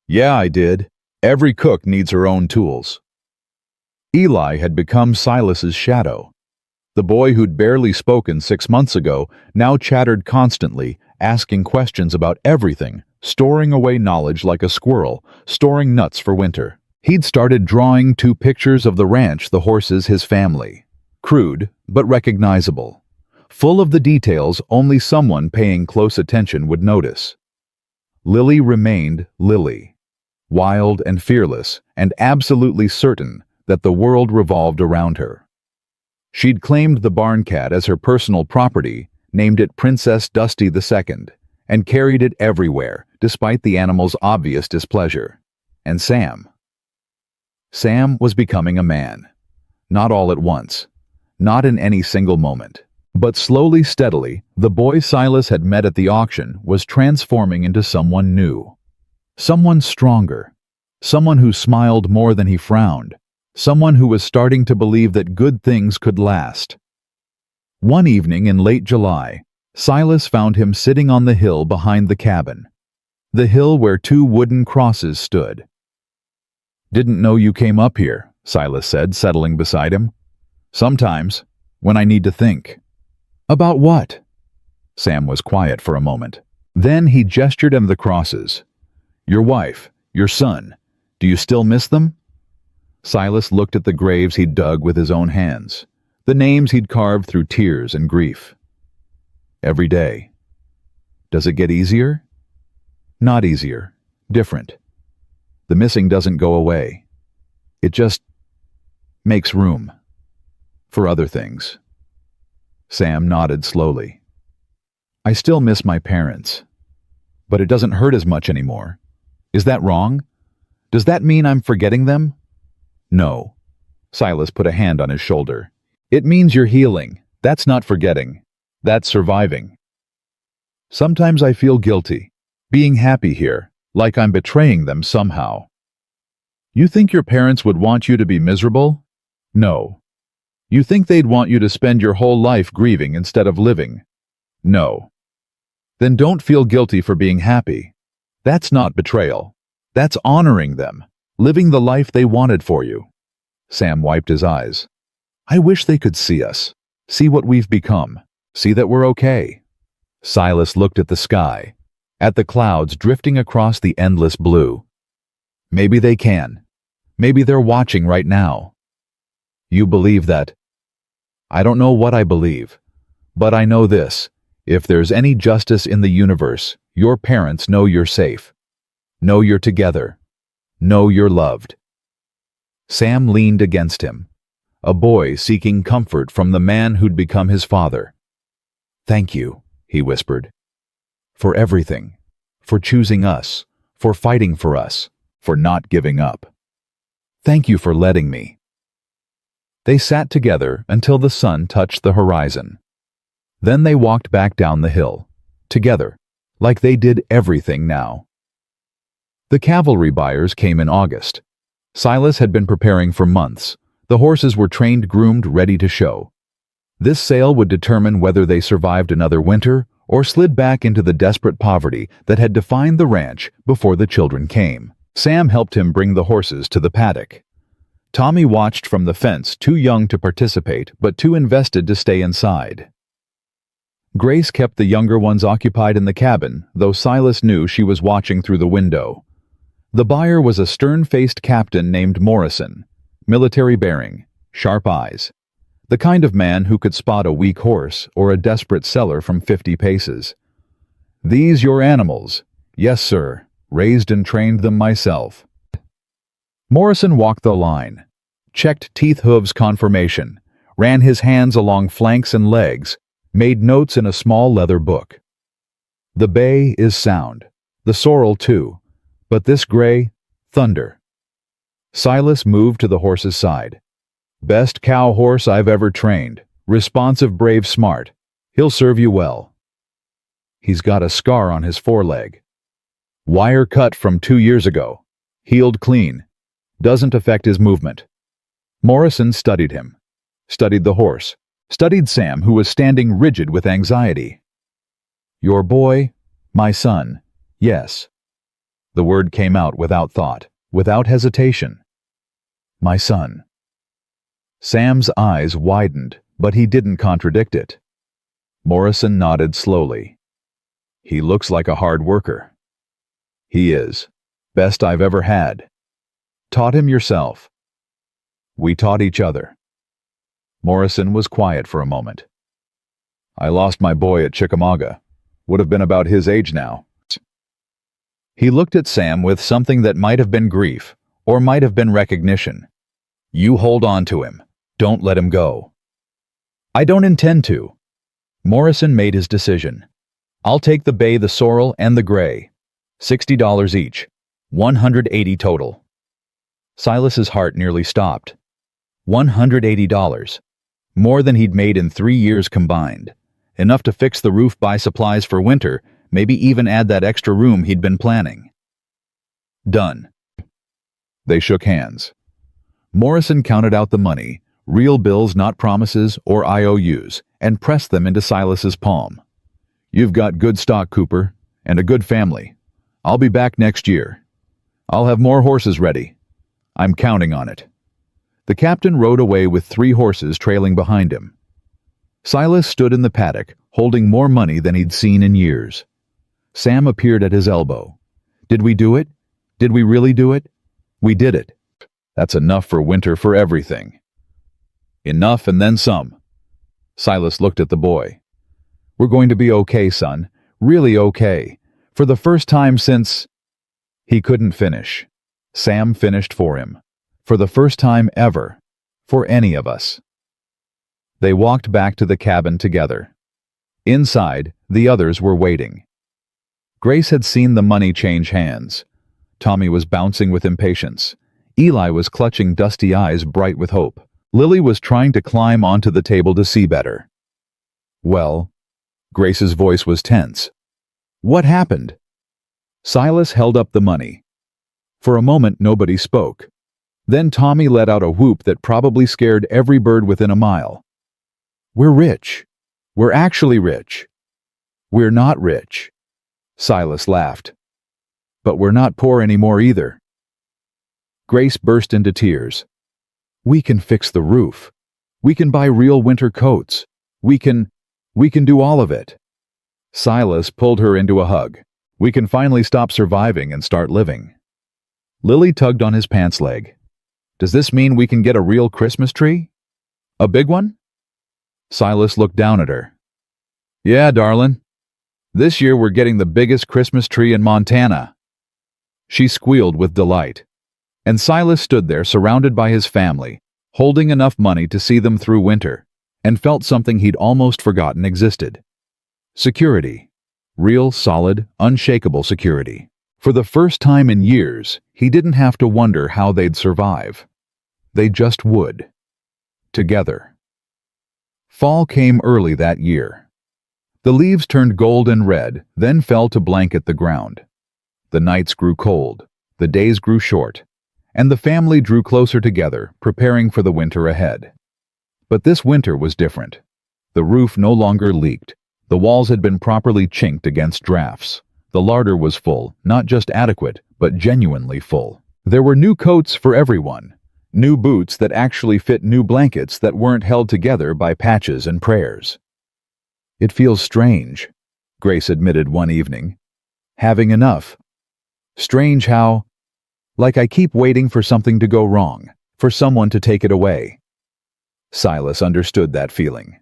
"Yeah, I did. Every cook needs her own tools." Eli had become Silas's shadow. The boy who'd barely spoken 6 months ago now chattered constantly, asking questions about everything, storing away knowledge like a squirrel, storing nuts for winter. He'd started drawing 2 pictures of the ranch, the horses, his family. Crude, but recognizable. Full of the details only someone paying close attention would notice. Lily remained Lily. Wild and fearless, and absolutely certain that the world revolved around her. She'd claimed the barn cat as her personal property, named it Princess Dusty II, and carried it everywhere, despite the animal's obvious displeasure. And Sam was becoming a man. Not all at once. Not in any single moment. But slowly, steadily, the boy Silas had met at the auction was transforming into someone new. Someone stronger. Someone who smiled more than he frowned. Someone who was starting to believe that good things could last. One evening in late July, Silas found him sitting on the hill behind the cabin. The hill where 2 wooden crosses stood. "Didn't know you came up here," Silas said, settling beside him. "Sometimes, when I need to think." "About what?" Sam was quiet for a moment. Then he gestured at the crosses. "Your wife, your son, do you still miss them?" Silas looked at the graves he'd dug with his own hands, the names he'd carved through tears and grief. "Every day." "Does it get easier?" "Not easier. Different. The missing doesn't go away. It just makes room for other things." Sam nodded slowly. "I still miss my parents, but it doesn't hurt as much anymore. Is that wrong? Does that mean I'm forgetting them?" "No." Silas put a hand on his shoulder. "It means you're healing. That's not forgetting. That's surviving. Sometimes I feel guilty, being happy here, like I'm betraying them somehow." "You think your parents would want you to be miserable?" "No." "You think they'd want you to spend your whole life grieving instead of living?" "No." "Then don't feel guilty for being happy. That's not betrayal. That's honoring them, living the life they wanted for you." Sam wiped his eyes. "I wish they could see us, see what we've become, see that we're okay." Silas looked at the sky, at the clouds drifting across the endless blue. "Maybe they can. Maybe they're watching right now." "You believe that?" "I don't know what I believe, but I know this. If there's any justice in the universe, your parents know you're safe. Know you're together. Know you're loved." Sam leaned against him, a boy seeking comfort from the man who'd become his father. "Thank you," he whispered. "For everything. For choosing us. For fighting for us. For not giving up. Thank you for letting me." They sat together until the sun touched the horizon. Then they walked back down the hill, together, like they did everything now. The cavalry buyers came in August. Silas had been preparing for months. The horses were trained, groomed, ready to show. This sale would determine whether they survived another winter or slid back into the desperate poverty that had defined the ranch before the children came. Sam helped him bring the horses to the paddock. Tommy watched from the fence, too young to participate, but too invested to stay inside. Grace kept the younger ones occupied in the cabin, though Silas knew she was watching through the window. The buyer was a stern-faced captain named Morrison, military bearing, sharp eyes. The kind of man who could spot a weak horse or a desperate seller from 50 paces. "These your animals?" "Yes, sir. Raised and trained them myself." Morrison walked the line, checked teeth hooves confirmation, ran his hands along flanks and legs, made notes in a small leather book. "The bay is sound. The sorrel too. But this gray, thunder." Silas moved to the horse's side. "Best cow horse I've ever trained. Responsive, brave, smart. He'll serve you well. He's got a scar on his foreleg. Wire cut from 2 years ago. Healed clean. Doesn't affect his movement." Morrison studied him. Studied the horse. Studied Sam, who was standing rigid with anxiety. "Your boy, my son, yes." The word came out without thought, without hesitation. "My son." Sam's eyes widened, but he didn't contradict it. Morrison nodded slowly. "He looks like a hard worker." "He is. Best I've ever had." "Taught him yourself?" "We taught each other." Morrison was quiet for a moment. "I lost my boy at Chickamauga. Would have been about his age now." He looked at Sam with something that might have been grief, or might have been recognition. "You hold on to him. Don't let him go." "I don't intend to." Morrison made his decision. "I'll take the bay, the sorrel, and the gray. $60 each. 180 total." Silas's heart nearly stopped. $180. More than he'd made in 3 years combined. Enough to fix the roof, buy supplies for winter, maybe even add that extra room he'd been planning. Done. They shook hands. Morrison counted out the money, real bills, not promises or IOUs, and pressed them into Silas's palm. "You've got good stock, Cooper, and a good family. I'll be back next year. I'll have more horses ready. I'm counting on it." The captain rode away with 3 horses trailing behind him. Silas stood in the paddock, holding more money than he'd seen in years. Sam appeared at his elbow. "Did we do it? Did we really do it?" "We did it. That's enough for winter for everything." "Enough and then some." Silas looked at the boy. "We're going to be okay, son. Really okay. For the first time since—" He couldn't finish. Sam finished for him. For the first time ever. For any of us. They walked back to the cabin together. Inside, the others were waiting. Grace had seen the money change hands. Tommy was bouncing with impatience. Eli was clutching dusty eyes bright with hope. Lily was trying to climb onto the table to see better. "Well," Grace's voice was tense. "What happened?" Silas held up the money. For a moment nobody spoke. Then Tommy let out a whoop that probably scared every bird within a mile. "We're rich. We're actually rich." "We're not rich." Silas laughed. "But we're not poor anymore either." Grace burst into tears. "We can fix the roof. We can buy real winter coats. We can do all of it." Silas pulled her into a hug. "We can finally stop surviving and start living." Lily tugged on his pants leg. "Does this mean we can get a real Christmas tree? A big one?" Silas looked down at her. "Yeah, darling. This year we're getting the biggest Christmas tree in Montana." She squealed with delight. And Silas stood there surrounded by his family, holding enough money to see them through winter, and felt something he'd almost forgotten existed. Security. Real, solid, unshakable security. For the first time in years, he didn't have to wonder how they'd survive. They just would. Together. Fall came early that year. The leaves turned gold and red, then fell to blanket the ground. The nights grew cold, the days grew short, and the family drew closer together, preparing for the winter ahead. But this winter was different. The roof no longer leaked. The walls had been properly chinked against drafts. The larder was full, not just adequate, but genuinely full. There were new coats for everyone. New boots that actually fit new blankets that weren't held together by patches and prayers. It feels strange, Grace admitted one evening. Having enough. Strange how, like I keep waiting for something to go wrong, for someone to take it away. Silas understood that feeling.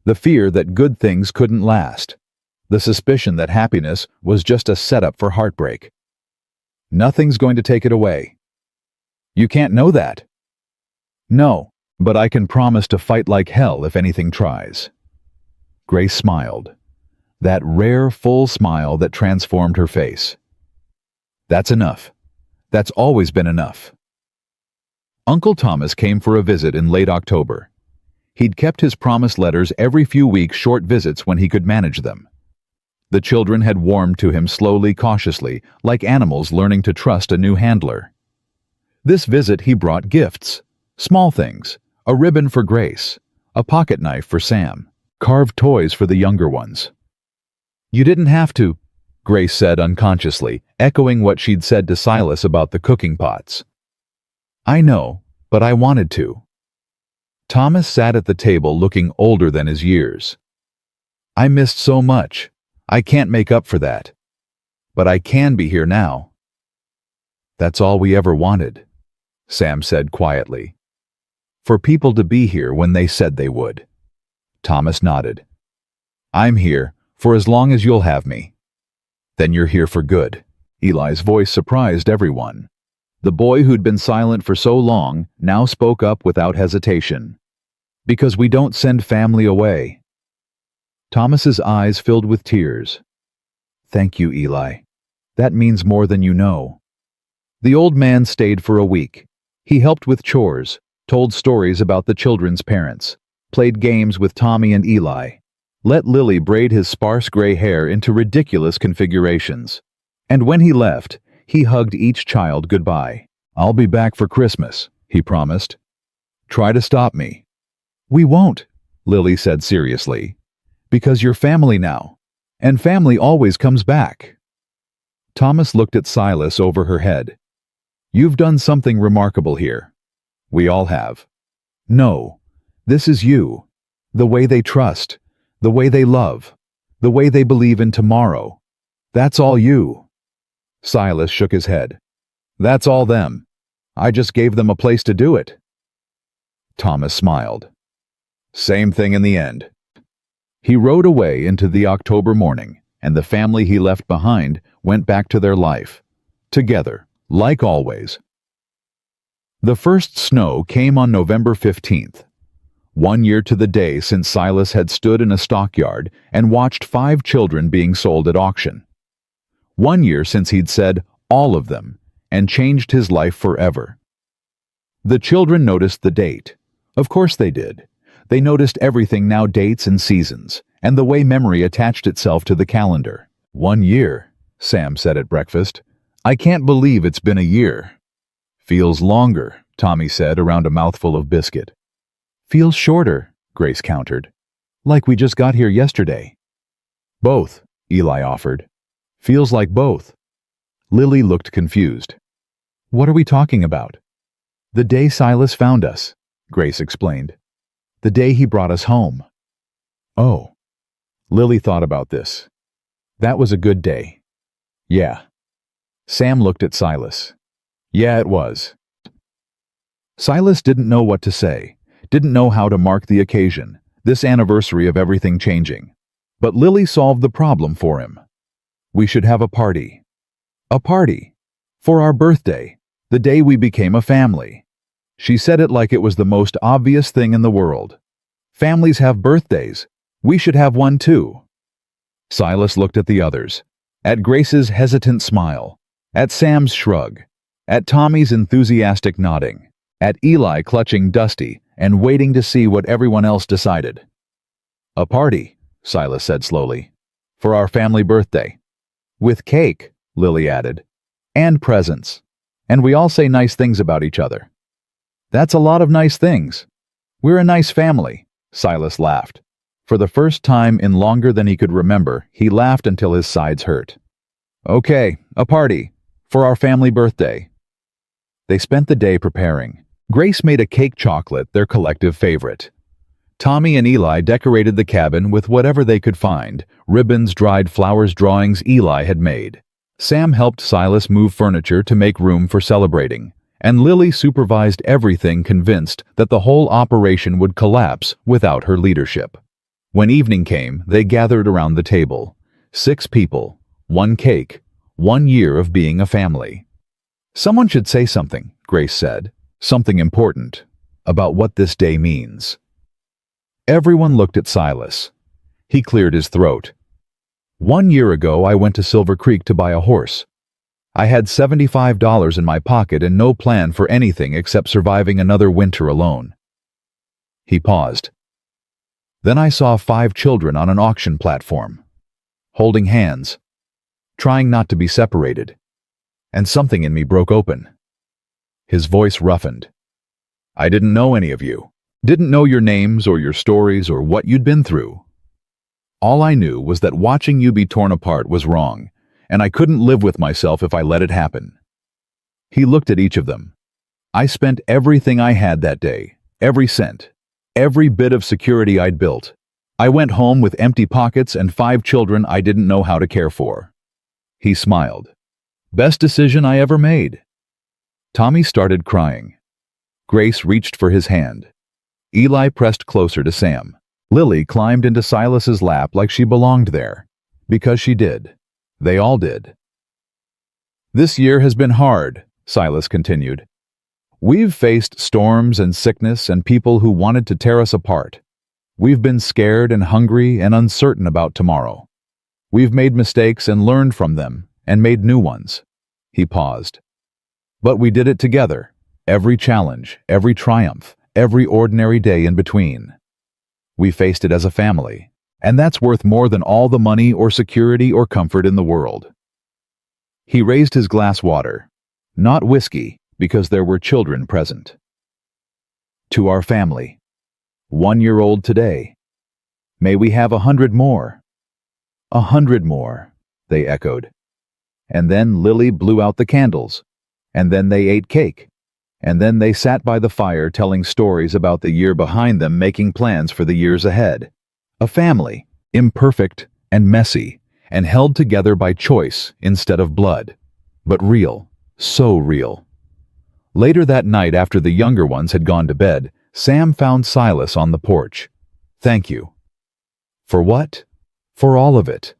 The fear that good things couldn't last. The suspicion that happiness was just a setup for heartbreak. Nothing's going to take it away. You can't know that. No, but I can promise to fight like hell if anything tries. Grace smiled. That rare, full smile that transformed her face. That's enough. That's always been enough. Uncle Thomas came for a visit in late October. He'd kept his promised letters every few weeks, short visits when he could manage them. The children had warmed to him slowly, cautiously, like animals learning to trust a new handler. This visit he brought gifts, small things, a ribbon for Grace, a pocket knife for Sam, carved toys for the younger ones. You didn't have to, Grace said unconsciously, echoing what she'd said to Silas about the cooking pots. I know, but I wanted to. Thomas sat at the table looking older than his years. I missed so much. I can't make up for that. But I can be here now. That's all we ever wanted, Sam said quietly. For people to be here when they said they would. Thomas nodded. I'm here for as long as you'll have me. Then you're here for good. Eli's voice surprised everyone. The boy who'd been silent for so long now spoke up without hesitation. Because we don't send family away. Thomas's eyes filled with tears. Thank you, Eli. That means more than you know. The old man stayed for a week. He helped with chores, told stories about the children's parents, played games with Tommy and Eli, let Lily braid his sparse gray hair into ridiculous configurations. And when he left, he hugged each child goodbye. I'll be back for Christmas, he promised. Try to stop me. We won't, Lily said seriously. Because you're family now, and family always comes back. Thomas looked at Silas over her head. You've done something remarkable here. We all have. No, this is you. The way they trust, the way they love, the way they believe in tomorrow. That's all you. Silas shook his head. That's all them. I just gave them a place to do it. Thomas smiled. Same thing in the end. He rode away into the October morning, and the family he left behind went back to their life. Together, like always. The first snow came on November 15th. 1 year to the day since Silas had stood in a stockyard and watched 5 children being sold at auction. 1 year since he'd said, all of them, and changed his life forever. The children noticed the date. Of course they did. They noticed everything now, dates and seasons, and the way memory attached itself to the calendar. 1 year, Sam said at breakfast. I can't believe it's been a year. Feels longer, Tommy said around a mouthful of biscuit. Feels shorter, Grace countered. Like we just got here yesterday. Both, Eli offered. Feels like both. Lily looked confused. What are we talking about? The day Silas found us, Grace explained. The day he brought us home. Oh. Lily thought about this. That was a good day. Yeah. Sam looked at Silas. Yeah, it was. Silas didn't know what to say, didn't know how to mark the occasion, this anniversary of everything changing. But Lily solved the problem for him. We should have a party. A party. For our birthday, the day we became a family. She said it like it was the most obvious thing in the world. Families have birthdays. We should have one too. Silas looked at the others, at Grace's hesitant smile, at Sam's shrug, at Tommy's enthusiastic nodding, at Eli clutching Dusty and waiting to see what everyone else decided. A party, Silas said slowly, for our family birthday. With cake, Lily added, and presents. And we all say nice things about each other. That's a lot of nice things. We're a nice family, Silas laughed. For the first time in longer than he could remember, he laughed until his sides hurt. Okay, a party. For our family birthday. They spent the day preparing. Grace made a cake chocolate their collective favorite. Tommy and Eli decorated the cabin with whatever they could find, ribbons, dried flowers, drawings Eli had made. Sam helped Silas move furniture to make room for celebrating, and Lily supervised everything, convinced that the whole operation would collapse without her leadership. When evening came, they gathered around the table. 6 people, 1 cake, 1 year of being a family. "Someone should say something," Grace said. "Something important about what this day means." Everyone looked at Silas. He cleared his throat. "1 year ago, I went to Silver Creek to buy a horse. I had $75 in my pocket and no plan for anything except surviving another winter alone." He paused. "Then I saw 5 children on an auction platform, holding hands, trying not to be separated, and something in me broke open." His voice roughened. "I didn't know any of you. Didn't know your names or your stories or what you'd been through. All I knew was that watching you be torn apart was wrong, and I couldn't live with myself if I let it happen." He looked at each of them. "I spent everything I had that day, every cent, every bit of security I'd built. I went home with empty pockets and 5 children I didn't know how to care for." He smiled. "Best decision I ever made." Tommy started crying. Grace reached for his hand. Eli pressed closer to Sam. Lily climbed into Silas's lap like she belonged there. Because she did. They all did. "This year has been hard," Silas continued. "We've faced storms and sickness and people who wanted to tear us apart. We've been scared and hungry and uncertain about tomorrow. We've made mistakes and learned from them and made new ones." He paused. "But we did it together. Every challenge, every triumph, every ordinary day in between. We faced it as a family, and that's worth more than all the money or security or comfort in the world." He raised his glass water, not whiskey, because there were children present. "To our family, 1 year old today. May we have 100 more. 100 more," they echoed. And then Lily blew out the candles, and then they ate cake. And then they sat by the fire telling stories about the year behind them, making plans for the years ahead. A family, imperfect and messy, and held together by choice instead of blood. But real, so real. Later that night, after the younger ones had gone to bed, Sam found Silas on the porch. "Thank you." "For what?" "For all of it."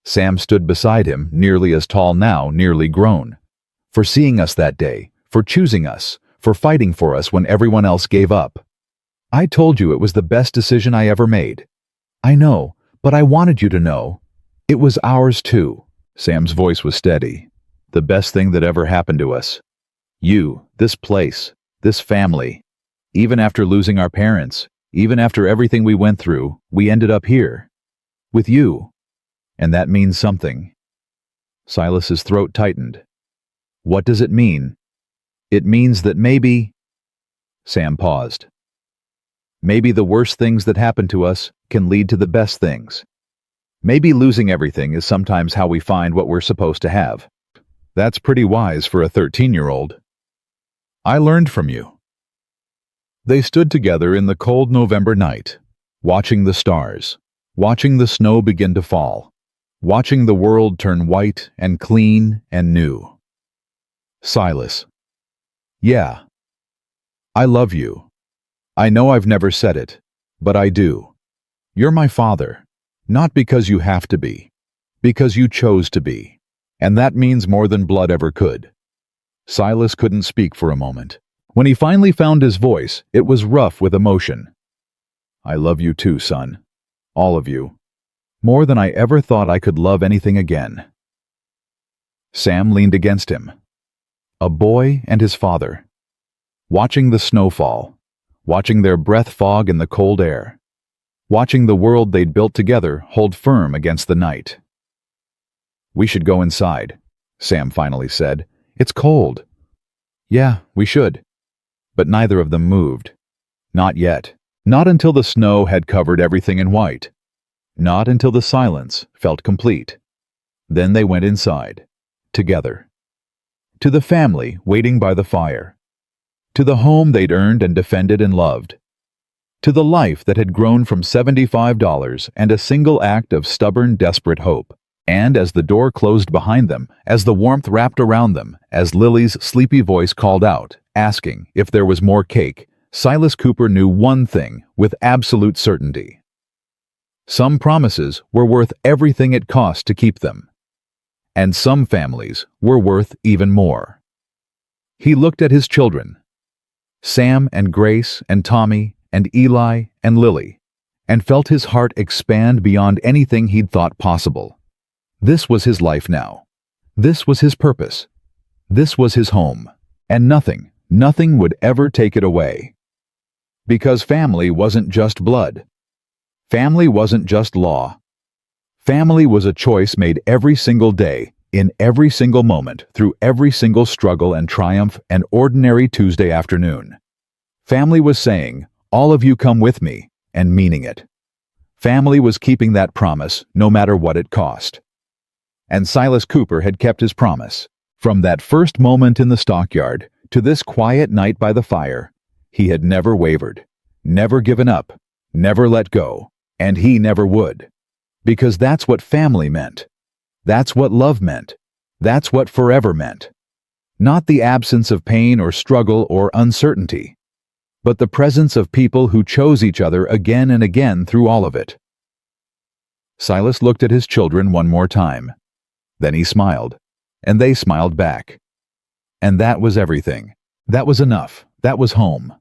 Sam stood beside him, nearly as tall now, nearly grown. "For seeing us that day. For choosing us, for fighting for us when everyone else gave up. I told you it was the best decision I ever made. I know, but I wanted you to know. It was ours too." Sam's voice was steady. "The best thing that ever happened to us. You, this place, this family. Even after losing our parents, even after everything we went through, we ended up here. With you. And that means something." Silas's throat tightened. "What does it mean?" "It means that maybe—" Sam paused. "Maybe the worst things that happen to us can lead to the best things. Maybe losing everything is sometimes how we find what we're supposed to have." That's pretty wise for a 13-year-old. "I learned from you." They stood together in the cold November night, watching the stars, watching the snow begin to fall, watching the world turn white and clean and new. "Silas. Yeah. I love you. I know I've never said it, but I do. You're my father, not because you have to be, because you chose to be, and that means more than blood ever could." Silas couldn't speak for a moment. When he finally found his voice, it was rough with emotion. "I love you too, son. All of you. More than I ever thought I could love anything again." Sam leaned against him. A boy and his father. Watching the snowfall, watching their breath fog in the cold air, watching the world they'd built together hold firm against the night. "We should go inside," Sam finally said. "It's cold." "Yeah, we should." But neither of them moved. Not yet. Not until the snow had covered everything in white. Not until the silence felt complete. Then they went inside, together. To the family waiting by the fire. to the home they'd earned and defended and loved, to the life that had grown from $75 and a single act of stubborn, desperate hope. And as the door closed behind them, as the warmth wrapped around them, as Lily's sleepy voice called out, asking if there was more cake, Silas Cooper knew one thing with absolute certainty. Some promises were worth everything it cost to keep them, and some families were worth even more. He looked at his children, Sam and Grace and Tommy and Eli and Lily, and felt his heart expand beyond anything he'd thought possible. This was his life now. This was his purpose. This was his home. And nothing would ever take it away. Because family wasn't just blood. Family wasn't just law. Family was a choice made every single day, in every single moment, through every single struggle and triumph and ordinary Tuesday afternoon. Family was saying, "All of you come with me," and meaning it. Family was keeping that promise no matter what it cost. And Silas Cooper had kept his promise. From that first moment in the stockyard to this quiet night by the fire, he had never wavered, never given up, never let go, and he never would. Because that's what family meant. That's what love meant. That's what forever meant. Not the absence of pain or struggle or uncertainty, but the presence of people who chose each other again and again through all of it. Silas looked at his children one more time. Then he smiled, and they smiled back. And that was everything. That was enough. That was home.